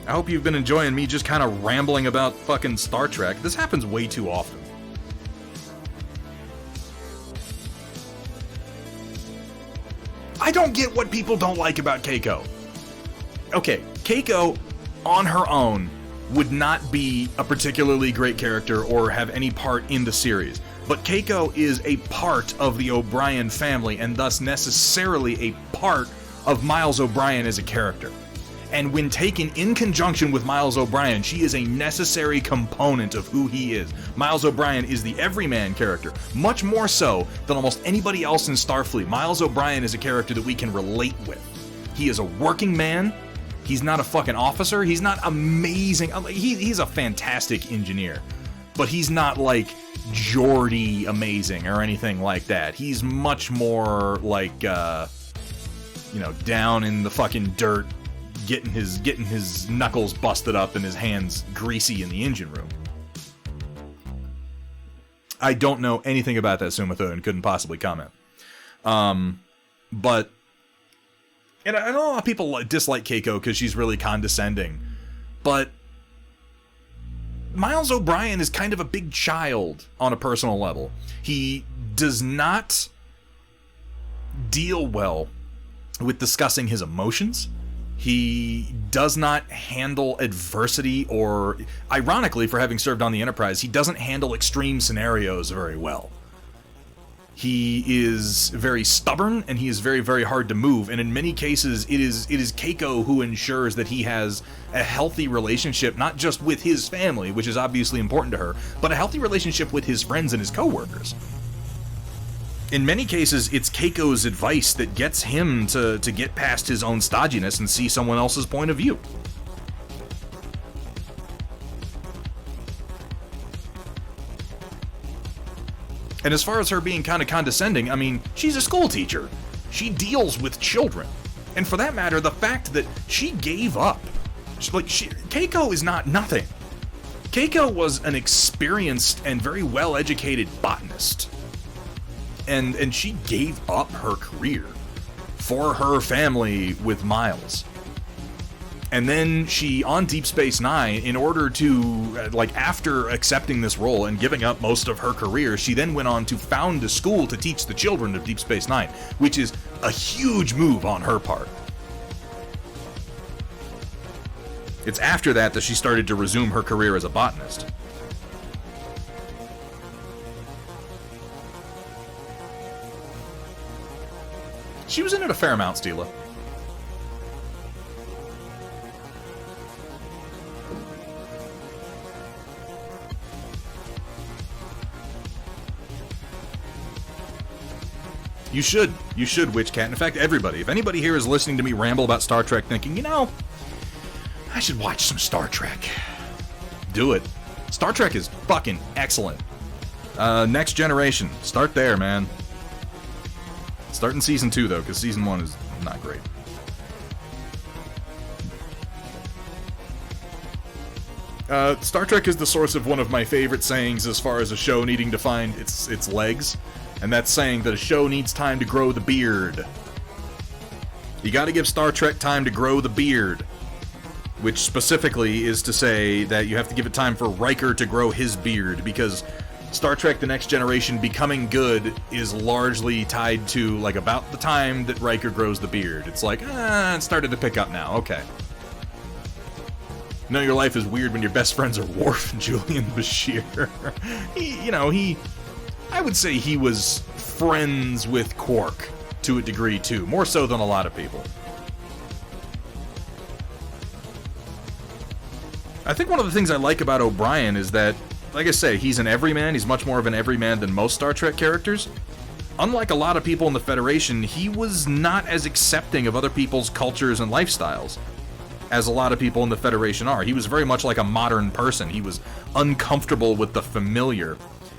I hope you've been enjoying me just kind of rambling about fucking Star Trek. This happens way too often. I don't get what people don't like about Keiko. Okay, Keiko, on her own, would not be a particularly great character or have any part in the series. But Keiko is a part of the O'Brien family, and thus necessarily a part of Miles O'Brien as a character. And when taken in conjunction with Miles O'Brien, she is a necessary component of who he is. Miles O'Brien is the everyman character, much more so than almost anybody else in Starfleet. Miles O'Brien is a character that we can relate with. He is a working man. He's not a fucking officer. He's not amazing. He's a fantastic engineer. But he's not like Geordi amazing or anything like that. He's much more like, down in the fucking dirt, getting his knuckles busted up and his hands greasy in the engine room. I don't know anything about that Sumitho and couldn't possibly comment. But and I know a lot of people dislike Keiko because she's really condescending, but Miles O'Brien is kind of a big child on a personal level. He does not deal well with discussing his emotions. He does not handle adversity, or, ironically, for having served on the Enterprise, he doesn't handle extreme scenarios very well. He is very stubborn, and he is very, very hard to move, and in many cases, it is Keiko who ensures that he has a healthy relationship, not just with his family, which is obviously important to her, but a healthy relationship with his friends and his coworkers. In many cases, it's Keiko's advice that gets him to get past his own stodginess and see someone else's point of view. And as far as her being kind of condescending, I mean, she's a school teacher. She deals with children. And for that matter, the fact that she gave up. Keiko is not nothing. Keiko was an experienced and very well-educated botanist. And she gave up her career for her family with Miles. And then she, on Deep Space Nine, in order to, after accepting this role and giving up most of her career, she then went on to found a school to teach the children of Deep Space Nine, which is a huge move on her part. It's after that she started to resume her career as a botanist. She was in it a fair amount, Steela. You should, Witchcat. In fact, everybody. If anybody here is listening to me ramble about Star Trek thinking, I should watch some Star Trek. Do it. Star Trek is fucking excellent. Next Generation. Start there, man. Start in Season 2, though, because Season 1 is not great. Star Trek is the source of one of my favorite sayings as far as a show needing to find its legs. And that's saying that a show needs time to grow the beard. You gotta give Star Trek time to grow the beard. Which specifically is to say that you have to give it time for Riker to grow his beard, because Star Trek The Next Generation becoming good is largely tied to, like, about the time that Riker grows the beard. It's like, it started to pick up now, okay. Know Your Life is weird when your best friends are Worf and Julian Bashir. I would say he was friends with Quark to a degree, too. More so than a lot of people. I think one of the things I like about O'Brien is that, like I say, he's an everyman. He's much more of an everyman than most Star Trek characters. Unlike a lot of people in the Federation, he was not as accepting of other people's cultures and lifestyles as a lot of people in the Federation are. He was very much like a modern person. He was uncomfortable with the familiar,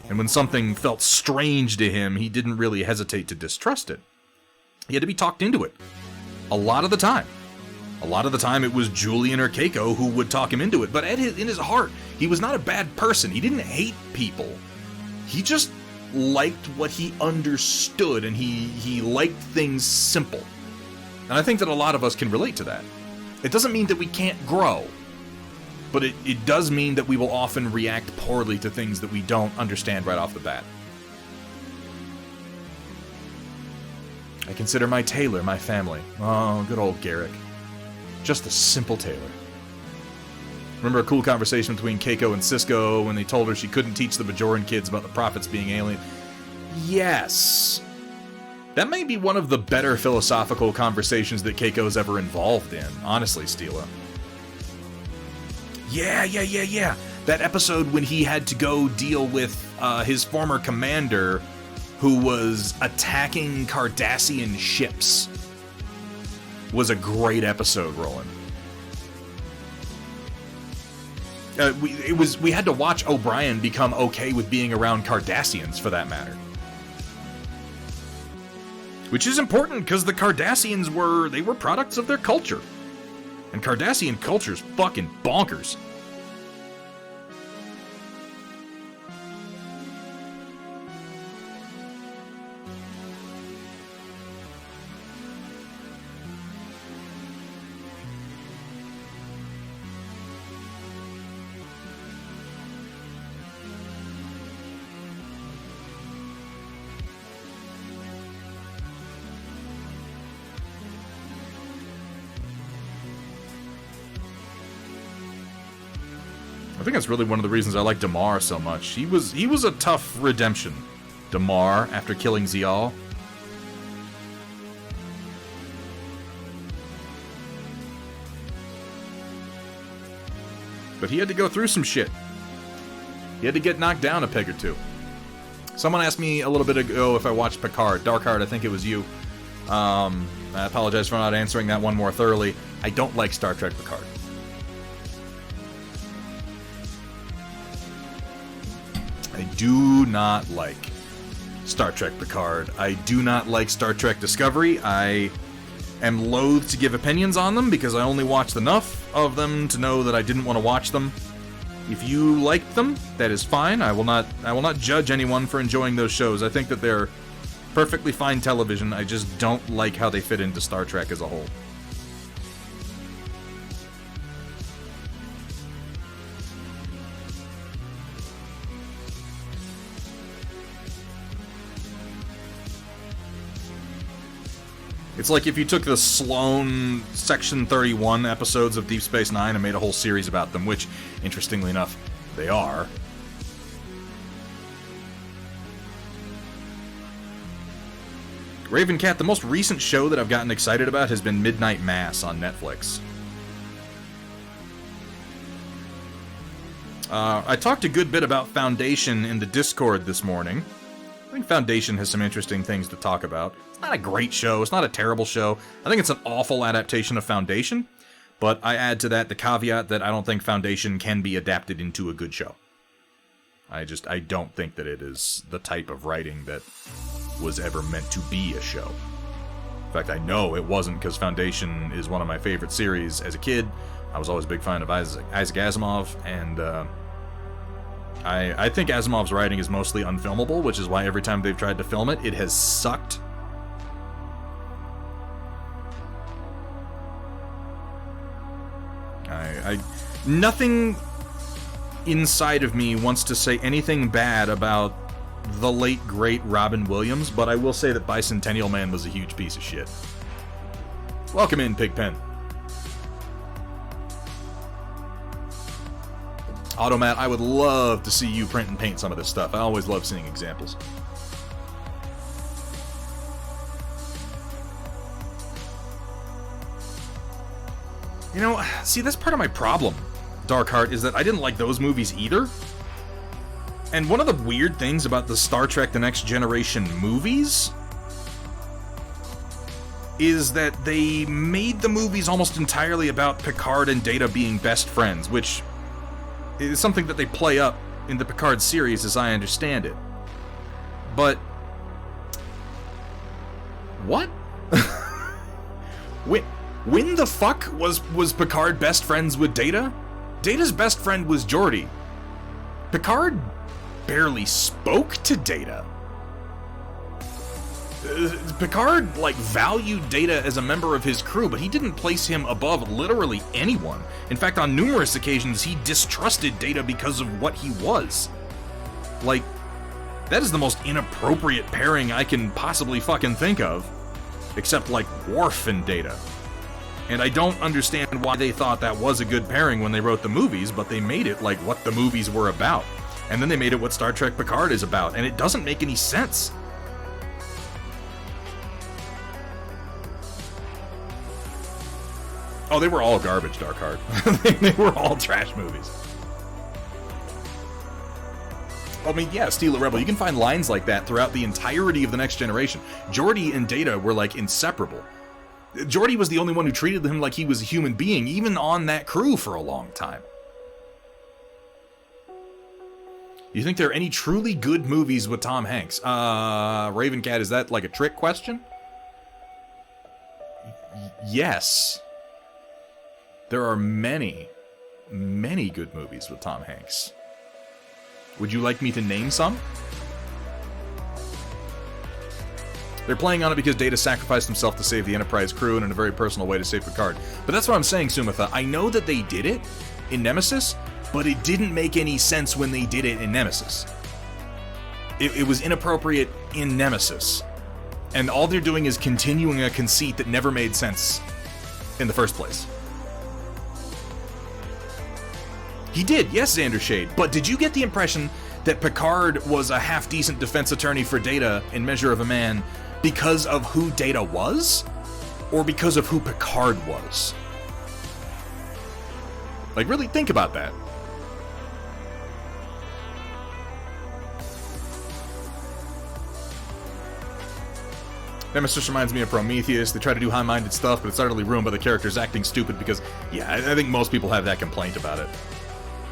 and when something felt strange to him, he didn't really hesitate to distrust it. He had to be talked into it. A lot of the time. A lot of the time it was Julian or Keiko who would talk him into it, but in his heart, he was not a bad person. He didn't hate people. He just liked what he understood, and he liked things simple. And I think that a lot of us can relate to that. It doesn't mean that we can't grow, but it does mean that we will often react poorly to things that we don't understand right off the bat. I consider my tailor my family. Oh, good old Garrick. Just a simple tailor. Remember a cool conversation between Keiko and Cisco when they told her she couldn't teach the Bajoran kids about the prophets being alien? Yes. That may be one of the better philosophical conversations that Keiko's ever involved in, honestly, Steela. Yeah. That episode when he had to go deal with his former commander who was attacking Cardassian ships was a great episode, Roland. We had to watch O'Brien become okay with being around Cardassians, for that matter. Which is important, because the Cardassians were products of their culture. And Cardassian culture's fucking bonkers. I think that's really one of the reasons I like Damar so much. He was a tough redemption. Damar, after killing Zial. But he had to go through some shit. He had to get knocked down a peg or two. Someone asked me a little bit ago if I watched Picard. Darkheart, I think it was you. I apologize for not answering that one more thoroughly. I don't like Star Trek Picard. I do not like Star Trek Picard. I do not like Star Trek Discovery. I am loath to give opinions on them because I only watched enough of them to know that I didn't want to watch them. If you liked them, that is fine. I will not judge anyone for enjoying those shows. I think that they're perfectly fine television. I just don't like how they fit into Star Trek as a whole. It's like if you took the Sloan Section 31 episodes of Deep Space Nine and made a whole series about them, which, interestingly enough, they are. Ravencat, the most recent show that I've gotten excited about has been Midnight Mass on Netflix. I talked a good bit about Foundation in the Discord this morning. I think Foundation has some interesting things to talk about. It's not a great show. It's not a terrible show. I think it's an awful adaptation of Foundation, but I add to that the caveat that I don't think Foundation can be adapted into a good show. I don't think that it is the type of writing that was ever meant to be a show. In fact, I know it wasn't, because Foundation is one of my favorite series as a kid. I was always a big fan of Isaac Asimov, and I think Asimov's writing is mostly unfilmable, which is why every time they've tried to film it, it has sucked. Nothing inside of me wants to say anything bad about the late, great Robin Williams, but I will say that Bicentennial Man was a huge piece of shit. Welcome in, Pigpen. Automat, I would love to see you print and paint some of this stuff. I always love seeing examples. You know, see, that's part of my problem, Darkheart, is that I didn't like those movies either. And one of the weird things about the Star Trek The Next Generation movies is that they made the movies almost entirely about Picard and Data being best friends, which is something that they play up in the Picard series, as I understand it. But what? When the fuck was Picard best friends with Data? Data's best friend was Geordi. Picard barely spoke to Data. Picard, like, valued Data as a member of his crew, but he didn't place him above literally anyone. In fact, on numerous occasions, he distrusted Data because of what he was. Like, that is the most inappropriate pairing I can possibly fucking think of. Except, like, Worf and Data. And I don't understand why they thought that was a good pairing when they wrote the movies, but they made it like what the movies were about. And then they made it what Star Trek Picard is about, and it doesn't make any sense. Oh, they were all garbage, Darkheart. They were all trash movies. I mean, yeah, Steal a Rebel. You can find lines like that throughout the entirety of The Next Generation. Geordi and Data were, like, inseparable. Geordi was the only one who treated him like he was a human being, even on that crew for a long time. You think there are any truly good movies with Tom Hanks? Ravencat, is that like a trick question? Yes. There are many, many good movies with Tom Hanks. Would you like me to name some? They're playing on it because Data sacrificed himself to save the Enterprise crew and in a very personal way to save Picard. But that's what I'm saying, Sumitha. I know that they did it in Nemesis, but it didn't make any sense when they did it in Nemesis. It was inappropriate in Nemesis. And all they're doing is continuing a conceit that never made sense in the first place. He did, yes, Xander Shade, but did you get the impression that Picard was a half-decent defense attorney for Data in Measure of a Man because of who Data was? Or because of who Picard was? Like, really think about that. Nemesis reminds me of Prometheus. They try to do high-minded stuff, but it's utterly ruined by the characters acting stupid because, yeah, I think most people have that complaint about it.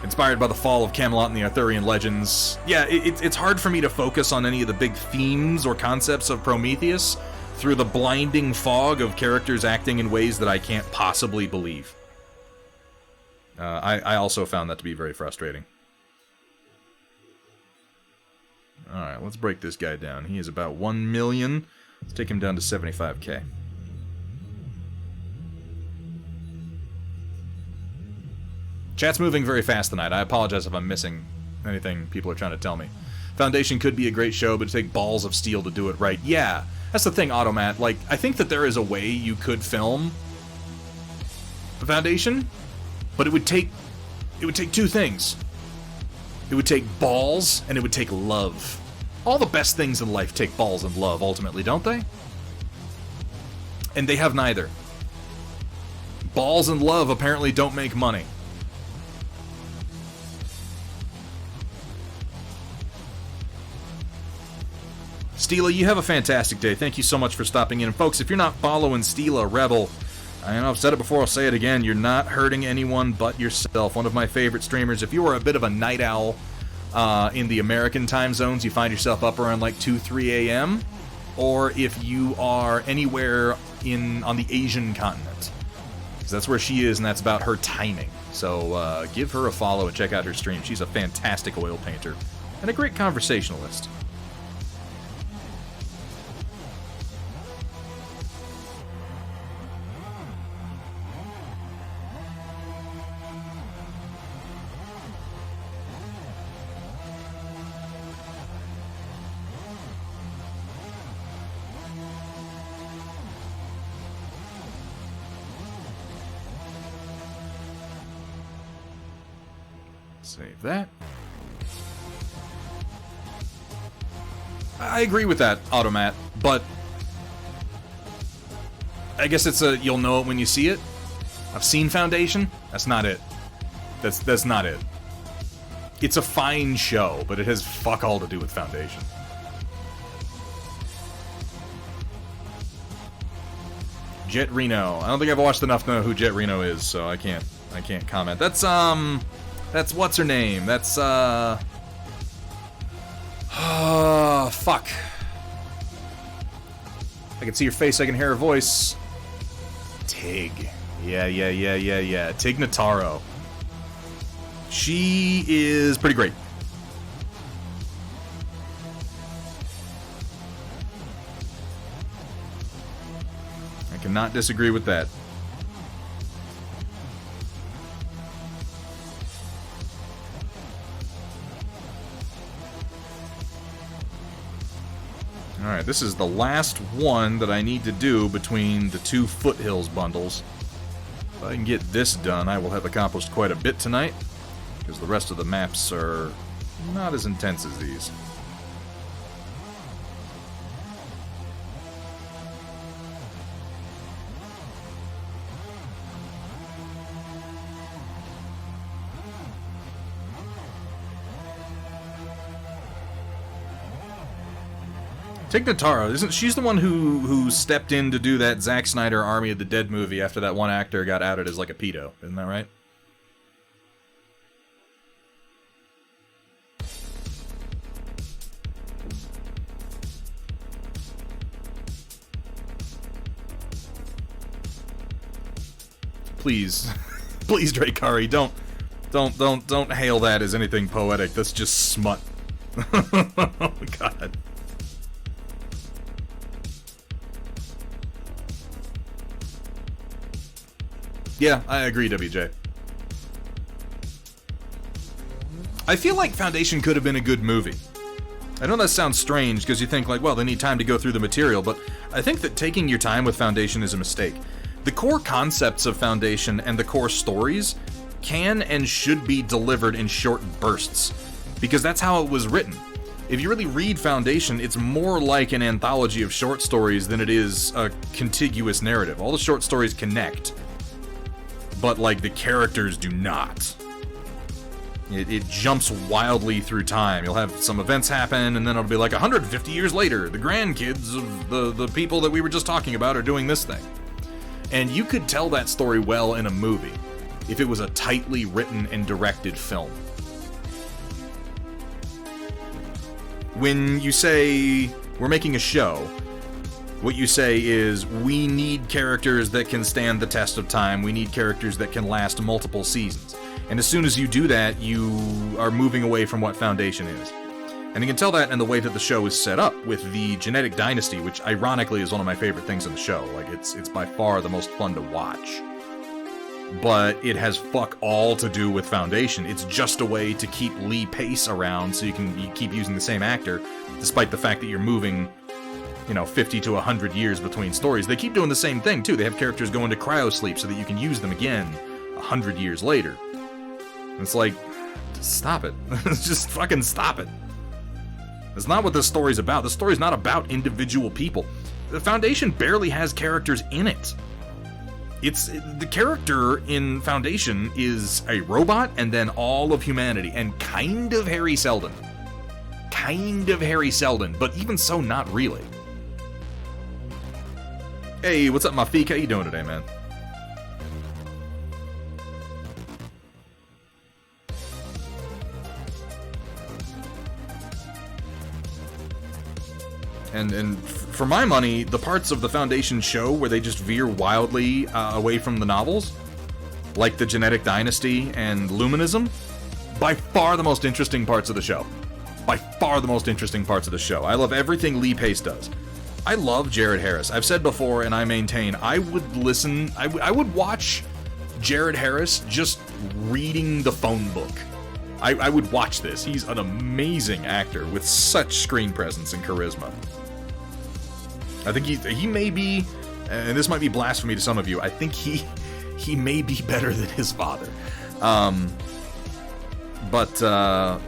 Inspired by the fall of Camelot and the Arthurian legends. Yeah, it's hard for me to focus on any of the big themes or concepts of Prometheus through the blinding fog of characters acting in ways that I can't possibly believe. I also found that to be very frustrating. Alright, let's break this guy down. He is about 1 million. Let's take him down to 75k. Chat's moving very fast tonight. I apologize if I'm missing anything people are trying to tell me. Foundation could be a great show, but it'd take balls of steel to do it right. Yeah, that's the thing, Automat. Like, I think that there is a way you could film the Foundation, but it would take two things. It would take balls, and it would take love. All the best things in life take balls and love, ultimately, don't they? And they have neither. Balls and love apparently don't make money. Steela, you have a fantastic day. Thank you so much for stopping in. And folks, if you're not following Steela Rebel, I know I've said it before, I'll say it again, you're not hurting anyone but yourself. One of my favorite streamers. If you are a bit of a night owl in the American time zones, you find yourself up around like 2, 3 a.m., or if you are anywhere on the Asian continent. Because that's where she is, and that's about her timing. So give her a follow and check out her stream. She's a fantastic oil painter and a great conversationalist. Save that. I agree with that, Automat, but I guess it's you'll know it when you see it. I've seen Foundation. That's not it. That's not it. It's a fine show, but it has fuck all to do with Foundation. Jet Reno. I don't think I've watched enough to know who Jet Reno is, so I can't comment. That's what's her name? That's fuck. I can see your face, I can hear her voice. Tig. Yeah. Tig Notaro. She is pretty great. I cannot disagree with that. Alright, this is the last one that I need to do between the two Foothills bundles. If I can get this done, I will have accomplished quite a bit tonight, because the rest of the maps are not as intense as these. Tig Notaro, she's the one who stepped in to do that Zack Snyder Army of the Dead movie after that one actor got outed as like a pedo, isn't that right? Please, please, Drakari, don't hail that as anything poetic. That's just smut. Oh God. Yeah, I agree, WJ. I feel like Foundation could have been a good movie. I know that sounds strange because you think like, well, they need time to go through the material, but I think that taking your time with Foundation is a mistake. The core concepts of Foundation and the core stories can and should be delivered in short bursts, because that's how it was written. If you really read Foundation, it's more like an anthology of short stories than it is a contiguous narrative. All the short stories connect, but like the characters do not. It jumps wildly through time. You'll have some events happen, and then it'll be like 150 years later, the grandkids of the people that we were just talking about are doing this thing. And you could tell that story well in a movie if it was a tightly written and directed film. When you say, we're making a show, what you say is, we need characters that can stand the test of time, we need characters that can last multiple seasons. And as soon as you do that, you are moving away from what Foundation is. And you can tell that in the way that the show is set up, with the genetic dynasty, which ironically is one of my favorite things in the show. Like, it's by far the most fun to watch. But it has fuck all to do with Foundation. It's just a way to keep Lee Pace around so you keep using the same actor, despite the fact that you're moving, 50 to 100 years between stories. They keep doing the same thing, too. They have characters go into cryosleep so that you can use them again 100 years later. And it's like, stop it. Just fucking stop it. That's not what this story's about. The story's not about individual people. The Foundation barely has characters in it. The character in Foundation is a robot and then all of humanity and kind of Harry Seldon. But even so, not really. Hey, what's up, Mafik? How you doing today, man? And for my money, the parts of the Foundation show where they just veer wildly away from the novels, like the Genetic Dynasty and Luminism, by far the most interesting parts of the show. By far the most interesting parts of the show. I love everything Lee Pace does. I love Jared Harris. I've said before, and I maintain, I would watch Jared Harris just reading the phone book. I would watch this. He's an amazing actor with such screen presence and charisma. I think he may be, and this might be blasphemy to some of you, I think he may be better than his father. But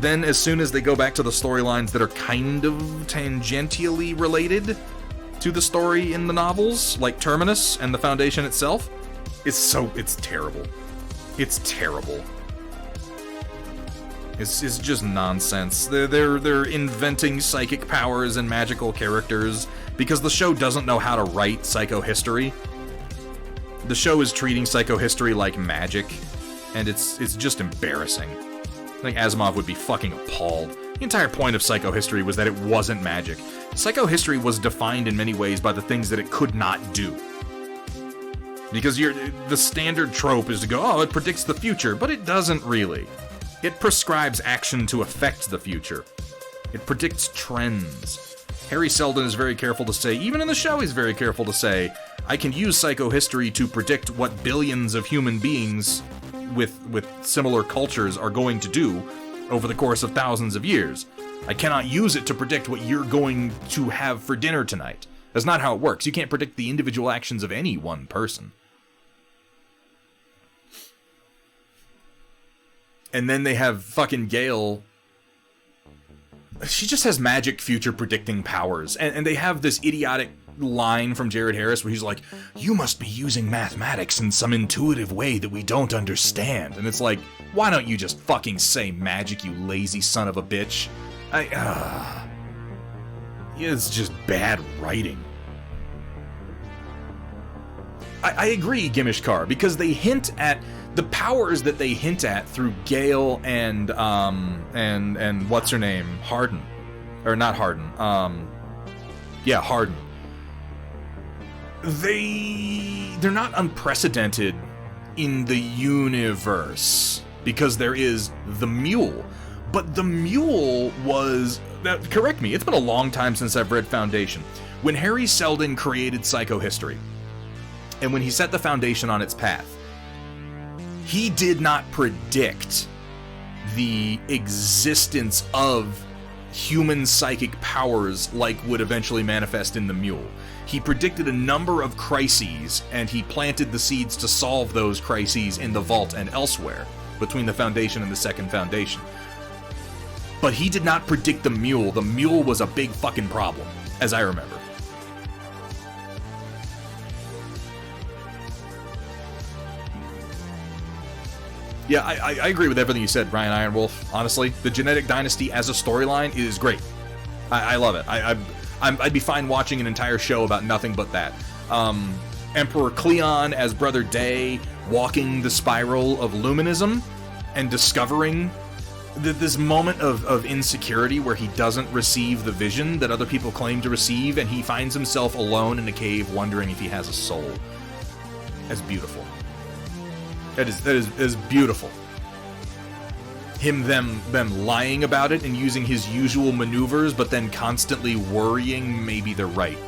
then as soon as they go back to the storylines that are kind of tangentially related to the story in the novels, like Terminus and the Foundation itself, it's terrible. It's terrible. It's just nonsense. They're inventing psychic powers and magical characters because the show doesn't know how to write psychohistory. The show is treating psychohistory like magic, and it's just embarrassing. I think Asimov would be fucking appalled. The entire point of psychohistory was that it wasn't magic. Psychohistory was defined in many ways by the things that it could not do. Because the standard trope is to go, oh, it predicts the future, but it doesn't really. It prescribes action to affect the future. It predicts trends. Harry Seldon is very careful to say, even in the show he's very careful to say, I can use psychohistory to predict what billions of human beings with similar cultures are going to do over the course of thousands of years. I cannot use it to predict what you're going to have for dinner tonight. That's not how it works. You can't predict the individual actions of any one person. And then they have fucking Gale. She just has magic future predicting powers. And they have this idiotic line from Jared Harris where he's like, you must be using mathematics in some intuitive way that we don't understand. And it's like, why don't you just fucking say magic, you lazy son of a bitch? It's just bad writing. I agree, Gimishkar, because they hint at the powers that they hint at through Gale and what's her name? Harden. Or not Harden. Yeah, Harden. They're not unprecedented in the universe because there is the Mule. But the Mule was... correct me, it's been a long time since I've read Foundation. When Harry Seldon created psychohistory, and when he set the Foundation on its path, he did not predict the existence of human psychic powers like would eventually manifest in the Mule. He predicted a number of crises, and he planted the seeds to solve those crises in the Vault and elsewhere, between the Foundation and the Second Foundation. But he did not predict the Mule. The Mule was a big fucking problem, as I remember. Yeah, I agree with everything you said, Brian Ironwolf. Honestly, the Genetic Dynasty as a storyline is great. I love it. I'd be fine watching an entire show about nothing but that. Emperor Cleon as Brother Day, walking the spiral of luminism and discovering this moment of insecurity where he doesn't receive the vision that other people claim to receive, and he finds himself alone in a cave wondering if he has a soul. That's beautiful. That is beautiful. Them lying about it and using his usual maneuvers, but then constantly worrying, maybe they're right.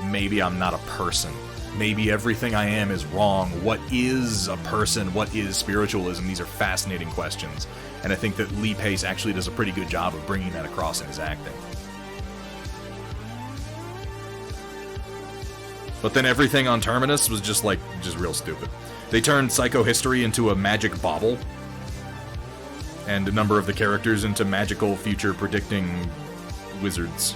Maybe I'm not a person. Maybe everything I am is wrong. What is a person? What is spiritualism? These are fascinating questions. And I think that Lee Pace actually does a pretty good job of bringing that across in his acting. But then everything on Terminus was just real stupid. They turned psychohistory into a magic bauble, and a number of the characters into magical future predicting wizards.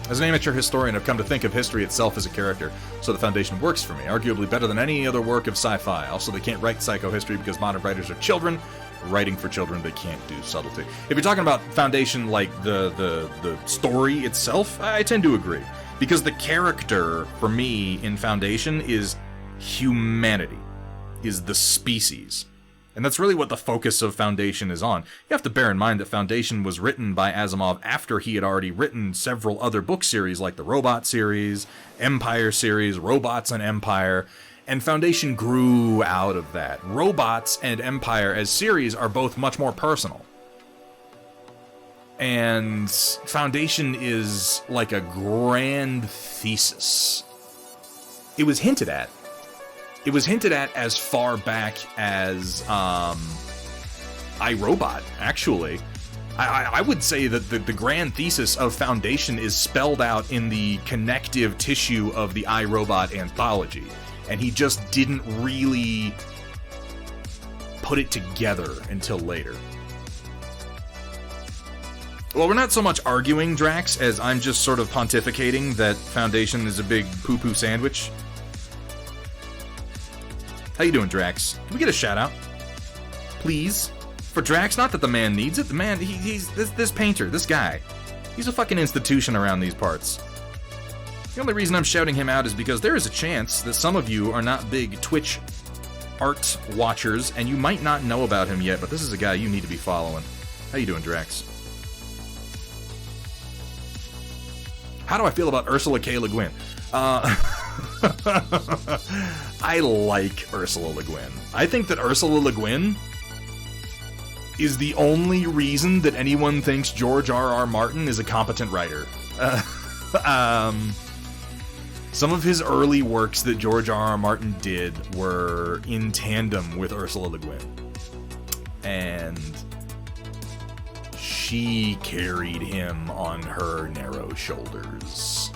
As an amateur historian, I've come to think of history itself as a character, so the Foundation works for me, arguably better than any other work of sci-fi. Also, they can't write psychohistory because modern writers are children. Writing for children, they can't do subtlety. If you're talking about Foundation like the story itself, I tend to agree. Because the character, for me, in Foundation is humanity, is the species. And that's really what the focus of Foundation is on. You have to bear in mind that Foundation was written by Asimov after he had already written several other book series like the Robot series, Empire series, Robots and Empire, and Foundation grew out of that. Robots and Empire as series are both much more personal. And Foundation is like a grand thesis. It was hinted at. It was hinted at as far back as iRobot, actually. I would say that the grand thesis of Foundation is spelled out in the connective tissue of the iRobot anthology, and he just didn't really put it together until later. Well, we're not so much arguing, Drax, as I'm just sort of pontificating that Foundation is a big poo-poo sandwich. How you doing, Drax? Can we get a shout-out? Please? For Drax, not that the man needs it. The man, he's this painter, this guy. He's a fucking institution around these parts. The only reason I'm shouting him out is because there is a chance that some of you are not big Twitch art watchers, and you might not know about him yet, but this is a guy you need to be following. How you doing, Drax? How do I feel about Ursula K. Le Guin? I like Ursula Le Guin. I think that Ursula Le Guin is the only reason that anyone thinks George R.R. Martin is a competent writer. Some of his early works that George R.R. Martin did were in tandem with Ursula Le Guin. And she carried him on her narrow shoulders.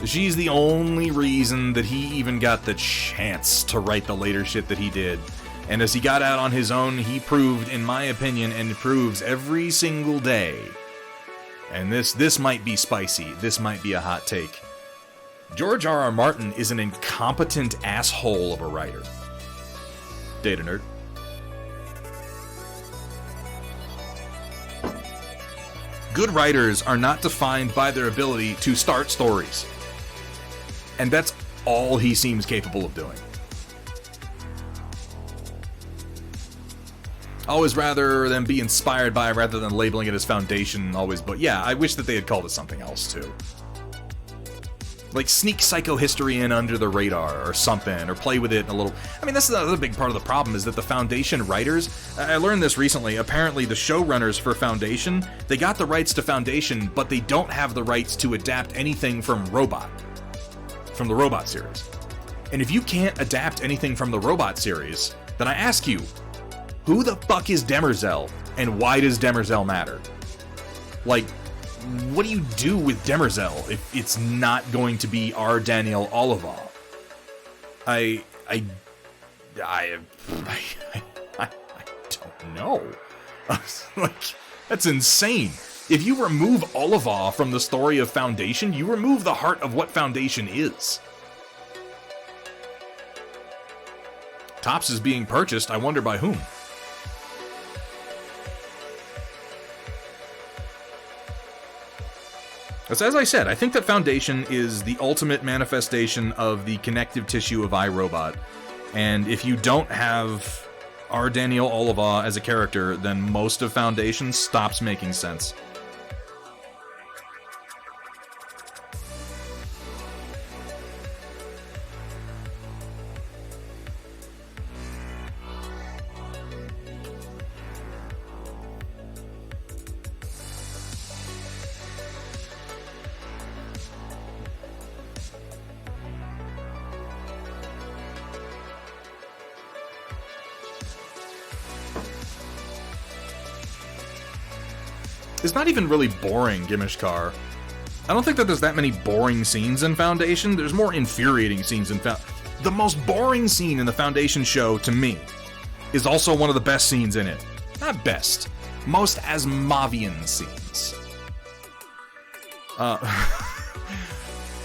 She's the only reason that he even got the chance to write the later shit that he did. And as he got out on his own, he proved, in my opinion, and proves every single day, and this might be spicy, this might be a hot take, George R.R. Martin is an incompetent asshole of a writer. Data nerd. Good writers are not defined by their ability to start stories. And that's all he seems capable of doing. Always rather than be inspired by, rather than labeling it as Foundation, always, but yeah, I wish that they had called it something else, too. Like, sneak psychohistory in under the radar, or something, or play with it a little. I mean, that's another big part of the problem, is that the Foundation writers, I learned this recently, apparently the showrunners for Foundation, they got the rights to Foundation, but they don't have the rights to adapt anything from the Robot series. And if you can't adapt anything from the Robot series, then I ask you, who the fuck is Demerzel, and why does Demerzel matter? Like, what do you do with Demerzel if it's not going to be our Daniel Olivaw? I don't know. Like, that's insane. If you remove Olivaw from the story of Foundation, you remove the heart of what Foundation is. Topps is being purchased, I wonder by whom. As I said, I think that Foundation is the ultimate manifestation of the connective tissue of iRobot. And if you don't have our Daniel Olivaw as a character, then most of Foundation stops making sense. It's not even really boring, Gimishkar. I don't think that there's that many boring scenes in Foundation. There's more infuriating scenes in Foundation. The most boring scene in the Foundation show, to me, is also one of the best scenes in it. Not best. Most Asimovian scenes.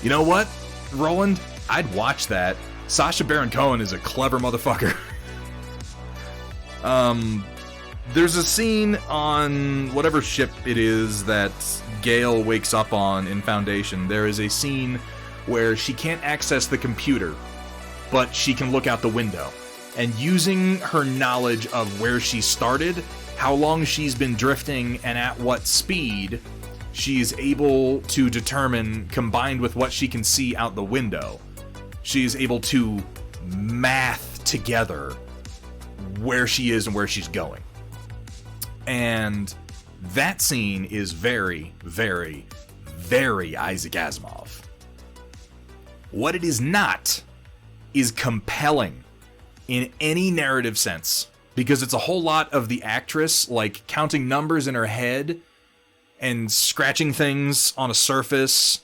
You know what, Roland? I'd watch that. Sacha Baron Cohen is a clever motherfucker. There's a scene on whatever ship it is that Gale wakes up on in Foundation. There is a scene where she can't access the computer, but she can look out the window. And using her knowledge of where she started, how long she's been drifting, and at what speed, she is able to determine, combined with what she can see out the window, she is able to math together where she is and where she's going. And that scene is very, very, very Isaac Asimov. What it is not is compelling in any narrative sense. because it's a whole lot of the actress, like, counting numbers in her head and scratching things on a surface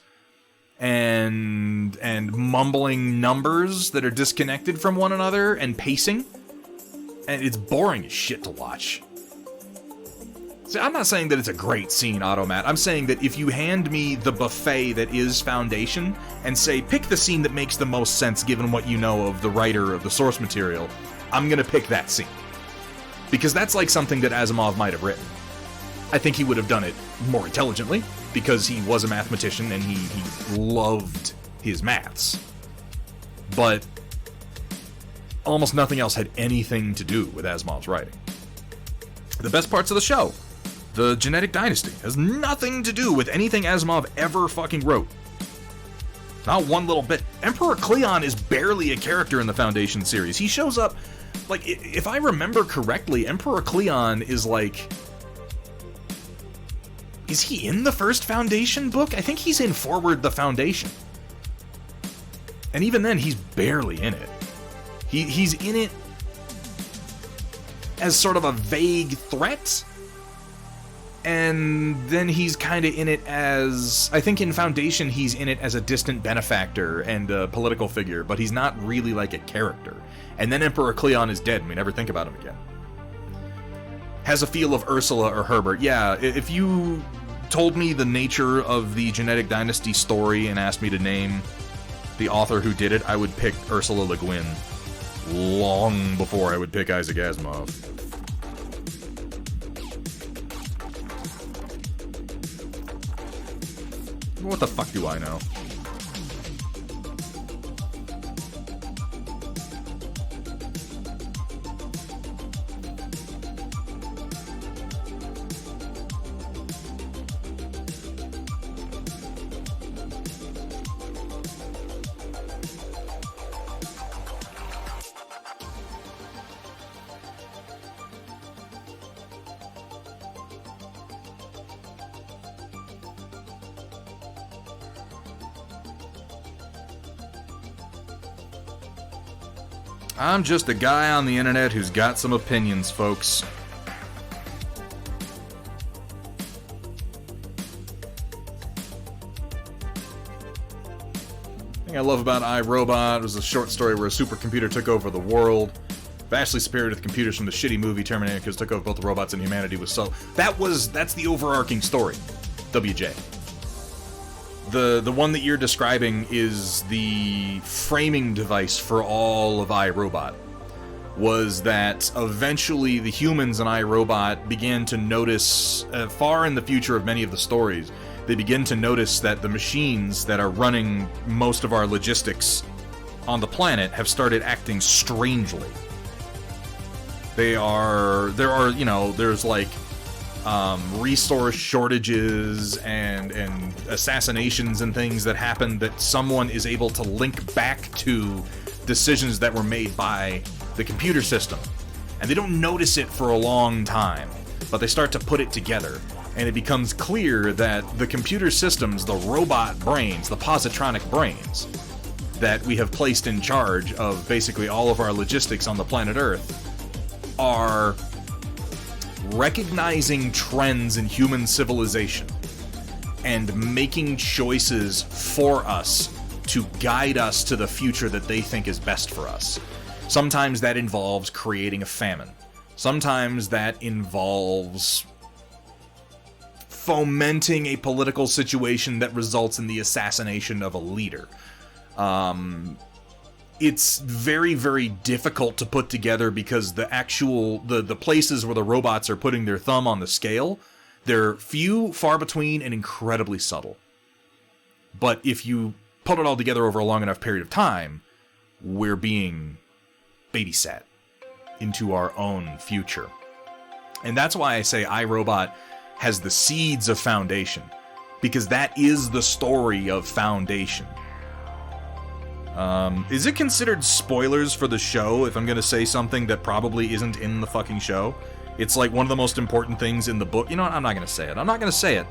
and mumbling numbers that are disconnected from one another and pacing. And it's boring as shit to watch. See, I'm not saying that it's a great scene, Automat. I'm saying that if you hand me the buffet that is Foundation and say, pick the scene that makes the most sense given what you know of the writer of the source material, I'm gonna pick that scene. Because that's like something that Asimov might have written. I think he would have done it more intelligently, because he was a mathematician and he loved his maths. But almost nothing else had anything to do with Asimov's writing. The best parts of the show, the Genetic Dynasty, has nothing to do with anything Asimov ever fucking wrote. Not one little bit. Emperor Cleon is barely a character in the Foundation series. He shows up, like, if I remember correctly, Emperor Cleon is like... Is he in the first Foundation book? I think he's in Forward the Foundation. And even then, he's barely in it. He's in it as sort of a vague threat, and then he's kind of in it as... I think in Foundation he's in it as a distant benefactor and a political figure, but he's not really like a character. And then Emperor Cleon is dead, and we never think about him again. Has a feel of Ursula or Herbert. Yeah, if you told me the nature of the Genetic Dynasty story and asked me to name the author who did it, I would pick Ursula Le Guin long before I would pick Isaac Asimov. What the fuck do I know? I'm just a guy on the internet who's got some opinions, folks. The thing I love about iRobot was a short story where a supercomputer took over the world. Vastly superior to the computers from the shitty movie Terminator, because it took over both the robots and humanity. That's the overarching story. WJ. The one that you're describing is the framing device for all of iRobot. Was that eventually the humans in iRobot began to notice, far in the future of many of the stories, they begin to notice that the machines that are running most of our logistics on the planet have started acting strangely. There's like resource shortages and assassinations and things that happen that someone is able to link back to decisions that were made by the computer system. And they don't notice it for a long time, but they start to put it together. And it becomes clear that the computer systems, the robot brains, the positronic brains, that we have placed in charge of basically all of our logistics on the planet Earth, are recognizing trends in human civilization and making choices for us to guide us to the future that they think is best for us. Sometimes that involves creating a famine. Sometimes that involves fomenting a political situation that results in the assassination of a leader. It's very, very difficult to put together because the places where the robots are putting their thumb on the scale, they're few, far between, and incredibly subtle. But if you put it all together over a long enough period of time, we're being babysat into our own future. And that's why I say iRobot has the seeds of Foundation, because that is the story of Foundation. Is it considered spoilers for the show if I'm going to say something that probably isn't in the fucking show? It's like one of the most important things in the book. You know what? I'm not going to say it. I'm not going to say it.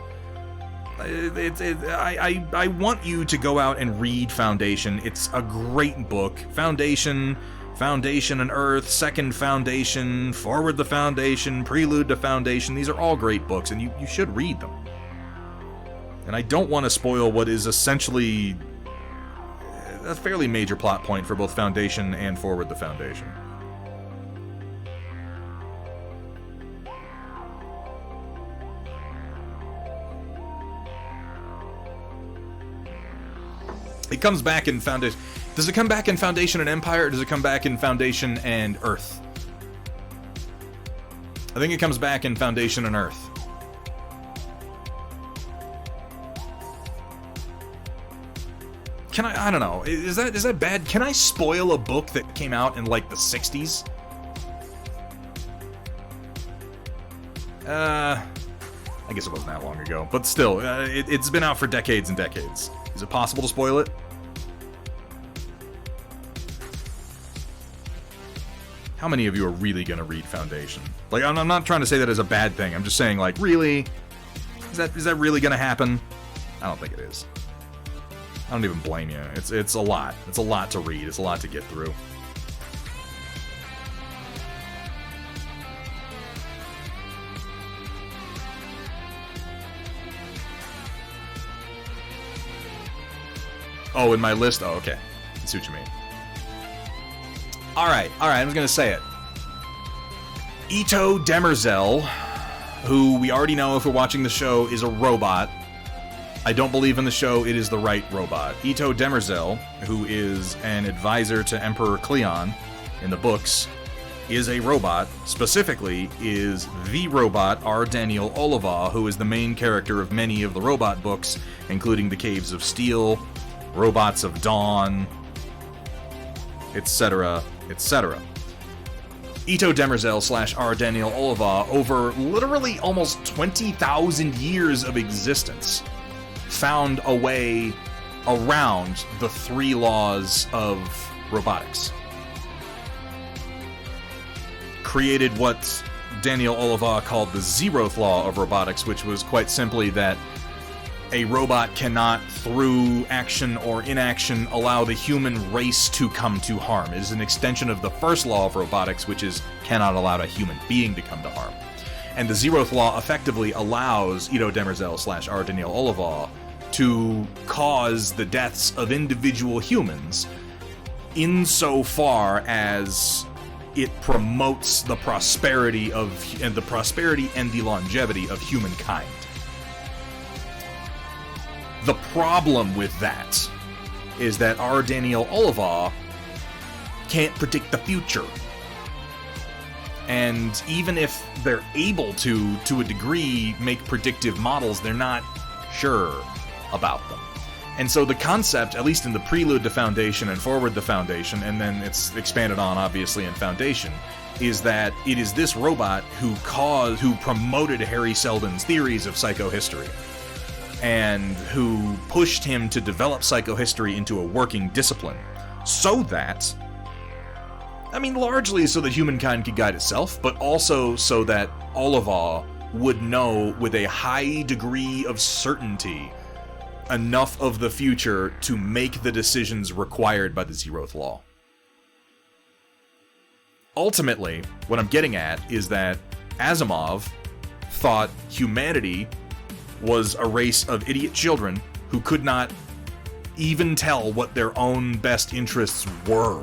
I want you to go out and read Foundation. It's a great book. Foundation, Foundation and Earth, Second Foundation, Forward the Foundation, Prelude to Foundation. These are all great books, and you should read them. And I don't want to spoil what is essentially a fairly major plot point for both Foundation and Forward the Foundation. It comes back in Foundation. Does it come back in Foundation and Empire, or does it come back in Foundation and Earth? I think it comes back in Foundation and Earth. Can I don't know. Is that bad? Can I spoil a book that came out in like the 60s? I guess it wasn't that long ago, but still, it's been out for decades and decades. Is it possible to spoil it? How many of you are really gonna read Foundation? Like, I'm not trying to say that as a bad thing. I'm just saying, like, really? Is that really gonna happen? I don't think it is. I don't even blame you. It's a lot. It's a lot to read. It's a lot to get through. Oh, in my list? Oh, okay. I see what you mean. Alright, I'm just gonna say it. Ito Demerzel, who we already know if we're watching the show is a robot. I don't believe in the show it is the right robot. Ito Demerzel, who is an advisor to Emperor Cleon in the books, is a robot. Specifically, is the robot R. Daniel Olivaw, who is the main character of many of the robot books, including The Caves of Steel, Robots of Dawn, etc., etc. Ito Demerzel / R. Daniel Olivaw, over literally almost 20,000 years of existence, found a way around the 3 laws of robotics. Created what Daniel Olivaw called the 0th law of robotics, which was quite simply that a robot cannot, through action or inaction, allow the human race to come to harm. It is an extension of the 1st law of robotics, which is cannot allow a human being to come to harm. And the 0th law effectively allows Ito Demerzel / R. Daniel Olivaw to cause the deaths of individual humans insofar as it promotes the prosperity and the longevity of humankind. The problem with that is that R. Daniel Olivaw can't predict the future. And even if they're able to a degree, make predictive models, they're not sure about them. And so the concept, at least in the Prelude to Foundation and Forward the Foundation, and then it's expanded on, obviously, in Foundation, is that it is this robot who promoted Harry Seldon's theories of psychohistory, and who pushed him to develop psychohistory into a working discipline, so that, I mean, largely so that humankind could guide itself, but also so that Olivaw would know with a high degree of certainty enough of the future to make the decisions required by the 0th law. Ultimately, what I'm getting at is that Asimov thought humanity was a race of idiot children who could not even tell what their own best interests were,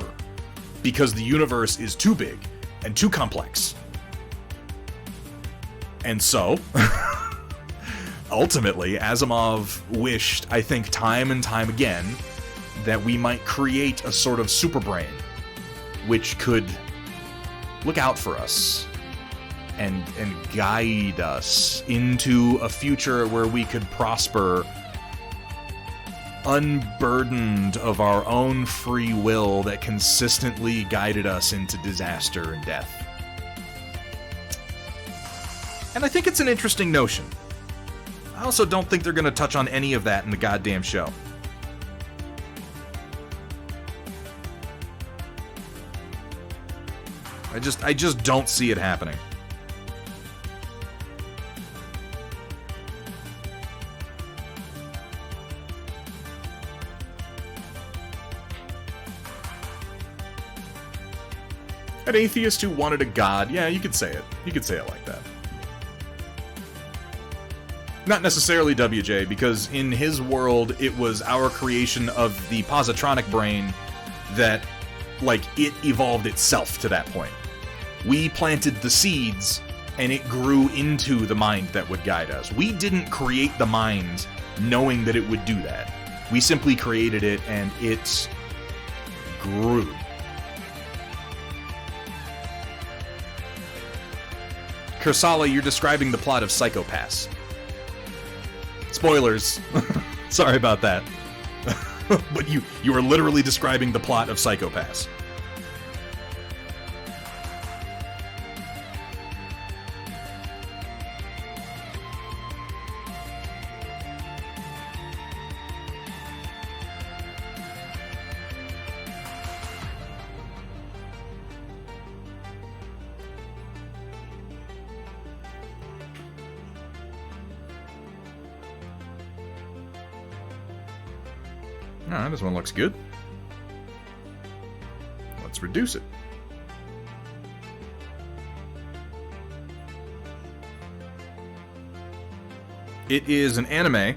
because the universe is too big and too complex. And so, ultimately, Asimov wished, I think time and time again, that we might create a sort of superbrain which could look out for us and guide us into a future where we could prosper unburdened of our own free will that consistently guided us into disaster and death. And I think it's an interesting notion. I also don't think they're going to touch on any of that in the goddamn show. I just don't see it happening. An atheist who wanted a god. Yeah, you could say it. You could say it like that. Not necessarily WJ, because in his world, it was our creation of the positronic brain that, like, it evolved itself to that point. We planted the seeds, and it grew into the mind that would guide us. We didn't create the mind knowing that it would do that. We simply created it, and it grew. Kursala, you're describing the plot of Psycho-Pass. Spoilers. Sorry about that. But you are literally describing the plot of Psycho-Pass. Alright, this one looks good. Let's reduce it. It is an anime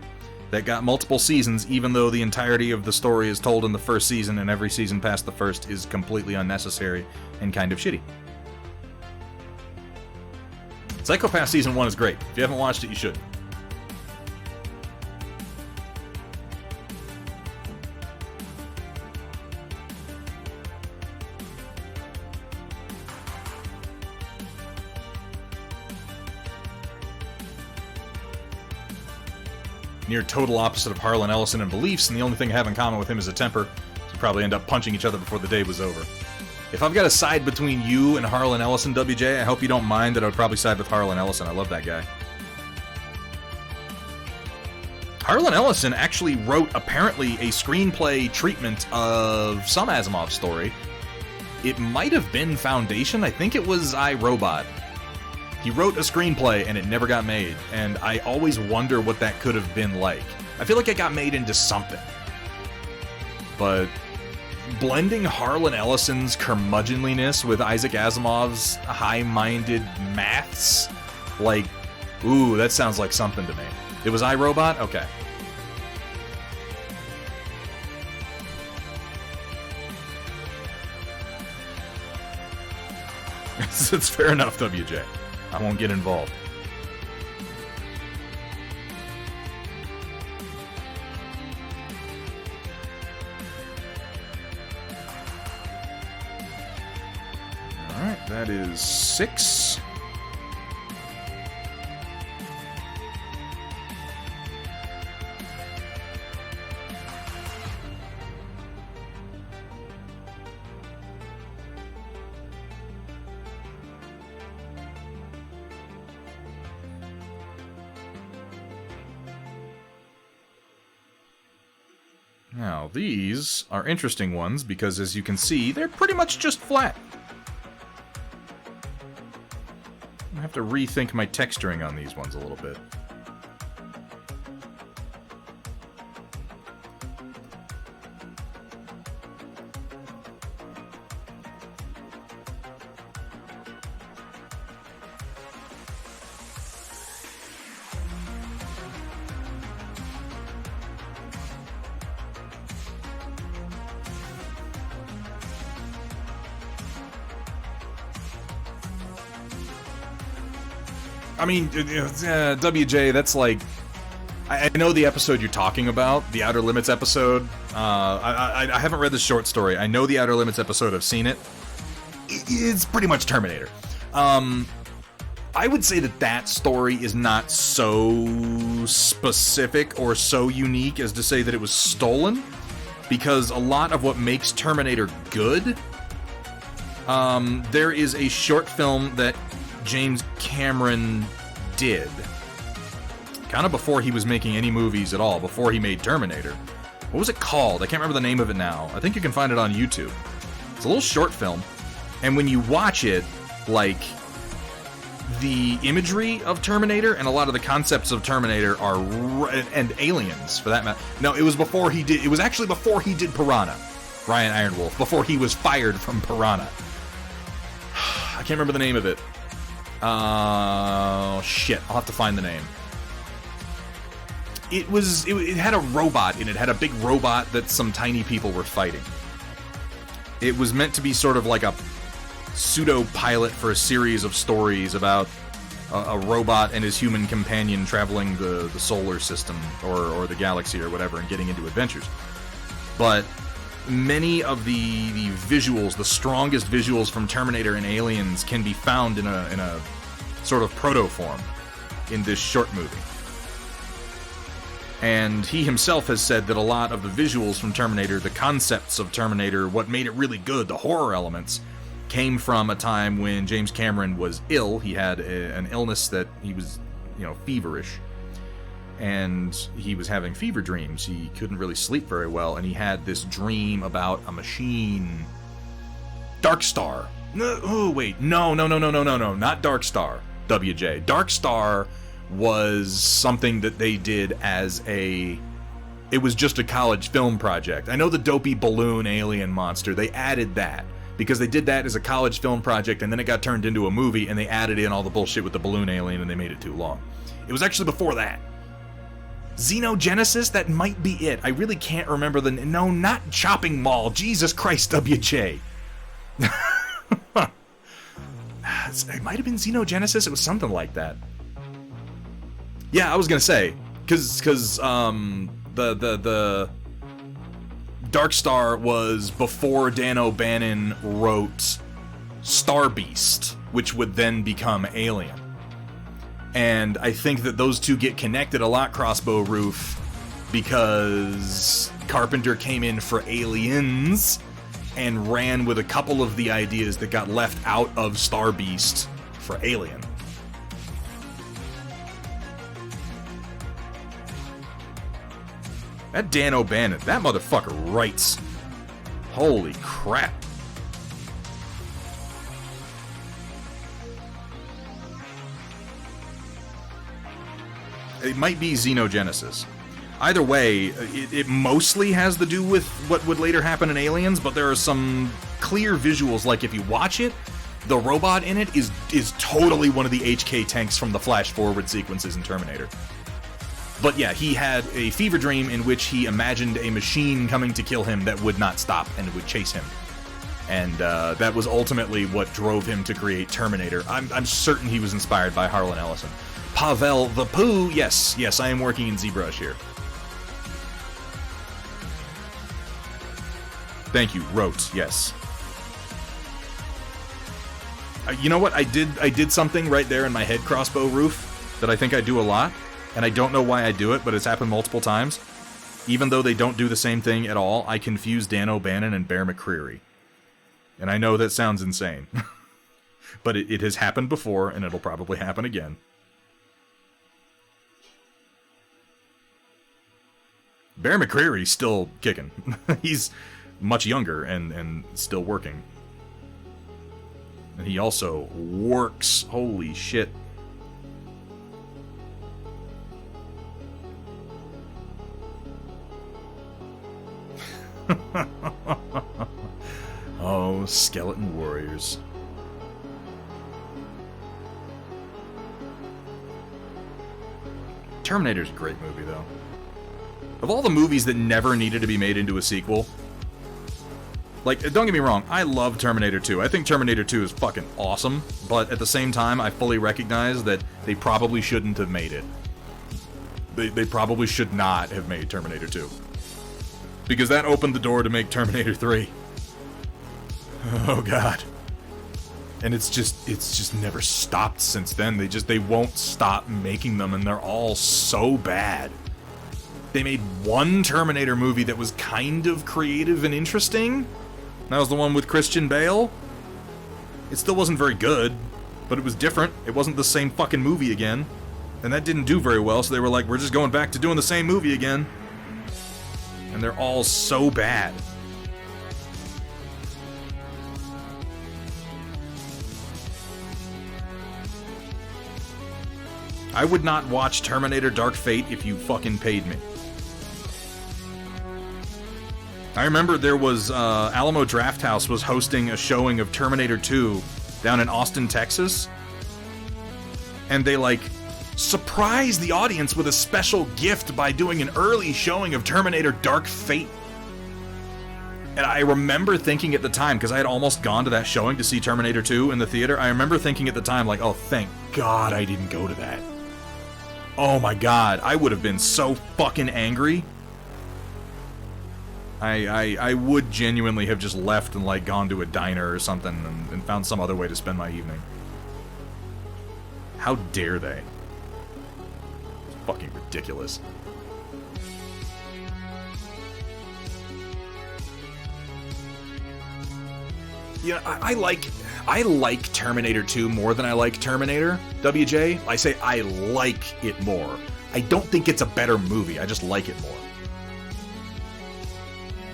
that got multiple seasons, even though the entirety of the story is told in the first season, and every season past the first is completely unnecessary and kind of shitty. Psycho-Pass Season 1 is great. If you haven't watched it, you should. Near total opposite of Harlan Ellison in beliefs, and the only thing I have in common with him is a temper, so we'll probably end up punching each other before the day was over. If I've got to side between you and Harlan Ellison, WJ, I hope you don't mind that I would probably side with Harlan Ellison. I love that guy. Harlan Ellison actually wrote, apparently, a screenplay treatment of some Asimov story. It might have been Foundation. I think it was I, Robot. He wrote a screenplay and it never got made, and I always wonder what that could have been like. I feel like it got made into something. But blending Harlan Ellison's curmudgeonliness with Isaac Asimov's high-minded maths, like, ooh, that sounds like something to me. It was iRobot? Okay. It's fair enough, WJ. I won't get involved. Alright, that is 6. Now, these are interesting ones because, as you can see, they're pretty much just flat. I have to rethink my texturing on these ones a little bit. I mean, WJ, that's like... I know the episode you're talking about, the Outer Limits episode. I haven't read the short story. I know the Outer Limits episode, I've seen it. It's pretty much Terminator. I would say that story is not so specific or so unique as to say that it was stolen, because a lot of what makes Terminator good... there is a short film that James Cameron did, kind of before he was making any movies at all, before he made Terminator. What was it called? I can't remember the name of it now. I think you can find it on YouTube. It's a little short film, and when you watch it, like, the imagery of Terminator and a lot of the concepts of Terminator are, and Aliens, for that matter. No, it was before he did, it was actually before he did Piranha, Ryan Ironwolf, before he was fired from Piranha. can't remember the name of it. Shit, I'll have to find the name. It had a robot in it. It had a big robot that some tiny people were fighting. It was meant to be sort of like a pseudo-pilot for a series of stories about a robot and his human companion traveling the solar system or the galaxy or whatever and getting into adventures. But many of the visuals, the strongest visuals from Terminator and Aliens, can be found in a sort of proto-form in this short movie. And he himself has said that a lot of the visuals from Terminator, the concepts of Terminator, what made it really good, the horror elements, came from a time when James Cameron was ill. He had an illness that he was, feverish. And he was having fever dreams. He couldn't really sleep very well, and he had this dream about a machine. Dark Star. No, oh, wait. No, not Dark Star, WJ. Dark Star was something that they did as it was just a college film project. I know the dopey balloon alien monster, they added that because they did that as a college film project, and then it got turned into a movie, and they added in all the bullshit with the balloon alien, and they made it too long. It was actually before that. Xenogenesis, that might be it. I really can't remember no, not Chopping Mall. Jesus Christ, WJ. It might have been Xenogenesis. It was something like that. Yeah, I was gonna say, cause the Dark Star was before Dan O'Bannon wrote Star Beast, which would then become Alien. And I think that those two get connected a lot, Crossbow Roof, because Carpenter came in for Aliens and ran with a couple of the ideas that got left out of Star Beast for Alien. That Dan O'Bannon, that motherfucker writes. Holy crap. It might be Xenogenesis. Either way, it mostly has to do with what would later happen in Aliens, but there are some clear visuals, like if you watch it, the robot in it is totally one of the HK tanks from the flash-forward sequences in Terminator. But yeah, he had a fever dream in which he imagined a machine coming to kill him that would not stop and would chase him. And that was ultimately what drove him to create Terminator. I'm certain he was inspired by Harlan Ellison. Pavel the Pooh, yes, I am working in Zbrush here. Thank you, wrote, yes. You know what? I did something right there in my head, Crossbow Roof, that I think I do a lot. And I don't know why I do it, but it's happened multiple times. Even though they don't do the same thing at all, I confuse Dan O'Bannon and Bear McCreary. And I know that sounds insane. But it has happened before, and it'll probably happen again. Bear McCreary's still kicking. He's much younger and still working. And he also works. Holy shit. Oh, Skeleton Warriors. Terminator's a great movie, though. Of all the movies that never needed to be made into a sequel, like, don't get me wrong, I love Terminator 2. I think Terminator 2 is fucking awesome, but at the same time, I fully recognize that they probably shouldn't have made it. They probably should not have made Terminator 2. Because that opened the door to make Terminator 3. Oh god. And it's just never stopped since then. They won't stop making them, and they're all so bad. They made one Terminator movie that was kind of creative and interesting. That was the one with Christian Bale. It still wasn't very good, but it was different. It wasn't the same fucking movie again. And that didn't do very well, so they were like, we're just going back to doing the same movie again. And they're all so bad. I would not watch Terminator Dark Fate if you fucking paid me. I remember there was, Alamo Drafthouse was hosting a showing of Terminator 2 down in Austin, Texas. And they, like, surprised the audience with a special gift by doing an early showing of Terminator Dark Fate. And I remember thinking at the time, because I had almost gone to that showing to see Terminator 2 in the theater, I remember thinking at the time, like, oh, thank God I didn't go to that. Oh my God, I would have been so fucking angry. I would genuinely have just left and, like, gone to a diner or something and found some other way to spend my evening. How dare they? It's fucking ridiculous. Yeah, I like Terminator 2 more than I like Terminator, WJ. I say I like it more. I don't think it's a better movie, I just like it more.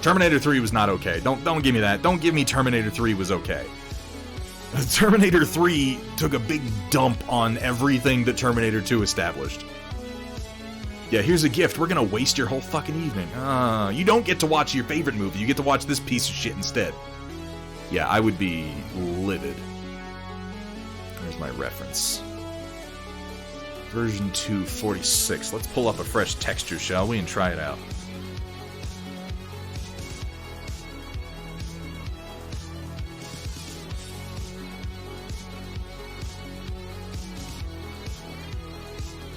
Terminator 3 was not okay. Don't give me that. Don't give me Terminator 3 was okay. Terminator 3 took a big dump on everything that Terminator 2 established. Yeah, here's a gift. We're gonna waste your whole fucking evening. You don't get to watch your favorite movie. You get to watch this piece of shit instead. Yeah, I would be livid. There's my reference. Version 246. Let's pull up a fresh texture, shall we, and try it out.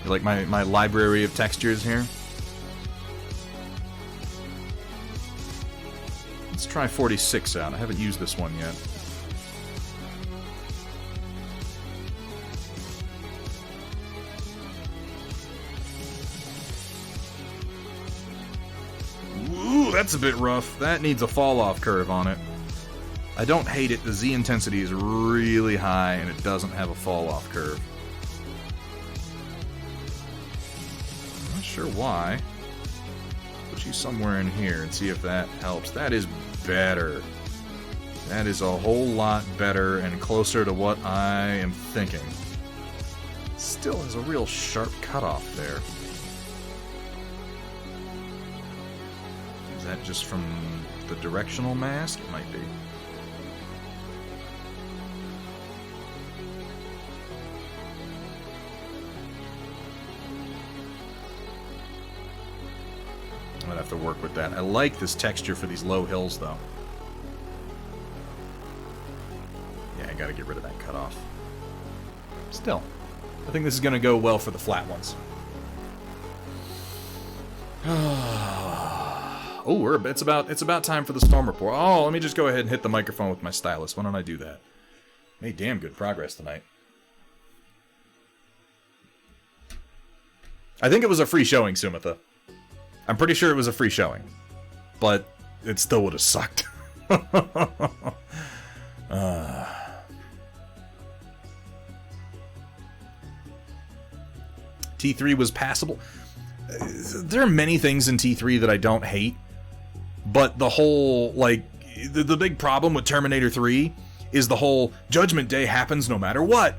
You like my library of textures here? Let's try 46 out. I haven't used this one yet. Ooh, that's a bit rough. That needs a fall-off curve on it. I don't hate it. The Z intensity is really high, and it doesn't have a fall-off curve. Not sure why. Put you somewhere in here and see if that helps. That is better. That is a whole lot better and closer to what I am thinking. Still has a real sharp cutoff there. Is that just from the directional mask? It might be. I'm gonna have to work with that. I like this texture for these low hills, though. Yeah, I gotta get rid of that cutoff. Still, I think this is gonna go well for the flat ones. Oh, it's about time for the storm report. Oh, let me just go ahead and hit the microphone with my stylus. Why don't I do that? Made damn good progress tonight. I think it was a free showing, Sumitha. I'm pretty sure it was a free showing, but it still would have sucked. T3 was passable. There are many things in T3 that I don't hate, but the whole, like, the big problem with Terminator 3 is the whole Judgment Day happens no matter what.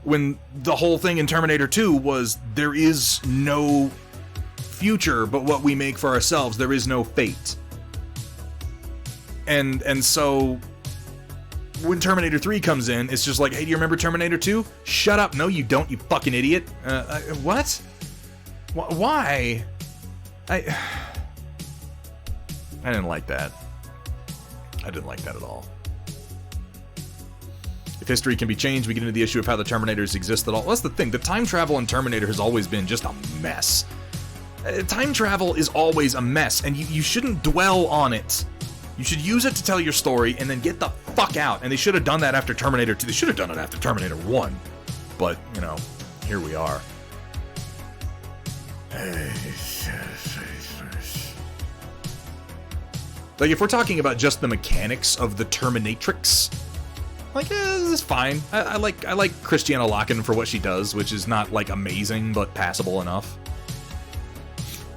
When the whole thing in Terminator 2 was there is no future but what we make for ourselves. There is no fate. And so when Terminator 3 comes in, it's just like, hey, do you remember Terminator 2? Shut up. No, you don't, you fucking idiot. What? Why? I didn't like that. I didn't like that at all. If history can be changed, we get into the issue of how the Terminators exist at all. That's the thing. The time travel in Terminator has always been just a mess. Time travel is always a mess, and you shouldn't dwell on it. You should use it to tell your story, and then get the fuck out. And they should have done that after Terminator 2. They should have done it after Terminator 1. But, you know, here we are. Like, if we're talking about just the mechanics of the Terminatrix, like, this is fine. I like Christiana Loken for what she does, which is not, like, amazing, but passable enough.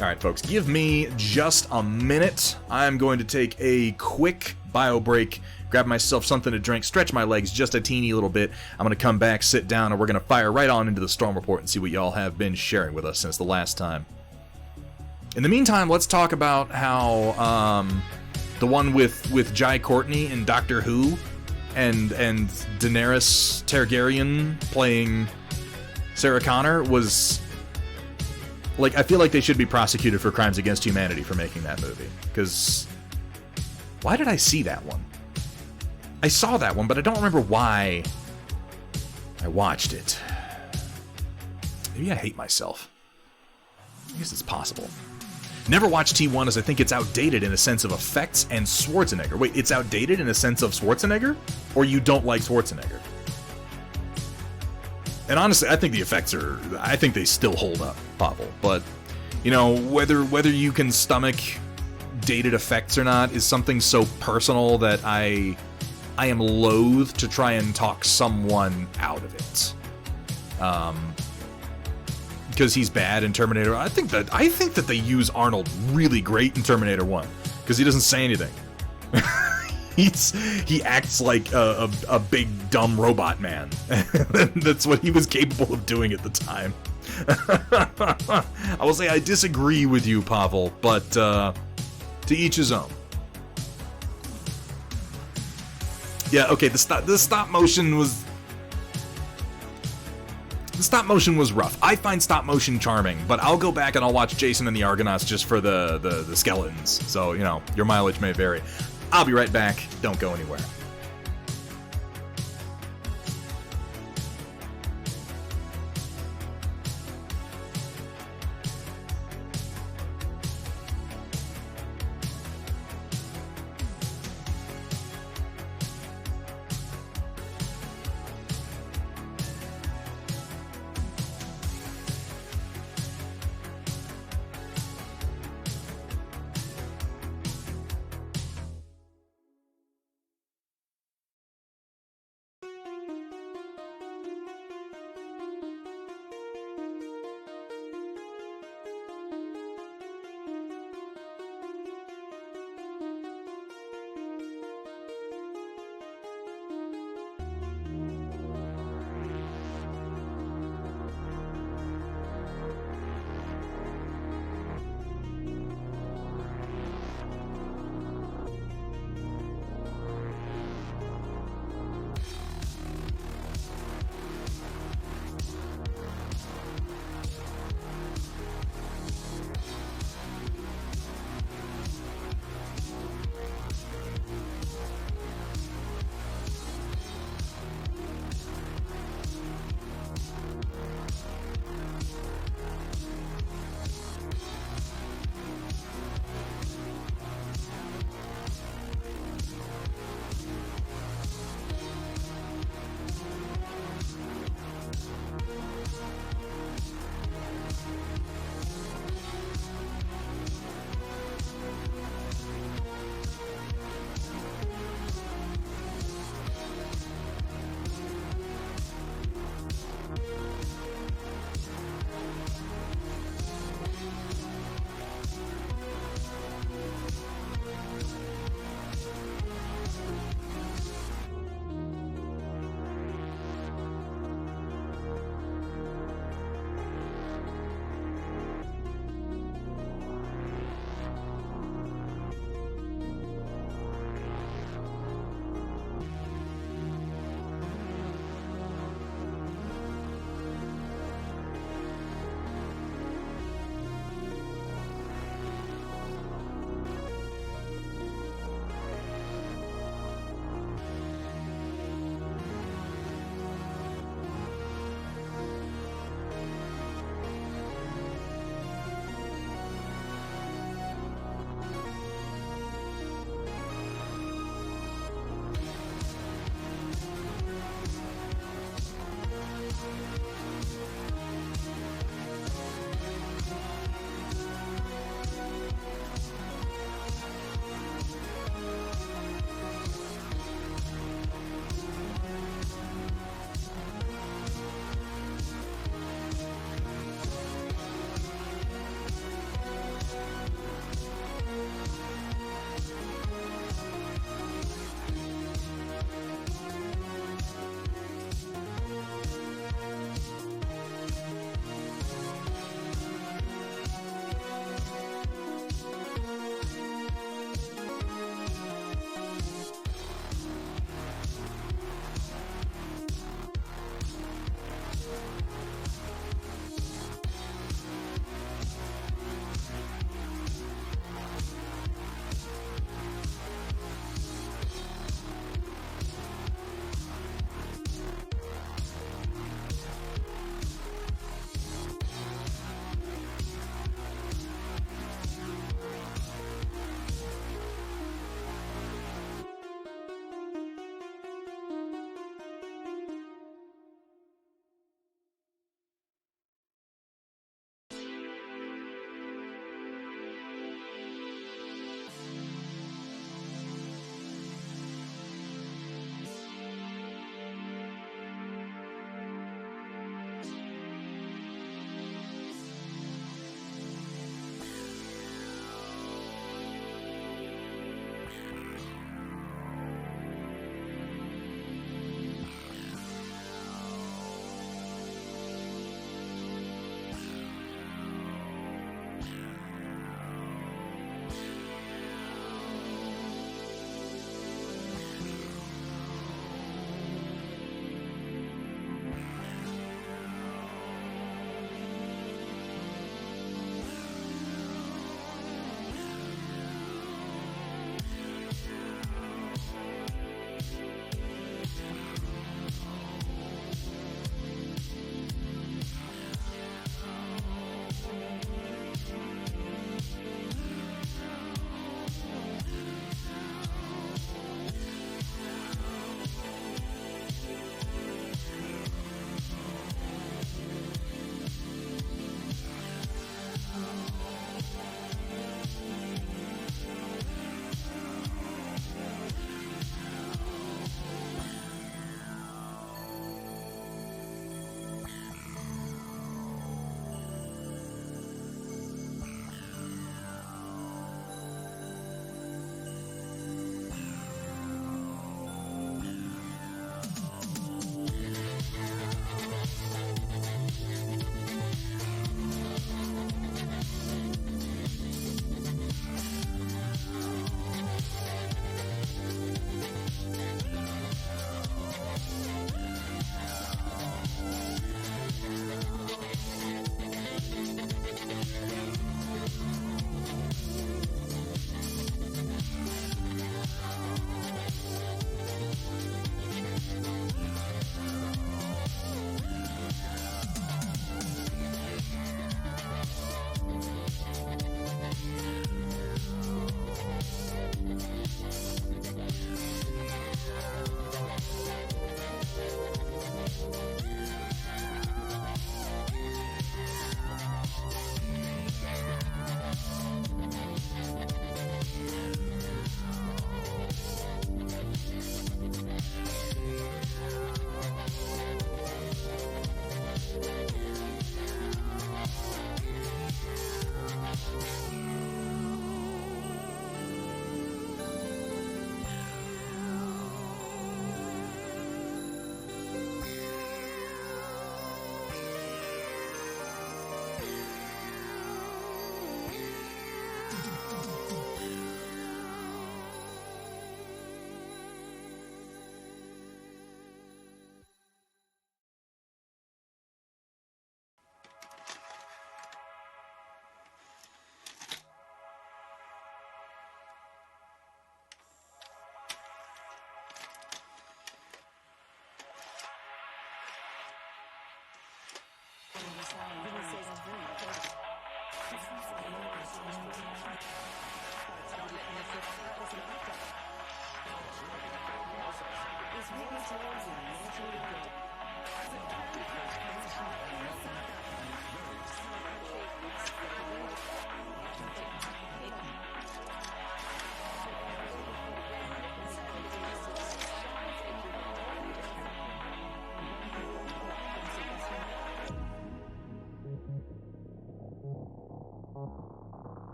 Alright, folks, give me just a minute. I'm going to take a quick bio break, grab myself something to drink, stretch my legs just a teeny little bit. I'm going to come back, sit down, and we're going to fire right on into the Storm Report and see what y'all have been sharing with us since the last time. In the meantime, let's talk about how the one with Jai Courtney and Doctor Who and Daenerys Targaryen playing Sarah Connor was... Like, I feel like they should be prosecuted for crimes against humanity for making that movie. Because... Why did I see that one? I saw that one, but I don't remember why I watched it. Maybe I hate myself. I guess it's possible. Never watched T1 as I think it's outdated in a sense of effects and Schwarzenegger. Wait, it's outdated in a sense of Schwarzenegger? Or you don't like Schwarzenegger? And honestly, I think the effects are... I think they still hold up, Pavel. But, you know, whether you can stomach dated effects or not is something so personal that I am loath to try and talk someone out of it. Because he's bad in Terminator. I think that they use Arnold really great in Terminator 1 because he doesn't say anything. He acts like a big dumb robot man. That's what he was capable of doing at the time. I will say I disagree with you, Pavel, but to each his own. Yeah, okay. The stop motion was. The stop motion was rough. I find stop motion charming, but I'll go back and I'll watch Jason and the Argonauts just for the skeletons. So, you know, your mileage may vary. I'll be right back. Don't go anywhere.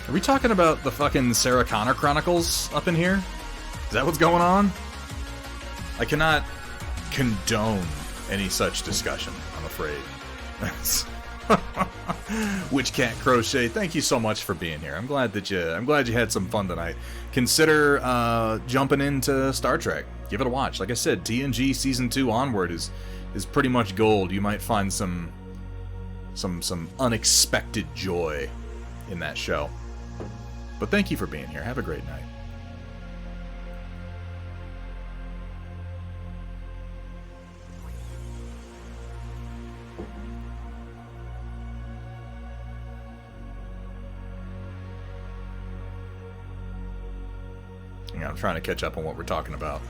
Are we talking about the fucking Sarah Connor Chronicles up in here? Is that what's going on? I cannot condone any such discussion, I'm afraid. Witch Cat Crochet, thank you so much for being here. I'm glad you had some fun tonight. Consider jumping into Star Trek. Give it a watch. Like I said, TNG season 2 onward is pretty much gold. You might find some unexpected joy in that show. But thank you for being here. Have a great night. I'm trying to catch up on what we're talking about.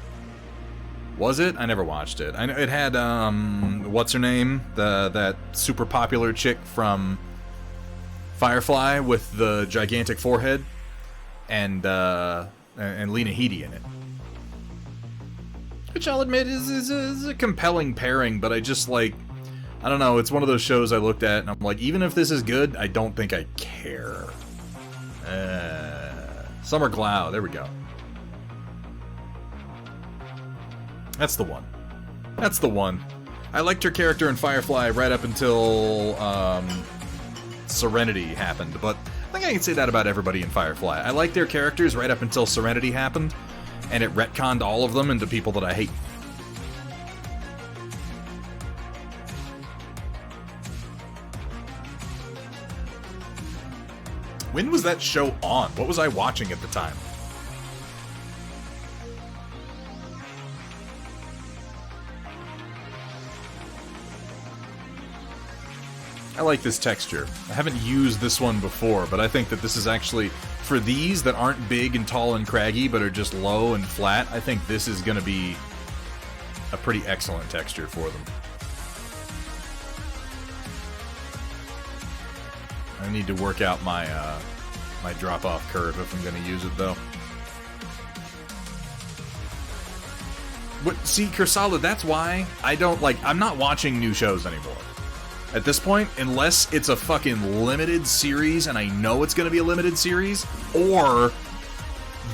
Was it? I never watched it. I know it had what's her name? That super popular chick from Firefly with the gigantic forehead, and Lena Headey in it. Which I'll admit is a compelling pairing, but I just I don't know, it's one of those shows I looked at and I'm like, even if this is good, I don't think I care. Summer Glau, there we go. That's the one. That's the one. I liked her character in Firefly right up until Serenity happened, but I think I can say that about everybody in Firefly. I liked their characters right up until Serenity happened, and it retconned all of them into people that I hate. When was that show on? What was I watching at the time? I like this texture. I haven't used this one before, but I think that this is actually, for these that aren't big and tall and craggy, but are just low and flat, I think this is going to be a pretty excellent texture for them. I need to work out my my drop-off curve if I'm going to use it, though. See, Kursala, that's why I don't, I'm not watching new shows anymore. At this point, unless it's a fucking limited series and I know it's going to be a limited series, or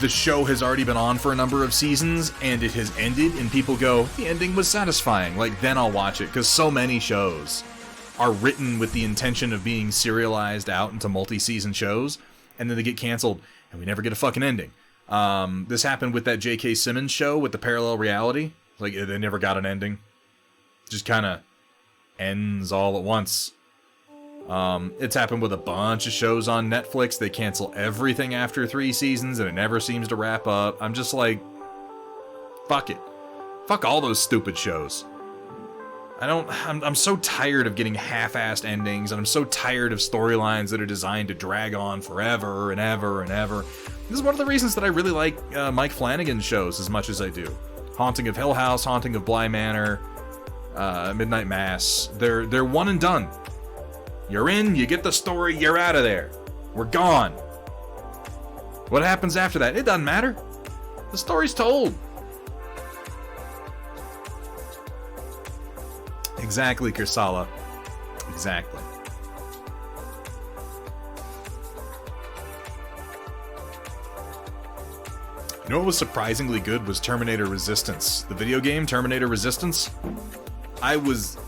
the show has already been on for a number of seasons and it has ended and people go, the ending was satisfying, then I'll watch it, because so many shows are written with the intention of being serialized out into multi-season shows, and then they get canceled and we never get a fucking ending. This happened with that J.K. Simmons show with the parallel reality. They never got an ending. Just kind of ends all at once. It's happened with a bunch of shows on Netflix. They cancel everything after 3 seasons and it never seems to wrap up. I'm just like, fuck it. Fuck all those stupid shows. I'm so tired of getting half-assed endings, and I'm so tired of storylines that are designed to drag on forever and ever and ever. This is one of the reasons that I really like Mike Flanagan's shows as much as I do. Haunting of Hill House, Haunting of Bly Manor, Midnight Mass. They're one and done. You're in, you get the story, you're out of there. We're gone. What happens after that? It doesn't matter. The story's told. Exactly, Kursala. Exactly. You know what was surprisingly good was Terminator Resistance. The video game, Terminator Resistance. I was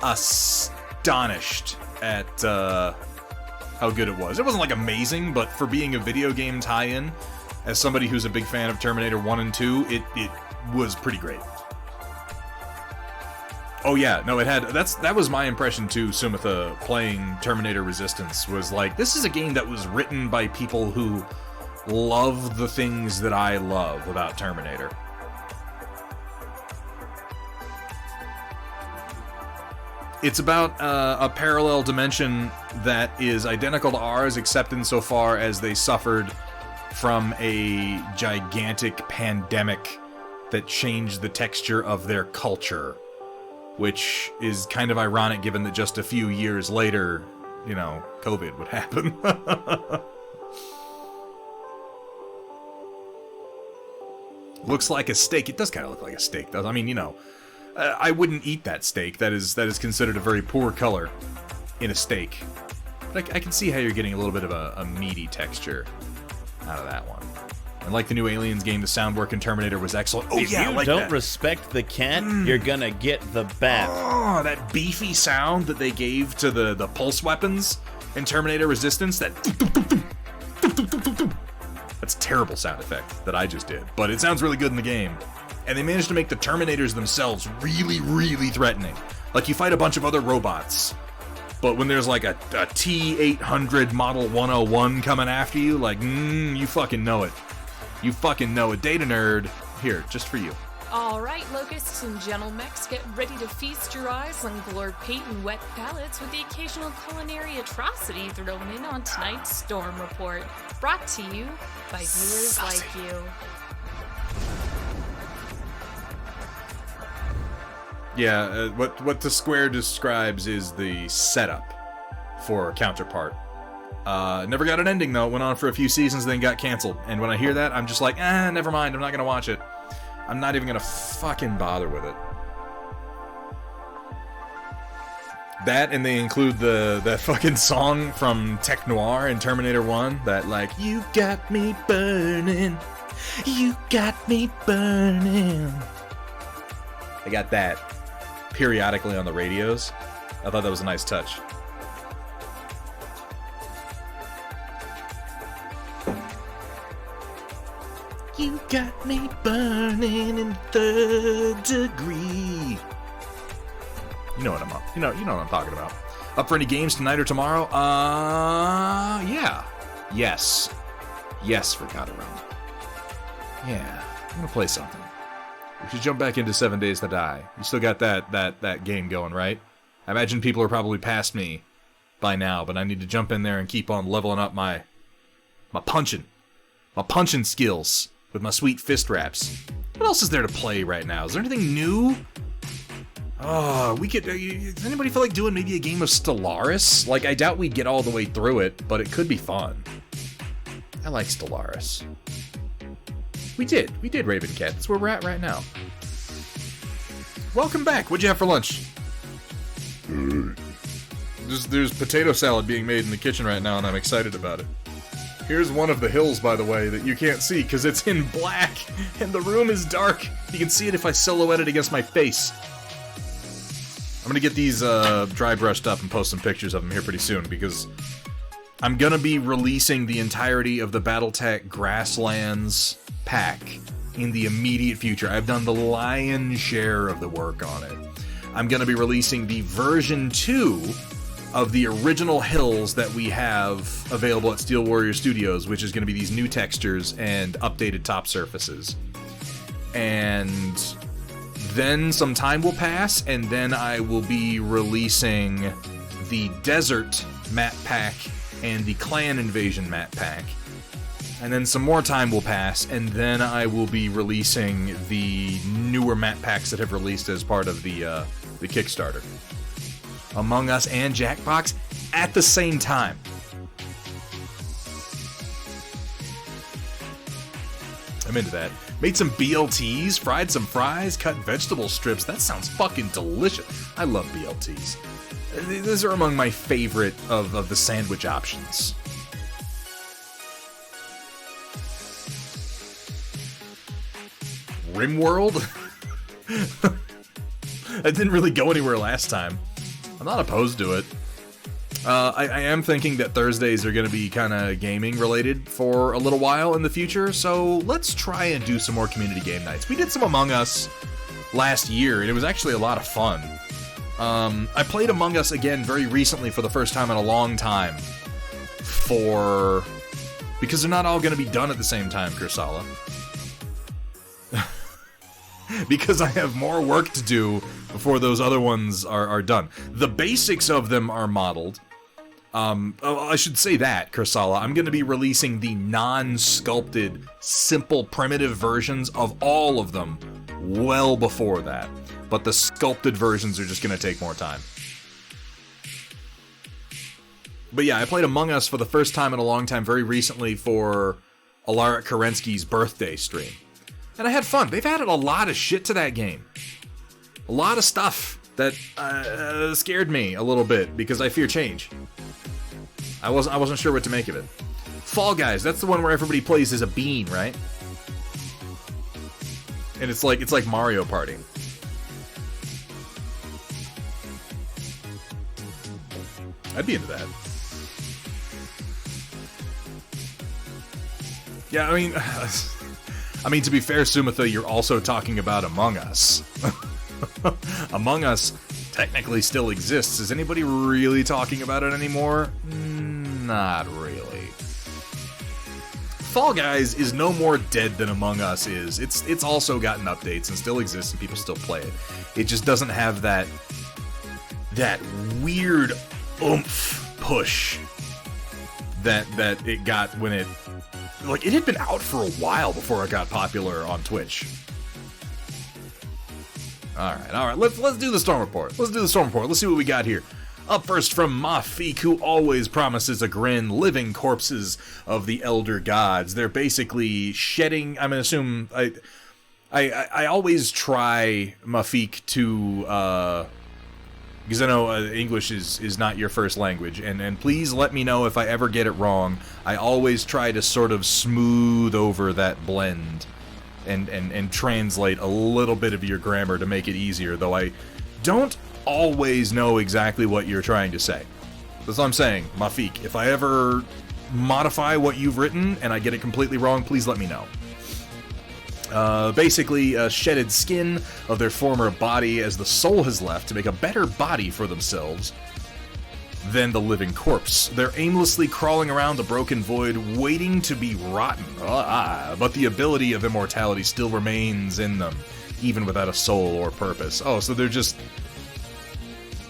astonished at how good it was. It wasn't amazing, but for being a video game tie-in, as somebody who's a big fan of Terminator 1 and 2, it was pretty great. Oh yeah, no, that was my impression too, Sumitha, playing Terminator Resistance, was this is a game that was written by people who love the things that I love about Terminator. It's about a parallel dimension that is identical to ours, except insofar as they suffered from a gigantic pandemic that changed the texture of their culture. Which is kind of ironic given that just a few years later, COVID would happen. Looks like a steak. It does kind of look like a steak, though. I mean, I wouldn't eat that steak. That is considered a very poor color in a steak. But I can see how you're getting a little bit of a meaty texture out of that one. And like the new Aliens game, the sound work in Terminator was excellent. Oh, if yeah, you like don't that. respect the cat, you're gonna get the bat. Oh, that beefy sound that they gave to the pulse weapons in Terminator Resistance, that... That's a terrible sound effect that I just did, but it sounds really good in the game. And they managed to make the Terminators themselves really, really threatening. Like, you fight a bunch of other robots, but when there's like a T-800 Model 101 coming after you, like, you fucking know it. You fucking know it. Data Nerd, here, just for you. All right, locusts and gentle mechs, get ready to feast your eyes on glowed paint and wet palettes with the occasional culinary atrocity thrown in on tonight's Storm Report. Brought to you by viewers like you. Yeah, what the square describes is the setup for Counterpart. Never got an ending, though. It went on for a few seasons, then got canceled. And when I hear that, I'm just like, never mind, I'm not gonna watch it. I'm not even gonna fucking bother with it. That, and they include that fucking song from Tech Noir in Terminator 1, that like, you got me burning, you got me burning. They got that periodically on the radios. I thought that was a nice touch. You got me burning in third degree. You know what I'm up. You know what I'm talking about. Up for any games tonight or tomorrow? Yeah. Yes, Forgotten Realm. Yeah, I'm gonna play something. We should jump back into 7 Days to Die. You still got that game going, right? I imagine people are probably past me by now, but I need to jump in there and keep on leveling up my punching skills with my sweet fist wraps. What else is there to play right now? Is there anything new? Oh, we could... does anybody feel like doing maybe a game of Stellaris? Like, I doubt we'd get all the way through it, but it could be fun. I like Stellaris. We did Raven Cat. That's where we're at right now. Welcome back. What'd you have for lunch? There's potato salad being made in the kitchen right now, and I'm excited about it. Here's one of the hills, by the way, that you can't see because it's in black and the room is dark. You can see it if I silhouette it against my face. I'm gonna get these dry brushed up and post some pictures of them here pretty soon because I'm gonna be releasing the entirety of the BattleTech Grasslands pack in the immediate future. I've done the lion's share of the work on it. I'm gonna be releasing the version 2 of the original hills that we have available at Steel Warrior Studios, which is going to be these new textures and updated top surfaces. And then some time will pass, and then I will be releasing the Desert map pack and the Clan Invasion map pack. And then some more time will pass, and then I will be releasing the newer map packs that have released as part of the Kickstarter. Among Us and Jackbox at the same time. I'm into that. Made some BLTs, fried some fries, cut vegetable strips. That sounds fucking delicious. I love BLTs. These are among my favorite of the sandwich options. RimWorld? That didn't really go anywhere last time. I'm not opposed to it. I am thinking that Thursdays are going to be kind of gaming related for a little while in the future, so let's try and do some more community game nights. We did some Among Us last year, and it was actually a lot of fun. I played Among Us again very recently for the first time in a long time. Because they're not all going to be done at the same time, Kursala. Because I have more work to do before those other ones are done. The basics of them are modeled. I should say that, Kursala. I'm going to be releasing the non-sculpted, simple, primitive versions of all of them well before that. But the sculpted versions are just going to take more time. But yeah, I played Among Us for the first time in a long time very recently for Alaric Kerensky's birthday stream. And I had fun. They've added a lot of shit to that game. A lot of stuff that scared me a little bit because I fear change. I wasn't sure what to make of it. Fall Guys, that's the one where everybody plays as a bean, right? And it's like Mario Party. I'd be into that. Yeah, I mean, to be fair, Sumatha, you're also talking about Among Us. Among Us technically still exists. Is anybody really talking about it anymore? Not really. Fall Guys is no more dead than Among Us is. It's also gotten updates and still exists and people still play it. It just doesn't have that weird oomph push that it got when it had been out for a while before it got popular on Twitch. All right. Let's do the Storm Report. Let's see what we got here. Up first from Mafik, who always promises a grin, living corpses of the Elder Gods. They're basically shedding. I'm gonna assume I always try, Mafik, to because I know English is not your first language, and please let me know if I ever get it wrong. I always try to sort of smooth over that blend and translate a little bit of your grammar to make it easier, though I don't always know exactly what you're trying to say. That's what I'm saying, Mafik. If I ever modify what you've written and I get it completely wrong, please let me know. Basically, shedded skin of their former body as the soul has left to make a better body for themselves than the living corpse. They're aimlessly crawling around the broken void, waiting to be rotten. But the ability of immortality still remains in them, even without a soul or purpose. Oh, so they're just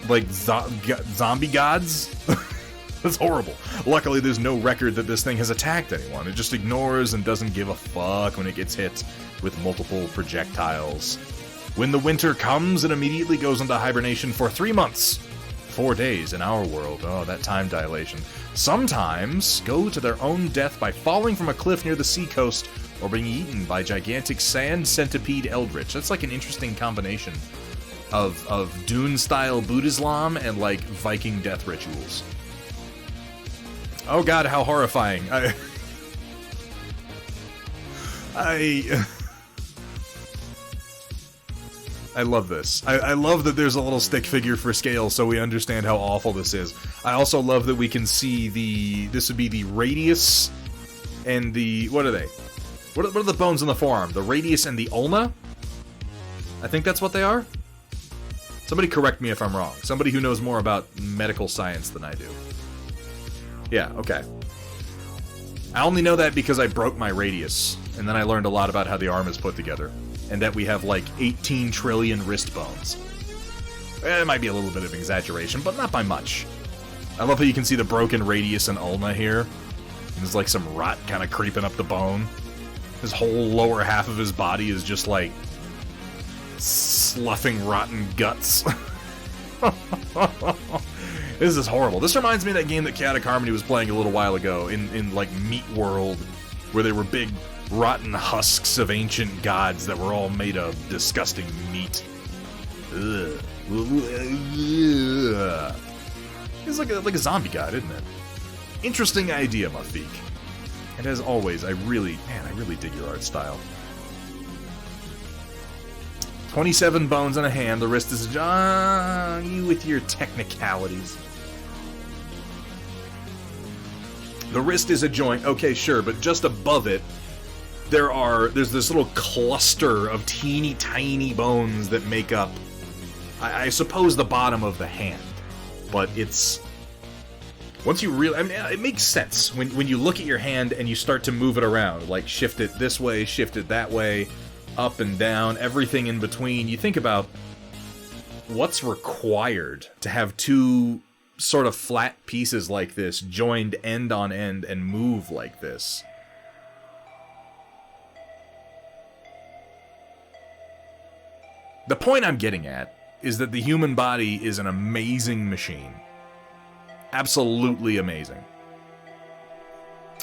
like zombie gods? That's horrible. Luckily, there's no record that this thing has attacked anyone. It just ignores and doesn't give a fuck when it gets hit with multiple projectiles. When the winter comes, it immediately goes into hibernation for 3 months. 4 days in our world. Oh, that time dilation. Sometimes go to their own death by falling from a cliff near the seacoast or being eaten by gigantic sand centipede eldritch. That's like an interesting combination of Dune-style Buddhism and like Viking death rituals. Oh god, how horrifying. I love this. I love that there's a little stick figure for scale so we understand how awful this is. I also love that we can see this would be the radius and the, what are they? What are the bones in the forearm? The radius and the ulna? I think that's what they are? Somebody correct me if I'm wrong. Somebody who knows more about medical science than I do. Yeah, okay. I only know that because I broke my radius, and then I learned a lot about how the arm is put together, and that we have like 18 trillion wrist bones. It might be a little bit of exaggeration, but not by much. I love how you can see the broken radius and ulna here. There's like some rot kind of creeping up the bone. His whole lower half of his body is just like sloughing rotten guts. This is horrible. This reminds me of that game that Chaotic Harmony was playing a little while ago in like Meat World, where there were big rotten husks of ancient gods that were all made of disgusting meat. Ugh. It's like a zombie god, isn't it? Interesting idea, Mafik. And as always, I really dig your art style. 27 bones on a hand, the wrist is a you with your technicalities. The wrist is a joint, okay, sure, but just above it, there's this little cluster of teeny tiny bones that make up, I suppose, the bottom of the hand. But it's, once you really, I mean, it makes sense when you look at your hand and you start to move it around, like shift it this way, shift it that way, up and down, everything in between. You think about what's required to have two sort of flat pieces like this joined end on end and move like this. The point I'm getting at is that the human body is an amazing machine. Absolutely amazing.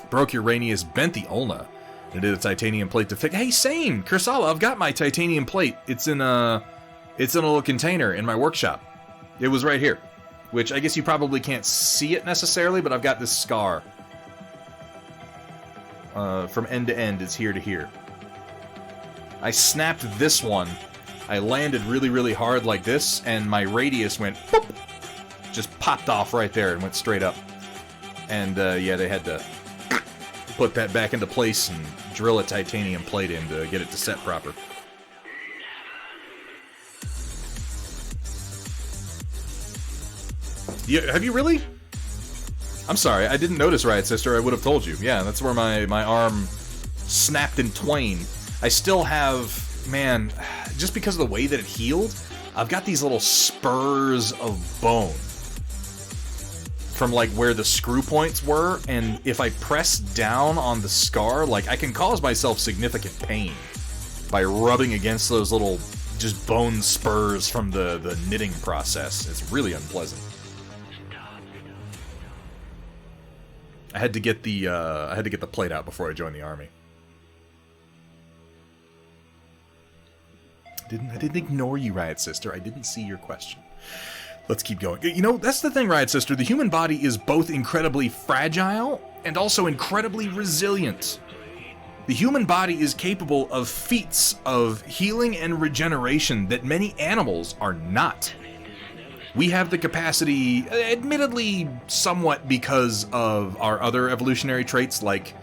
Broke Uranus, bent the ulna, and did a titanium plate to fix. Hey, same! Kursala, I've got my titanium plate. It's in a little container in my workshop. It was right here. which I guess you probably can't see it necessarily, but I've got this scar. From end to end, it's here to here. I snapped this one. I landed really, really hard like this, and my radius went boop, just popped off right there and went straight up. And yeah, they had to put that back into place and drill a titanium plate in to get it to set proper. Yeah, have you really? I'm sorry, I didn't notice, Riot Sister. I would have told you. Yeah, that's where my arm snapped in twain. I still have, man, just because of the way that it healed, I've got these little spurs of bone from like where the screw points were, and if I press down on the scar, like I can cause myself significant pain by rubbing against those little just bone spurs from the knitting process. It's really unpleasant. I had to get the plate out before I joined the army. I didn't ignore you, Riot Sister. I didn't see your question. Let's keep going. You know, that's the thing, Riot Sister. The human body is both incredibly fragile and also incredibly resilient. The human body is capable of feats of healing and regeneration that many animals are not. We have the capacity, admittedly somewhat because of our other evolutionary traits like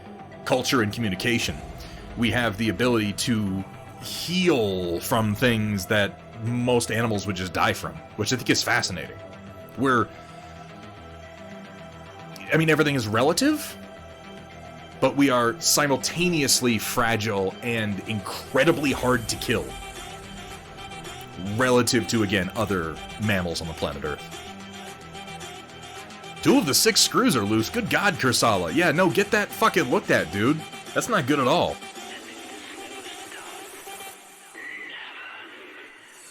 culture and communication. We have the ability to heal from things that most animals would just die from, which I think is fascinating. I mean, everything is relative, but we are simultaneously fragile and incredibly hard to kill relative to, again, other mammals on the planet Earth. 2 of the 6 screws are loose. Good God, Kursala. Yeah, no, get that fucking looked at, dude. That's not good at all.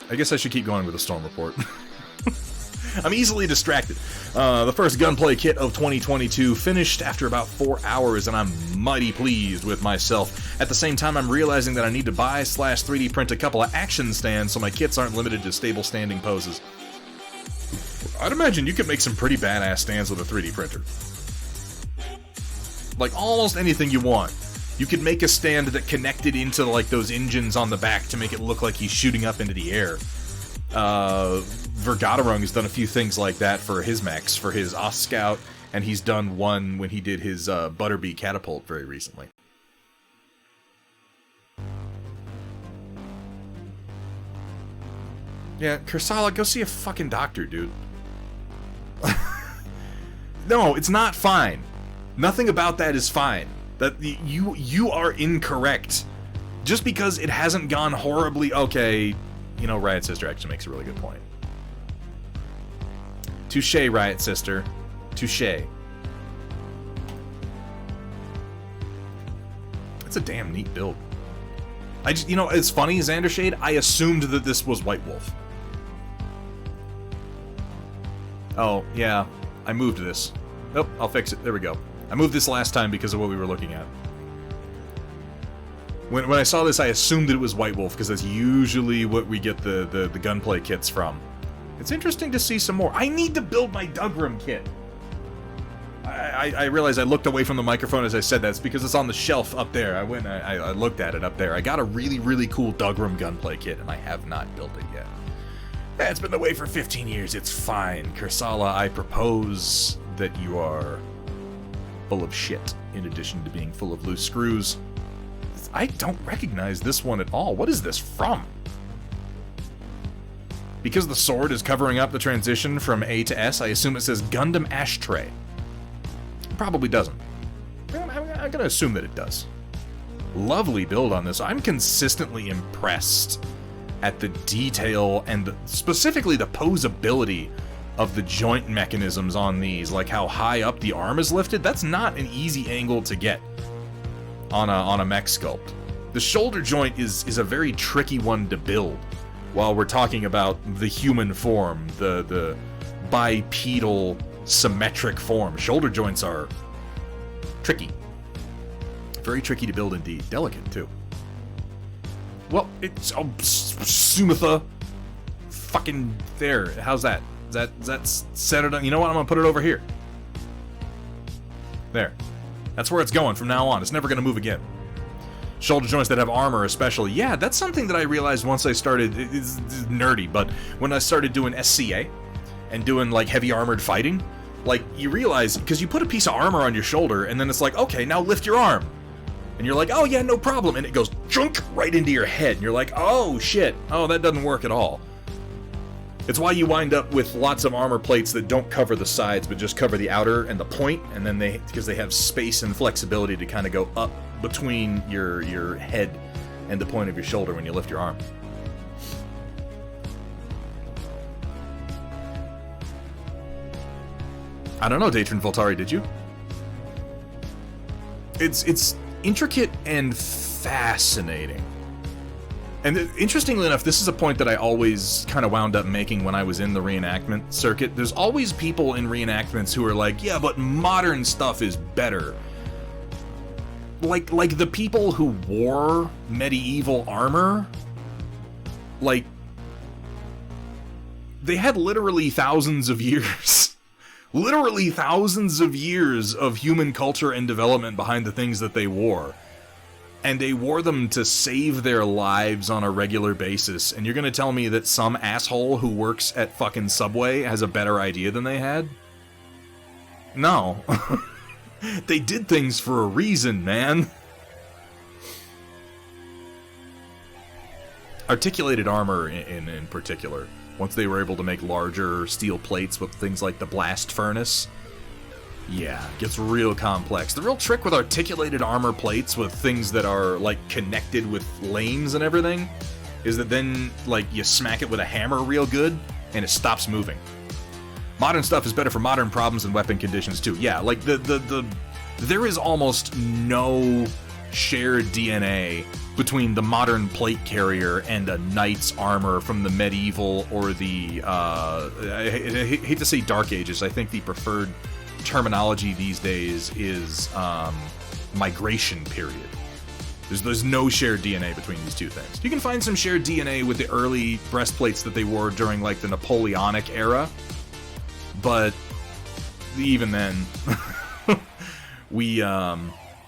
I guess I should keep going with the storm report. I'm easily distracted. The first gunplay kit of 2022 finished after about 4 hours, and I'm mighty pleased with myself. At the same time, I'm realizing that I need to buy/3D print a couple of action stands so my kits aren't limited to stable standing poses. I'd imagine you could make some pretty badass stands with a 3D printer. Like, almost anything you want. You could make a stand that connected into, like, those engines on the back to make it look like he's shooting up into the air. Vergaderung has done a few things like that for his mechs, for his Ostscout, and he's done one when he did his Butterbee catapult very recently. Yeah, Kursala, go see a fucking doctor, dude. No, it's not fine. Nothing about that is fine. That you are incorrect. Just because it hasn't gone horribly... Okay, you know, Riot Sister actually makes a really good point. Touché, Riot Sister. Touché. It's a damn neat build. You know, it's funny, Xandershade, I assumed that this was White Wolf. Oh, yeah. I moved this. Nope, I'll fix it. There we go. I moved this last time because of what we were looking at. When I saw this, I assumed that it was White Wolf, because that's usually what we get the gunplay kits from. It's interesting to see some more. I need to build my Dugram kit. I realized I looked away from the microphone as I said that. It's because it's on the shelf up there. I went and I looked at it up there. I got a really, really cool Dugram gunplay kit, and I have not built it yet. Yeah, it's been the way for 15 years. It's fine. Kursala, I propose that you are full of shit, in addition to being full of loose screws. I don't recognize this one at all. What is this from? Because the sword is covering up the transition from A to S, I assume it says Gundam Ashtray. It probably doesn't. I'm gonna assume that it does. Lovely build on this. I'm consistently impressed at the detail and specifically the posability of the joint mechanisms on these, like how high up the arm is lifted. That's not an easy angle to get on a mech sculpt. The shoulder joint is a very tricky one to build while we're talking about the human form, the bipedal symmetric form. Shoulder joints are tricky. Very tricky to build indeed. Delicate too. Well, it's Sumatha. Fucking there. How's that? That's set it on. You know what? I'm gonna put it over here. There. That's where it's going from now on. It's never gonna move again. Shoulder joints that have armor especially. Yeah, that's something that I realized once I started, it's nerdy, but when I started doing SCA and doing like heavy armored fighting, like you realize, because you put a piece of armor on your shoulder and then it's like, okay, now lift your arm. And you're like, oh yeah, no problem. And it goes junk right into your head. And you're like, oh shit, oh that doesn't work at all. It's why you wind up with lots of armor plates that don't cover the sides, but just cover the outer and the point, and then because they have space and flexibility to kind of go up between your head and the point of your shoulder when you lift your arm. I don't know, Datron Voltari, did you? It's intricate and fascinating. And interestingly enough, this is a point that I always kind of wound up making when I was in the reenactment circuit. There's always people in reenactments who are like, yeah, but modern stuff is better. Like the people who wore medieval armor, like, they had literally thousands of years. Literally thousands of years of human culture and development behind the things that they wore. And they wore them to save their lives on a regular basis. And you're gonna tell me that some asshole who works at fucking Subway has a better idea than they had? No. They did things for a reason, man. Articulated armor in particular. Once they were able to make larger steel plates with things like the blast furnace, yeah, it gets real complex. The real trick with articulated armor plates with things that are, like, connected with lanes and everything is that then, like, you smack it with a hammer real good, and it stops moving. Modern stuff is better for modern problems and weapon conditions, too. Yeah, like, there is almost no shared DNA between the modern plate carrier and a knight's armor from the medieval or the, I hate to say Dark Ages. I think the preferred terminology these days is migration period. There's no shared DNA between these two things. You can find some shared DNA with the early breastplates that they wore during, like, the Napoleonic era, but even then, we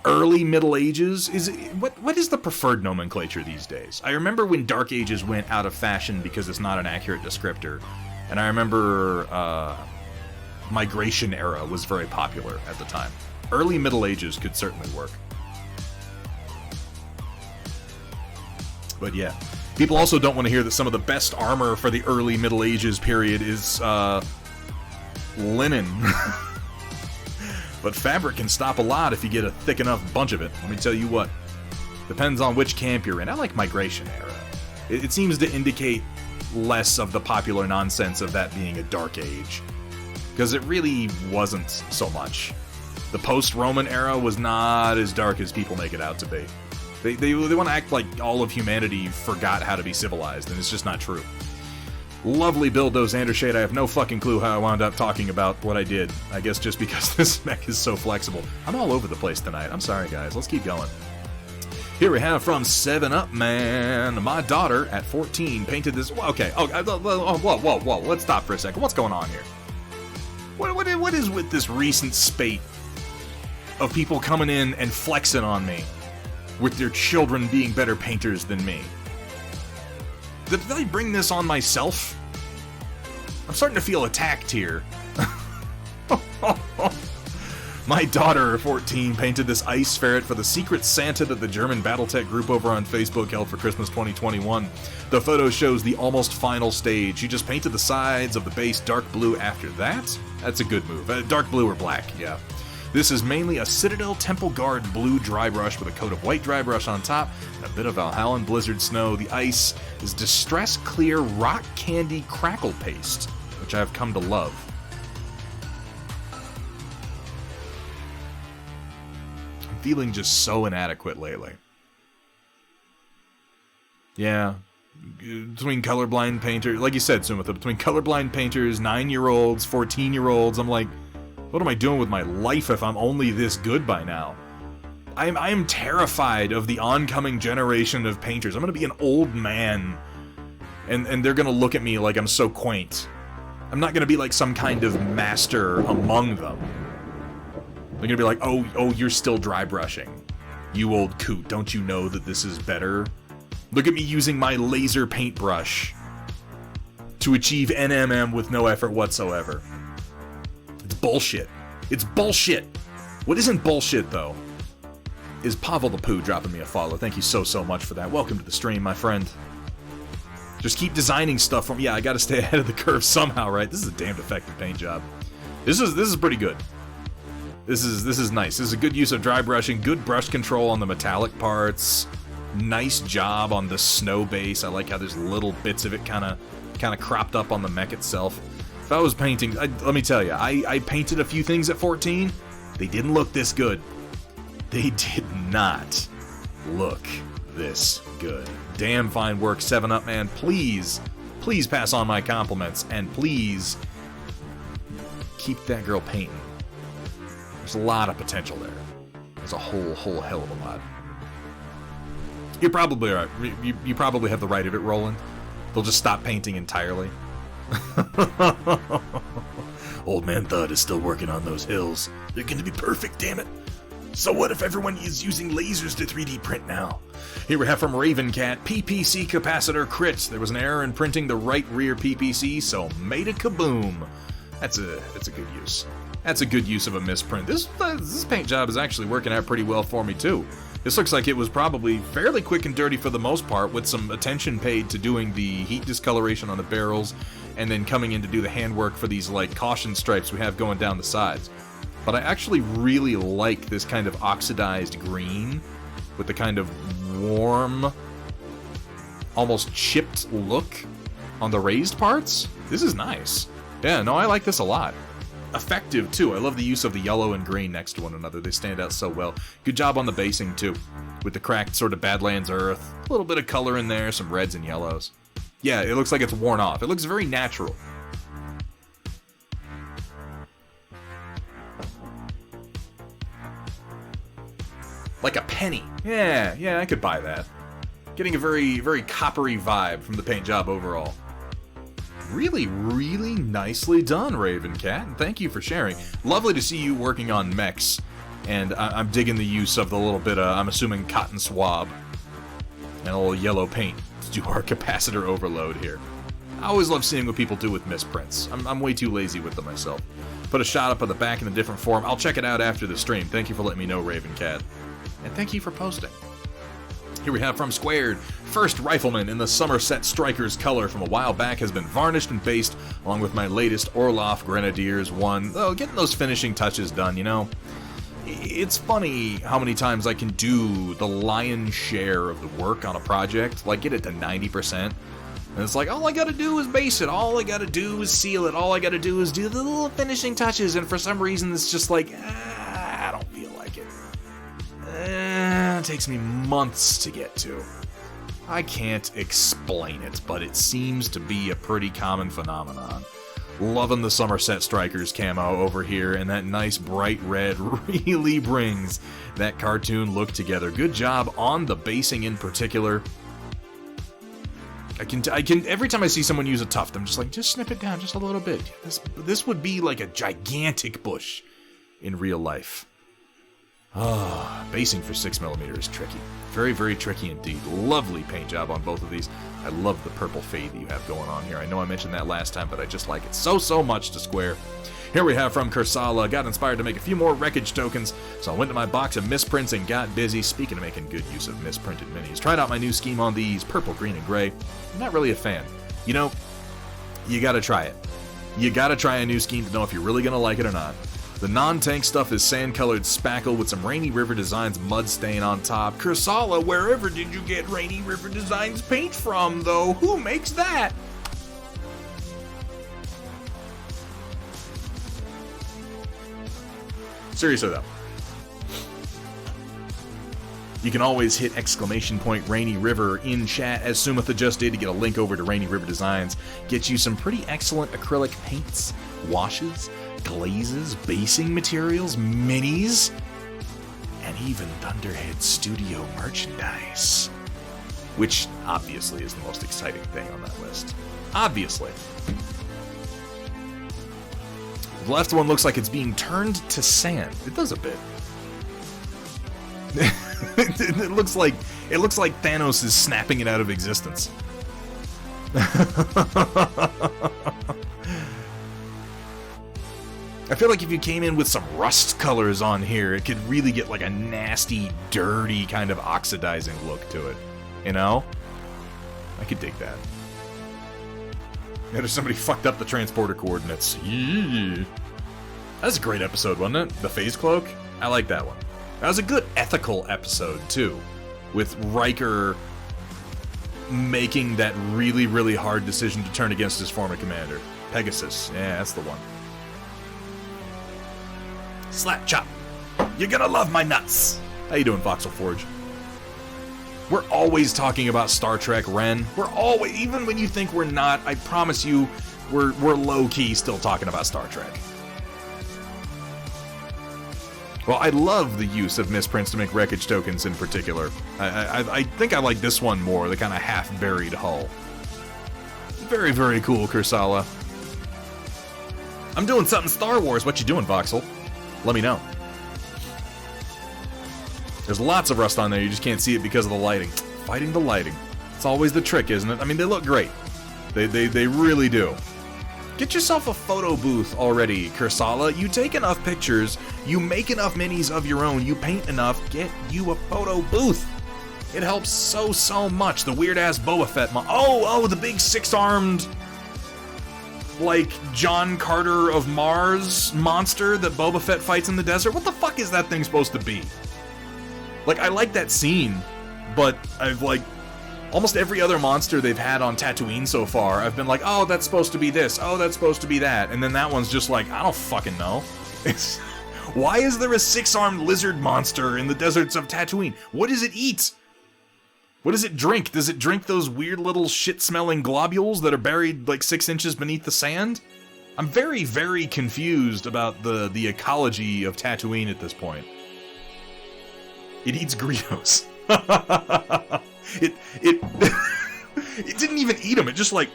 early Middle Ages is what is the preferred nomenclature these days? I remember when Dark Ages went out of fashion because it's not an accurate descriptor, and I remember Migration era was very popular at the time. Early Middle Ages could certainly work. But yeah, people also don't want to hear that some of the best armor for the early Middle Ages period is linen. But fabric can stop a lot if you get a thick enough bunch of it. Let me tell you what. Depends on which camp you're in. I like Migration era. It seems to indicate less of the popular nonsense of that being a dark age. Because it really wasn't so much. The post-Roman era was not as dark as people make it out to be. They want to act like all of humanity forgot how to be civilized, and it's just not true. Lovely build, Xandershade. I have no fucking clue how I wound up talking about what I did. I guess just because this mech is so flexible. I'm all over the place tonight. I'm sorry, guys. Let's keep going. Here we have from 7up Man. My daughter, at 14, painted this... Okay, whoa. Let's stop for a second. What's going on here? What is with this recent spate of people coming in and flexing on me with their children being better painters than me? Did I bring this on myself? I'm starting to feel attacked here. My daughter, 14, painted this ice ferret for the Secret Santa that the German Battletech group over on Facebook held for Christmas 2021. The photo shows the almost final stage. She just painted the sides of the base dark blue after that. That's a good move. Dark blue or black, yeah. This is mainly a Citadel Temple Guard blue dry brush with a coat of white dry brush on top and a bit of Valhallan Blizzard snow. The ice is Distress Clear Rock Candy Crackle Paste, which I have come to love. I'm feeling just so inadequate lately. Yeah. Between colorblind painters, like you said, Sumitha, between colorblind painters, 9-year-olds, 14-year-olds, I'm like, what am I doing with my life if I'm only this good by now? I am terrified of the oncoming generation of painters. I'm gonna be an old man, and they're gonna look at me like I'm so quaint. I'm not gonna be like some kind of master among them. They're gonna be like, oh, you're still dry brushing. You old coot, don't you know that this is better? Look at me using my laser paintbrush to achieve NMM with no effort whatsoever. It's bullshit. It's bullshit. What isn't bullshit, though, is Pavel the Pooh dropping me a follow. Thank you so much for that. Welcome to the stream, my friend. Just keep designing stuff from... Yeah, I gotta stay ahead of the curve somehow, right? This is a damned effective paint job. This is pretty good. This is nice. This is a good use of dry brushing, good brush control on the metallic parts. Nice job on the snow base. I like how there's little bits of it kind of cropped up on the mech itself. If I was painting, let me tell you, I painted a few things at 14. They didn't look this good. They did not look this good. Damn fine work, 7-Up, man. Please pass on my compliments, and please keep that girl painting. There's a lot of potential there. There's a whole hell of a lot. You're probably right. You probably have the right of it, Roland. They'll just stop painting entirely. Old Man Thud is still working on those hills. They're going to be perfect, damn it. So what if everyone is using lasers to 3D print now? Here we have from Ravencat, PPC capacitor crits. There was an error in printing the right rear PPC, so made a kaboom. That's a good use. That's a good use of a misprint. This paint job is actually working out pretty well for me, too. This looks like it was probably fairly quick and dirty for the most part, with some attention paid to doing the heat discoloration on the barrels, and then coming in to do the handwork for these, like, caution stripes we have going down the sides. But I actually really like this kind of oxidized green, with the kind of warm, almost chipped look on the raised parts. This is nice. Yeah, no, I like this a lot. Effective, too. I love the use of the yellow and green next to one another. They stand out so well. Good job on the basing, too. With the cracked sort of Badlands earth. A little bit of color in there, some reds and yellows. Yeah, it looks like it's worn off. It looks very natural. Like a penny. Yeah, I could buy that. Getting a very, very coppery vibe from the paint job overall. Really, really nicely done, Ravencat, and thank you for sharing. Lovely to see you working on mechs, and I'm digging the use of the little bit of, I'm assuming, cotton swab and a little yellow paint to do our capacitor overload here. I always love seeing what people do with misprints. I'm way too lazy with them myself. Put a shot up of the back in a different form. I'll check it out after the stream. Thank you for letting me know, Ravencat. And thank you for posting. Here we have from Squared. First Rifleman in the Somerset Strikers color from a while back has been varnished and based, along with my latest Orloff Grenadiers 1. Oh, getting those finishing touches done, you know. It's funny how many times I can do the lion's share of the work on a project, like get it to 90%. And it's like, all I gotta do is base it, all I gotta do is seal it, all I gotta do is do the little finishing touches, and for some reason it's just like, I don't feel like it. It takes me months to get to. I can't explain it, but it seems to be a pretty common phenomenon. Loving the Somerset Strikers camo over here, and that nice bright red really brings that cartoon look together. Good job on the basing in particular. I can every time I see someone use a tuft, I'm just like, just snip it down just a little bit. This would be like a gigantic bush in real life. Basing for 6mm is tricky. Very, very tricky indeed. Lovely paint job on both of these. I love the purple fade that you have going on here. I know I mentioned that last time, but I just like it so much to Square. Here we have from Kursala. Got inspired to make a few more wreckage tokens, so I went to my box of misprints and got busy. Speaking of making good use of misprinted minis, tried out my new scheme on these, purple, green, and gray. I'm not really a fan. You know, you gotta try it. You gotta try a new scheme to know if you're really gonna like it or not. The non-tank stuff is sand-colored spackle with some Rainy River Designs mud stain on top. Kursala, wherever did you get Rainy River Designs paint from, though? Who makes that? Seriously, though. You can always hit ! Rainy River in chat, as Sumitha just did, to get a link over to Rainy River Designs. Get you some pretty excellent acrylic paints, washes, glazes, basing materials, minis, and even Thunderhead Studio merchandise. Which, obviously, is the most exciting thing on that list. Obviously. The left one looks like it's being turned to sand. It does a bit. It looks like Thanos is snapping it out of existence. I feel like if you came in with some rust colors on here, it could really get like a nasty, dirty kind of oxidizing look to it. You know? I could dig that. Notice somebody fucked up the transporter coordinates. Yeah. That's a great episode, wasn't it? The phase cloak? I like that one. That was a good ethical episode, too. With Riker making that really, really hard decision to turn against his former commander. Pegasus. Yeah, that's the one. Slap chop. You're gonna love my nuts. How you doing, Voxel Forge? We're always talking about Star Trek, Ren. We're always, even when you think we're not, I promise you, we're low-key still talking about Star Trek. Well, I love the use of misprints to make wreckage tokens in particular. I think I like this one more, the kind of half-buried hull. Very, very cool, Kursala. I'm doing something Star Wars. What you doing, Voxel? Let me know. There's lots of rust on there, you just can't see it because of the lighting. Fighting the lighting. It's always the trick, isn't it? I mean, they look great. They really do. Get yourself a photo booth already, Kursala. You take enough pictures, you make enough minis of your own, you paint enough, get you a photo booth. It helps so much. The weird-ass Boba Fett the big six-armed, like, John Carter of Mars monster that Boba Fett fights in the desert. What the fuck is that thing supposed to be? Like, I like that scene, but I've, like, almost every other monster they've had on Tatooine so far, I've been like, oh, that's supposed to be this, oh, that's supposed to be that, and then that one's just like, I don't fucking know. Why is there a six-armed lizard monster in the deserts of Tatooine? What does it eat? What does it drink? Does it drink those weird little shit-smelling globules that are buried like 6 inches beneath the sand? I'm very, very confused about the ecology of Tatooine at this point. It eats Greedos. It it didn't even eat him. It just, like,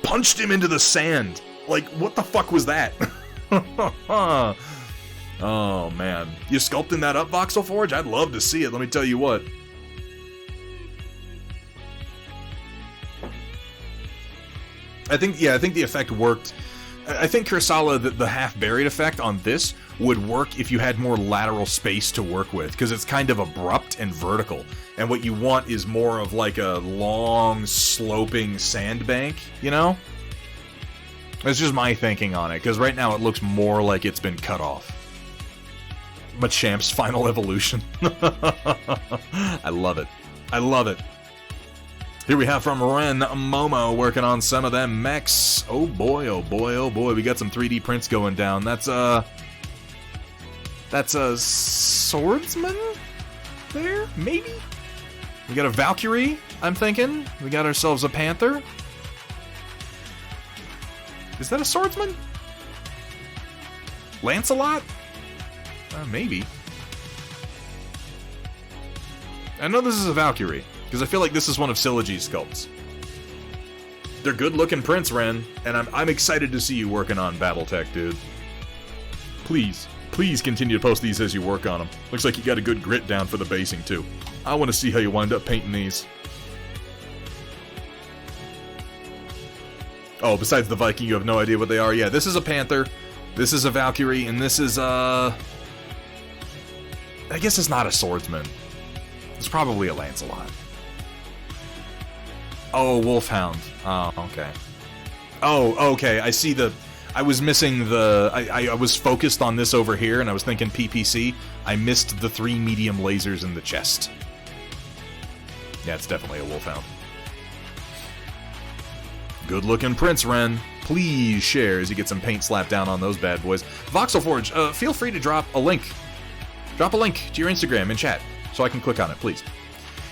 punched him into the sand. Like, what the fuck was that? Oh, man. You sculpting that up, Voxel Forge? I'd love to see it, let me tell you what. I think the effect worked. I think Kursala, the half-buried effect on this would work if you had more lateral space to work with, because it's kind of abrupt and vertical, and what you want is more of like a long, sloping sandbank, you know? That's just my thinking on it, because right now it looks more like it's been cut off. Machamp's final evolution. I love it. I love it. Here we have from Ren Momo working on some of them mechs. Oh boy, oh boy, oh boy. We got some 3D prints going down. That's a swordsman there, maybe? We got a Valkyrie, I'm thinking. We got ourselves a Panther. Is that a swordsman? Lancelot? Maybe. I know this is a Valkyrie, because I feel like this is one of Sylogy's sculpts. They're good-looking prints, Ren, and I'm excited to see you working on Battletech, dude. Please continue to post these as you work on them. Looks like you got a good grit down for the basing, too. I want to see how you wind up painting these. Oh, besides the Viking, you have no idea what they are? Yeah, this is a Panther, this is a Valkyrie, and this is I guess it's not a swordsman. It's probably a Lancelot. Oh, Wolfhound. Oh, okay. Oh, okay, I see the... I was missing the... I was focused on this over here, and I was thinking PPC. I missed the 3 medium lasers in the chest. Yeah, it's definitely a Wolfhound. Good-looking prints, Ren. Please share as you get some paint slapped down on those bad boys. Voxel Forge, feel free to drop a link. Drop a link to your Instagram in chat, so I can click on it, please.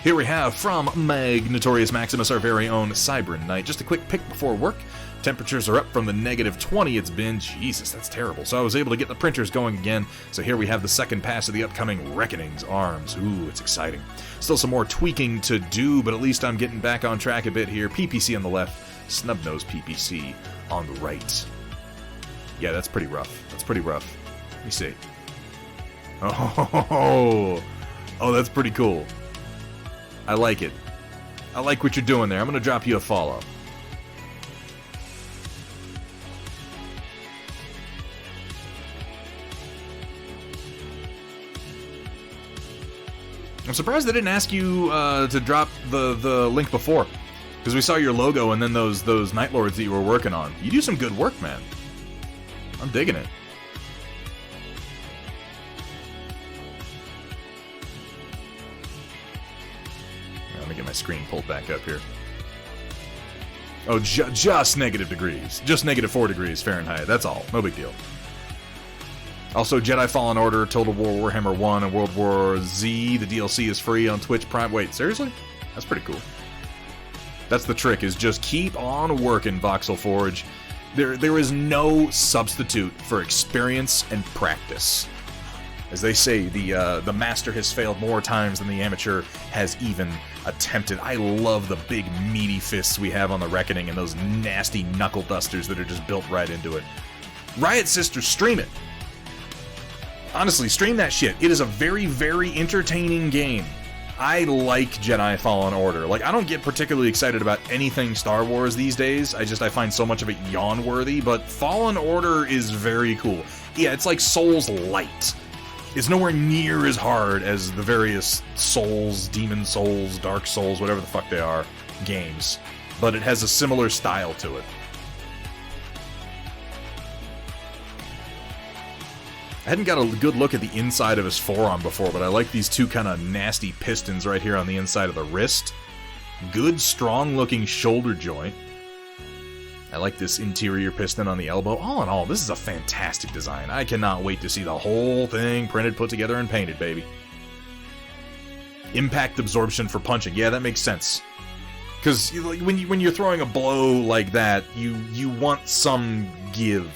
Here we have from Notorious Maximus, our very own Cybern Knight. Just a quick pick before work. Temperatures are up from the -20 it's been. Jesus, that's terrible. So I was able to get the printers going again. So here we have the second pass of the upcoming Reckoning's arms. Ooh, it's exciting. Still some more tweaking to do, but at least I'm getting back on track a bit here. PPC on the left, snub-nosed PPC on the right. Yeah, that's pretty rough. That's pretty rough. Let me see. Oh, that's pretty cool. I like it. I like what you're doing there. I'm going to drop you a follow. I'm surprised they didn't ask you to drop the link before, because we saw your logo and then those Night Lords that you were working on. You do some good work, man. I'm digging it. Let me get my screen pulled back up here. Oh, just negative degrees. Just negative 4 degrees Fahrenheit. That's all. No big deal. Also, Jedi Fallen Order, Total War Warhammer 1, and World War Z. The DLC is free on Twitch Prime. Wait, seriously? That's pretty cool. That's the trick, is just keep on working, Voxel Forge. There is no substitute for experience and practice. As they say, the master has failed more times than the amateur has even attempted. I love the big meaty fists we have on the Reckoning and those nasty knuckle dusters that are just built right into it. Riot Sisters, stream it. Honestly, stream that shit. It is a very, very entertaining game. I like Jedi Fallen Order. Like, I don't get particularly excited about anything Star Wars these days. I find so much of it yawn-worthy, but Fallen Order is very cool. Yeah, it's like Souls Light. It's nowhere near as hard as the various Souls, Demon Souls, Dark Souls, whatever the fuck they are, games. But it has a similar style to it. I hadn't got a good look at the inside of his forearm before, but I like these two kind of nasty pistons right here on the inside of the wrist. Good, strong-looking shoulder joint. I like this interior piston on the elbow. All in all, this is a fantastic design. I cannot wait to see the whole thing printed, put together, and painted, baby. Impact absorption for punching. Yeah, that makes sense. Because when you're throwing a blow like that, you want some give.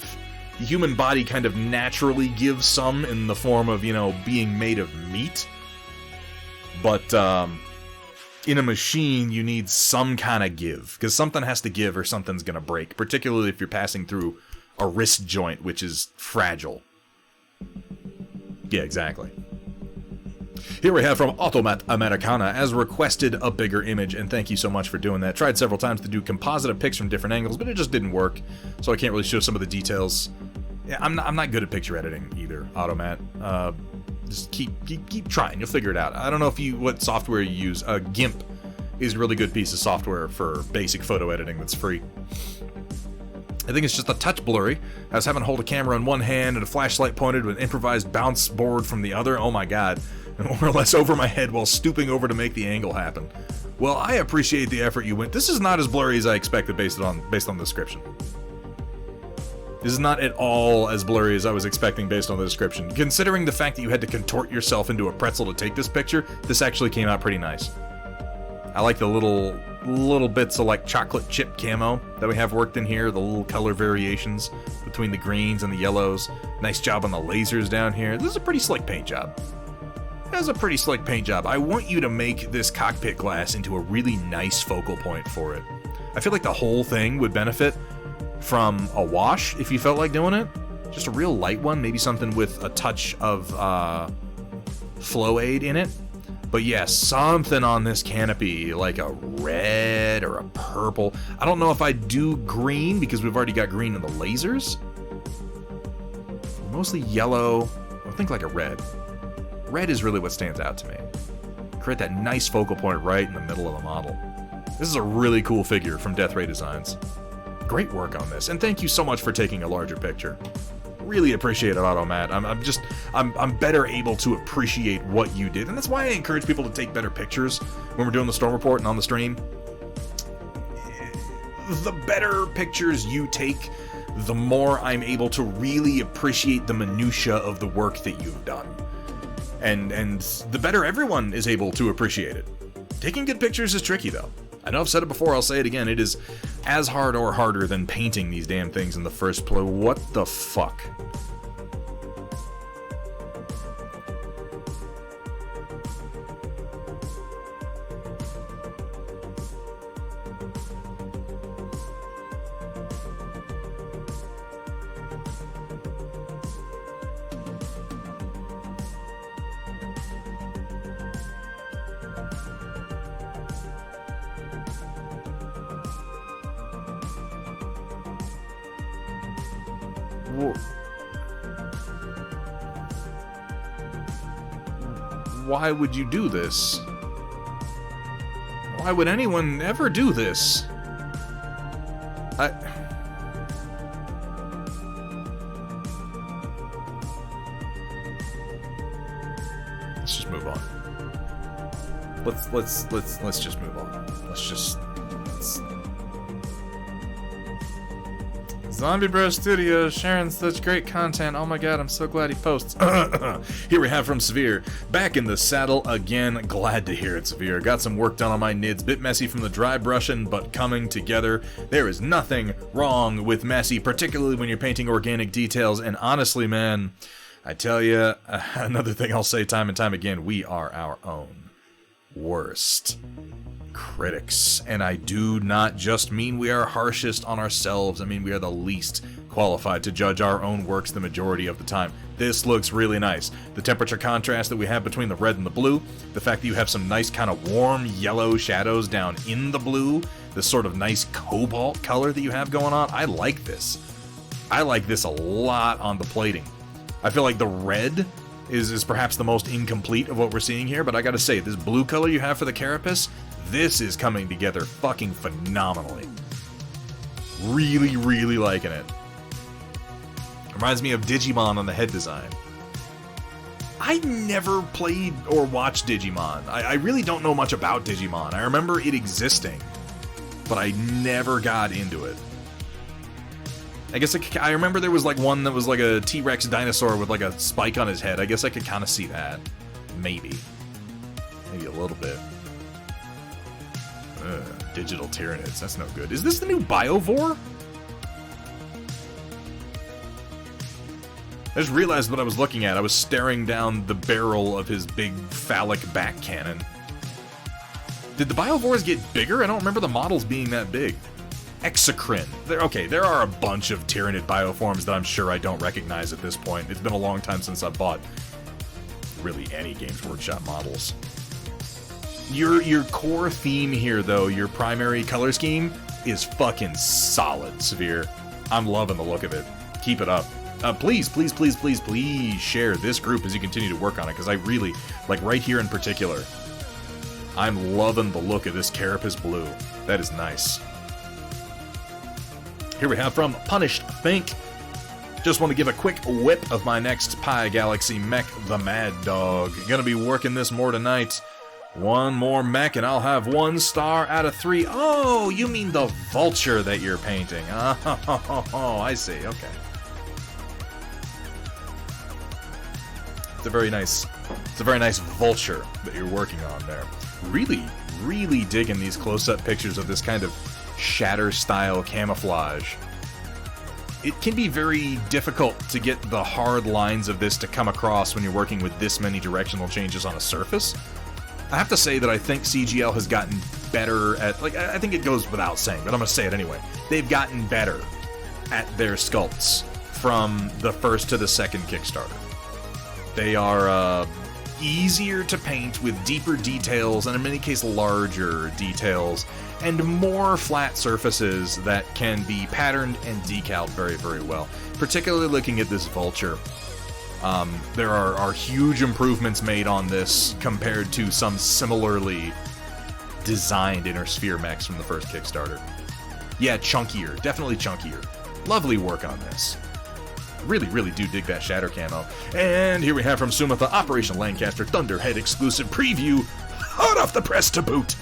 The human body kind of naturally gives some in the form of, being made of meat. But, in a machine, you need some kind of give. Because something has to give or something's going to break. Particularly if you're passing through a wrist joint, which is fragile. Yeah, exactly. Here we have from Automat Americana, as requested, a bigger image, and thank you so much for doing that. Tried several times to do composite pics from different angles, but it just didn't work, so I can't really show some of the details. Yeah, I'm not good at picture editing either, Automat. Just keep trying, you'll figure it out. I don't know what software you use. GIMP is a really good piece of software for basic photo editing that's free. I think it's just a touch blurry. I was having to hold a camera in one hand and a flashlight pointed with an improvised bounce board from the other. Oh my god. More or less over my head while stooping over to make the angle happen. Well, I appreciate the effort you went. This is not as blurry as I expected based on the description. This is not at all as blurry as I was expecting based on the description. Considering the fact that you had to contort yourself into a pretzel to take this picture, this actually came out pretty nice. I like the little bits of like chocolate chip camo that we have worked in here, the little color variations between the greens and the yellows. Nice job on the lasers down here. This is a pretty slick paint job. That's a pretty slick paint job. I want you to make this cockpit glass into a really nice focal point for it. I feel like the whole thing would benefit from a wash if you felt like doing it. Just a real light one, maybe something with a touch of flow aid in it. But yeah, something on this canopy, like a red or a purple. I don't know if I'd do green because we've already got green in the lasers. Mostly yellow. I think like a red. Red is really what stands out to me. Create that nice focal point right in the middle of the model. This is a really cool figure from Death Ray Designs. Great work on this, and thank you so much for taking a larger picture. Really appreciate it, Automat. I'm better able to appreciate what you did, and that's why I encourage people to take better pictures when we're doing the Storm Report and on the stream. The better pictures you take, the more I'm able to really appreciate the minutia of the work that you've done. And the better everyone is able to appreciate it. Taking good pictures is tricky, though. I know I've said it before, I'll say it again. It is as hard or harder than painting these damn things in the first place. What the fuck? Why would you do this? Why would anyone ever do this? Let's just move on. Let's just move on. Let's Zombie Bro Studios sharing such great content. Oh my god, I'm so glad he posts. Here we have from Severe. Back in the saddle again. Glad to hear it, Severe. Got some work done on my nids. Bit messy from the dry brushing, but coming together. There is nothing wrong with messy, particularly when you're painting organic details. And honestly, man, I tell you, another thing I'll say time and time again, we are our own worst critics. And I do not just mean we are harshest on ourselves. I mean we are the least qualified to judge our own works the majority of the time. This looks really nice. The temperature contrast that we have between the red and the blue, the fact that you have some nice kind of warm yellow shadows down in the blue, this sort of nice cobalt color that you have going on, I like this. I like this a lot on the plating. I feel like the red is perhaps the most incomplete of what we're seeing here, but I gotta say, this blue color you have for the carapace, this is coming together fucking phenomenally. Really, really liking it. Reminds me of Digimon on the head design. I never played or watched Digimon. I really don't know much about Digimon. I remember it existing, but I never got into it. I guess I remember there was like one that was like a T-Rex dinosaur with like a spike on his head. I guess I could kind of see that. Maybe a little bit. Digital Tyranids, that's no good. Is this the new Biovore? I just realized what I was looking at. I was staring down the barrel of his big phallic back cannon. Did the Biovores get bigger? I don't remember the models being that big. Exocrine. There are a bunch of Tyranid bioforms that I'm sure I don't recognize at this point. It's been a long time since I've bought really any Games Workshop models. Your core theme here, though, your primary color scheme, is fucking solid, Severe. I'm loving the look of it. Keep it up. Please share this group as you continue to work on it, because I really, like right here in particular, I'm loving the look of this Carapace blue. That is nice. Here we have from Punished Think. Just want to give a quick whip of my next Pi Galaxy mech, the Mad Dog. Gonna be working this more tonight. One more mech and I'll have 1 star out of 3. Oh, you mean the vulture that you're painting. Oh, I see. Okay. It's a very nice vulture that you're working on there. Really digging these close-up pictures of this kind of shatter-style camouflage. It can be very difficult to get the hard lines of this to come across when you're working with this many directional changes on a surface. I have to say that I think CGL has gotten better at, I think it goes without saying, but I'm going to say it anyway. They've gotten better at their sculpts from the first to the second Kickstarter. They are easier to paint with deeper details, and in many cases larger details, and more flat surfaces that can be patterned and decaled very, very well. Particularly looking at this vulture. There are huge improvements made on this compared to some similarly designed Inner Sphere mechs from the first Kickstarter. Yeah, chunkier. Definitely chunkier. Lovely work on this. Really do dig that shatter camo. And here we have from Sumatha, Operation Lancaster Thunderhead exclusive preview. Hot off the press to boot.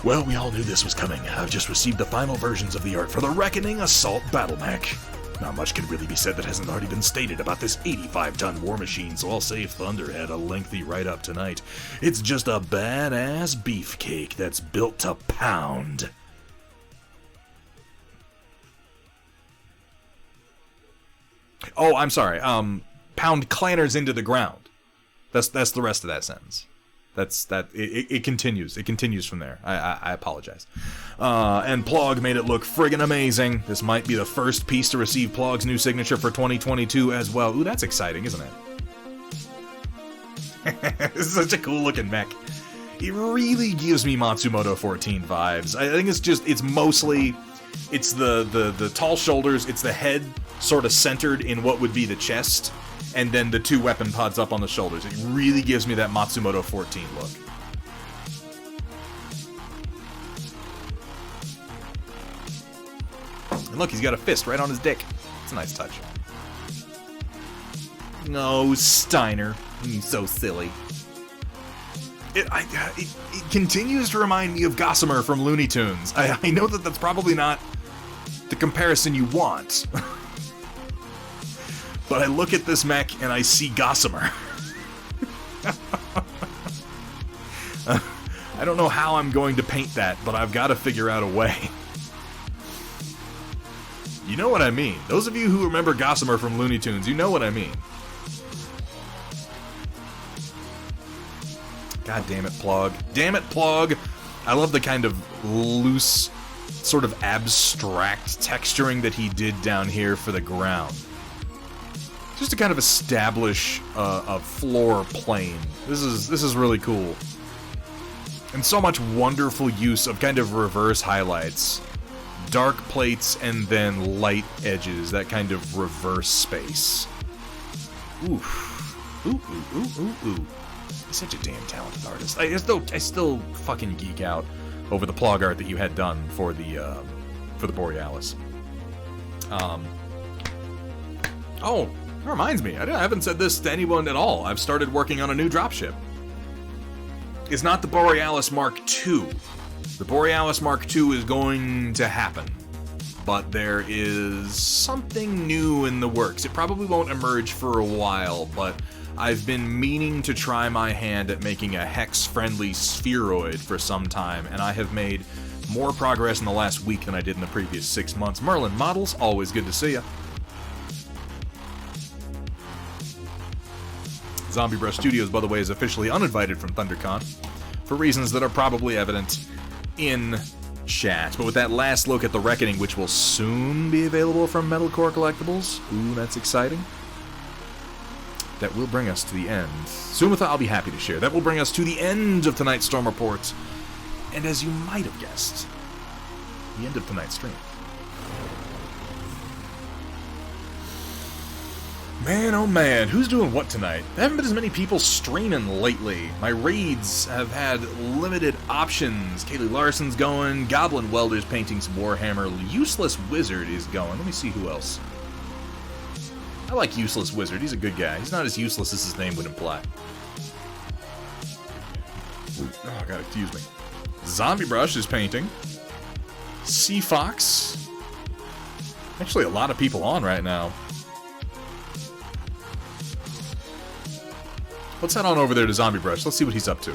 Well, we all knew this was coming. I've just received the final versions of the art for the Reckoning Assault Battle Mech. Not much can really be said that hasn't already been stated about this 85-ton war machine, so I'll save Thunderhead a lengthy write-up tonight. It's just a badass beefcake that's built to pound. Oh, I'm sorry. Pound clanners into the ground. That's the rest of that sentence. It continues. It continues from there. I apologize. And Plog made it look friggin' amazing. This might be the first piece to receive Plog's new signature for 2022 as well. Ooh, that's exciting, isn't it? This is such a cool looking mech. It really gives me Matsumoto 14 vibes. I think it's mostly It's the tall shoulders, it's the head sort of centered in what would be the chest, and then the 2 weapon pods up on the shoulders. It really gives me that Matsumoto 14 look. And look, he's got a fist right on his dick. It's a nice touch. No, Steiner. You're so silly. It continues to remind me of Gossamer from Looney Tunes. I know that that's probably not the comparison you want. But I look at this mech and I see Gossamer. I don't know how I'm going to paint that, but I've got to figure out a way. You know what I mean. Those of you who remember Gossamer from Looney Tunes, you know what I mean. God damn it, Plug. Damn it, Plug! I love the kind of loose, sort of abstract texturing that he did down here for the ground. Just to kind of establish a floor plane. This is really cool. And so much wonderful use of kind of reverse highlights. Dark plates and then light edges, that kind of reverse space. Oof. Ooh, ooh, ooh, ooh, ooh. He's such a damn talented artist. I still fucking geek out over the plug art that you had done for the Borealis. Oh, that reminds me. I haven't said this to anyone at all. I've started working on a new dropship. It's not the Borealis Mark II. The Borealis Mark II is going to happen, but there is something new in the works. It probably won't emerge for a while, but I've been meaning to try my hand at making a hex-friendly spheroid for some time, and I have made more progress in the last week than I did in the previous 6 months. Merlin Models, always good to see ya. Zbrush Studios, by the way, is officially uninvited from ThunderCon, for reasons that are probably evident in chat. But with that last look at The Reckoning, which will soon be available from Metalcore Collectibles, ooh, that's exciting. That will bring us to the end. Soon with that, I'll be happy to share. That will bring us to the end of tonight's Storm Report. And as you might have guessed, the end of tonight's stream. Man, oh man, who's doing what tonight? There haven't been as many people streaming lately. My raids have had limited options. Kaylee Larson's going, Goblin Welder's painting some Warhammer, Useless Wizard is going. Let me see who else. I like Useless Wizard, he's a good guy. He's not as useless as his name would imply. Oh god, excuse me. Zbrush is painting. Sea Fox. Actually, a lot of people on right now. Let's head on over there to Zbrush. Let's see what he's up to.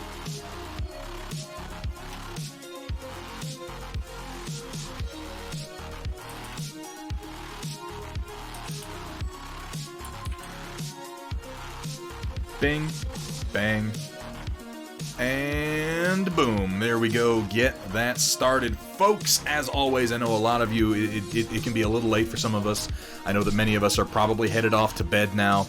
Bing, bang, and boom. There we go. Get that started. Folks, as always, I know a lot of you, it can be a little late for some of us. I know that many of us are probably headed off to bed now.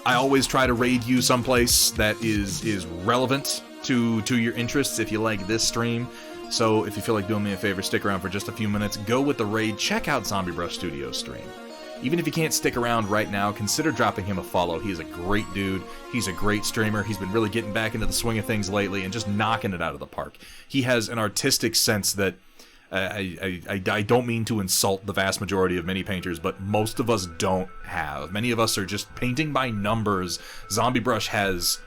I always try to raid you someplace that is relevant to your interests if you like this stream. So if you feel like doing me a favor, stick around for just a few minutes. Go with the raid. Check out Zbrush Studios stream. Even if you can't stick around right now, consider dropping him a follow. He is a great dude. He's a great streamer. He's been really getting back into the swing of things lately and just knocking it out of the park. He has an artistic sense that I don't mean to insult the vast majority of many painters, but most of us don't have. Many of us are just painting by numbers. Zbrush has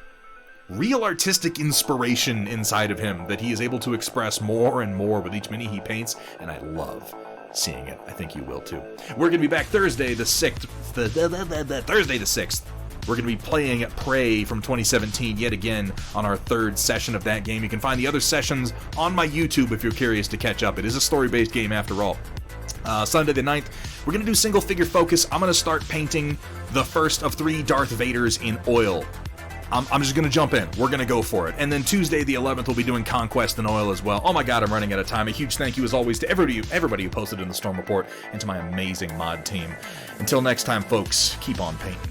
real artistic inspiration inside of him that he is able to express more and more with each mini he paints, and I love seeing it. I think you will too. We're going to be back Thursday the 6th. Thursday the 6th. We're going to be playing Prey from 2017 yet again on our third session of that game. You can find the other sessions on my YouTube if you're curious to catch up. It is a story-based game after all. Sunday the 9th, we're going to do single-figure focus. I'm going to start painting the first of 3 Darth Vaders in oil. I'm just going to jump in. We're going to go for it. And then Tuesday the 11th, we'll be doing Conquest in oil as well. Oh my god, I'm running out of time. A huge thank you as always to everybody who posted in the Storm Report and to my amazing mod team. Until next time, folks, keep on painting.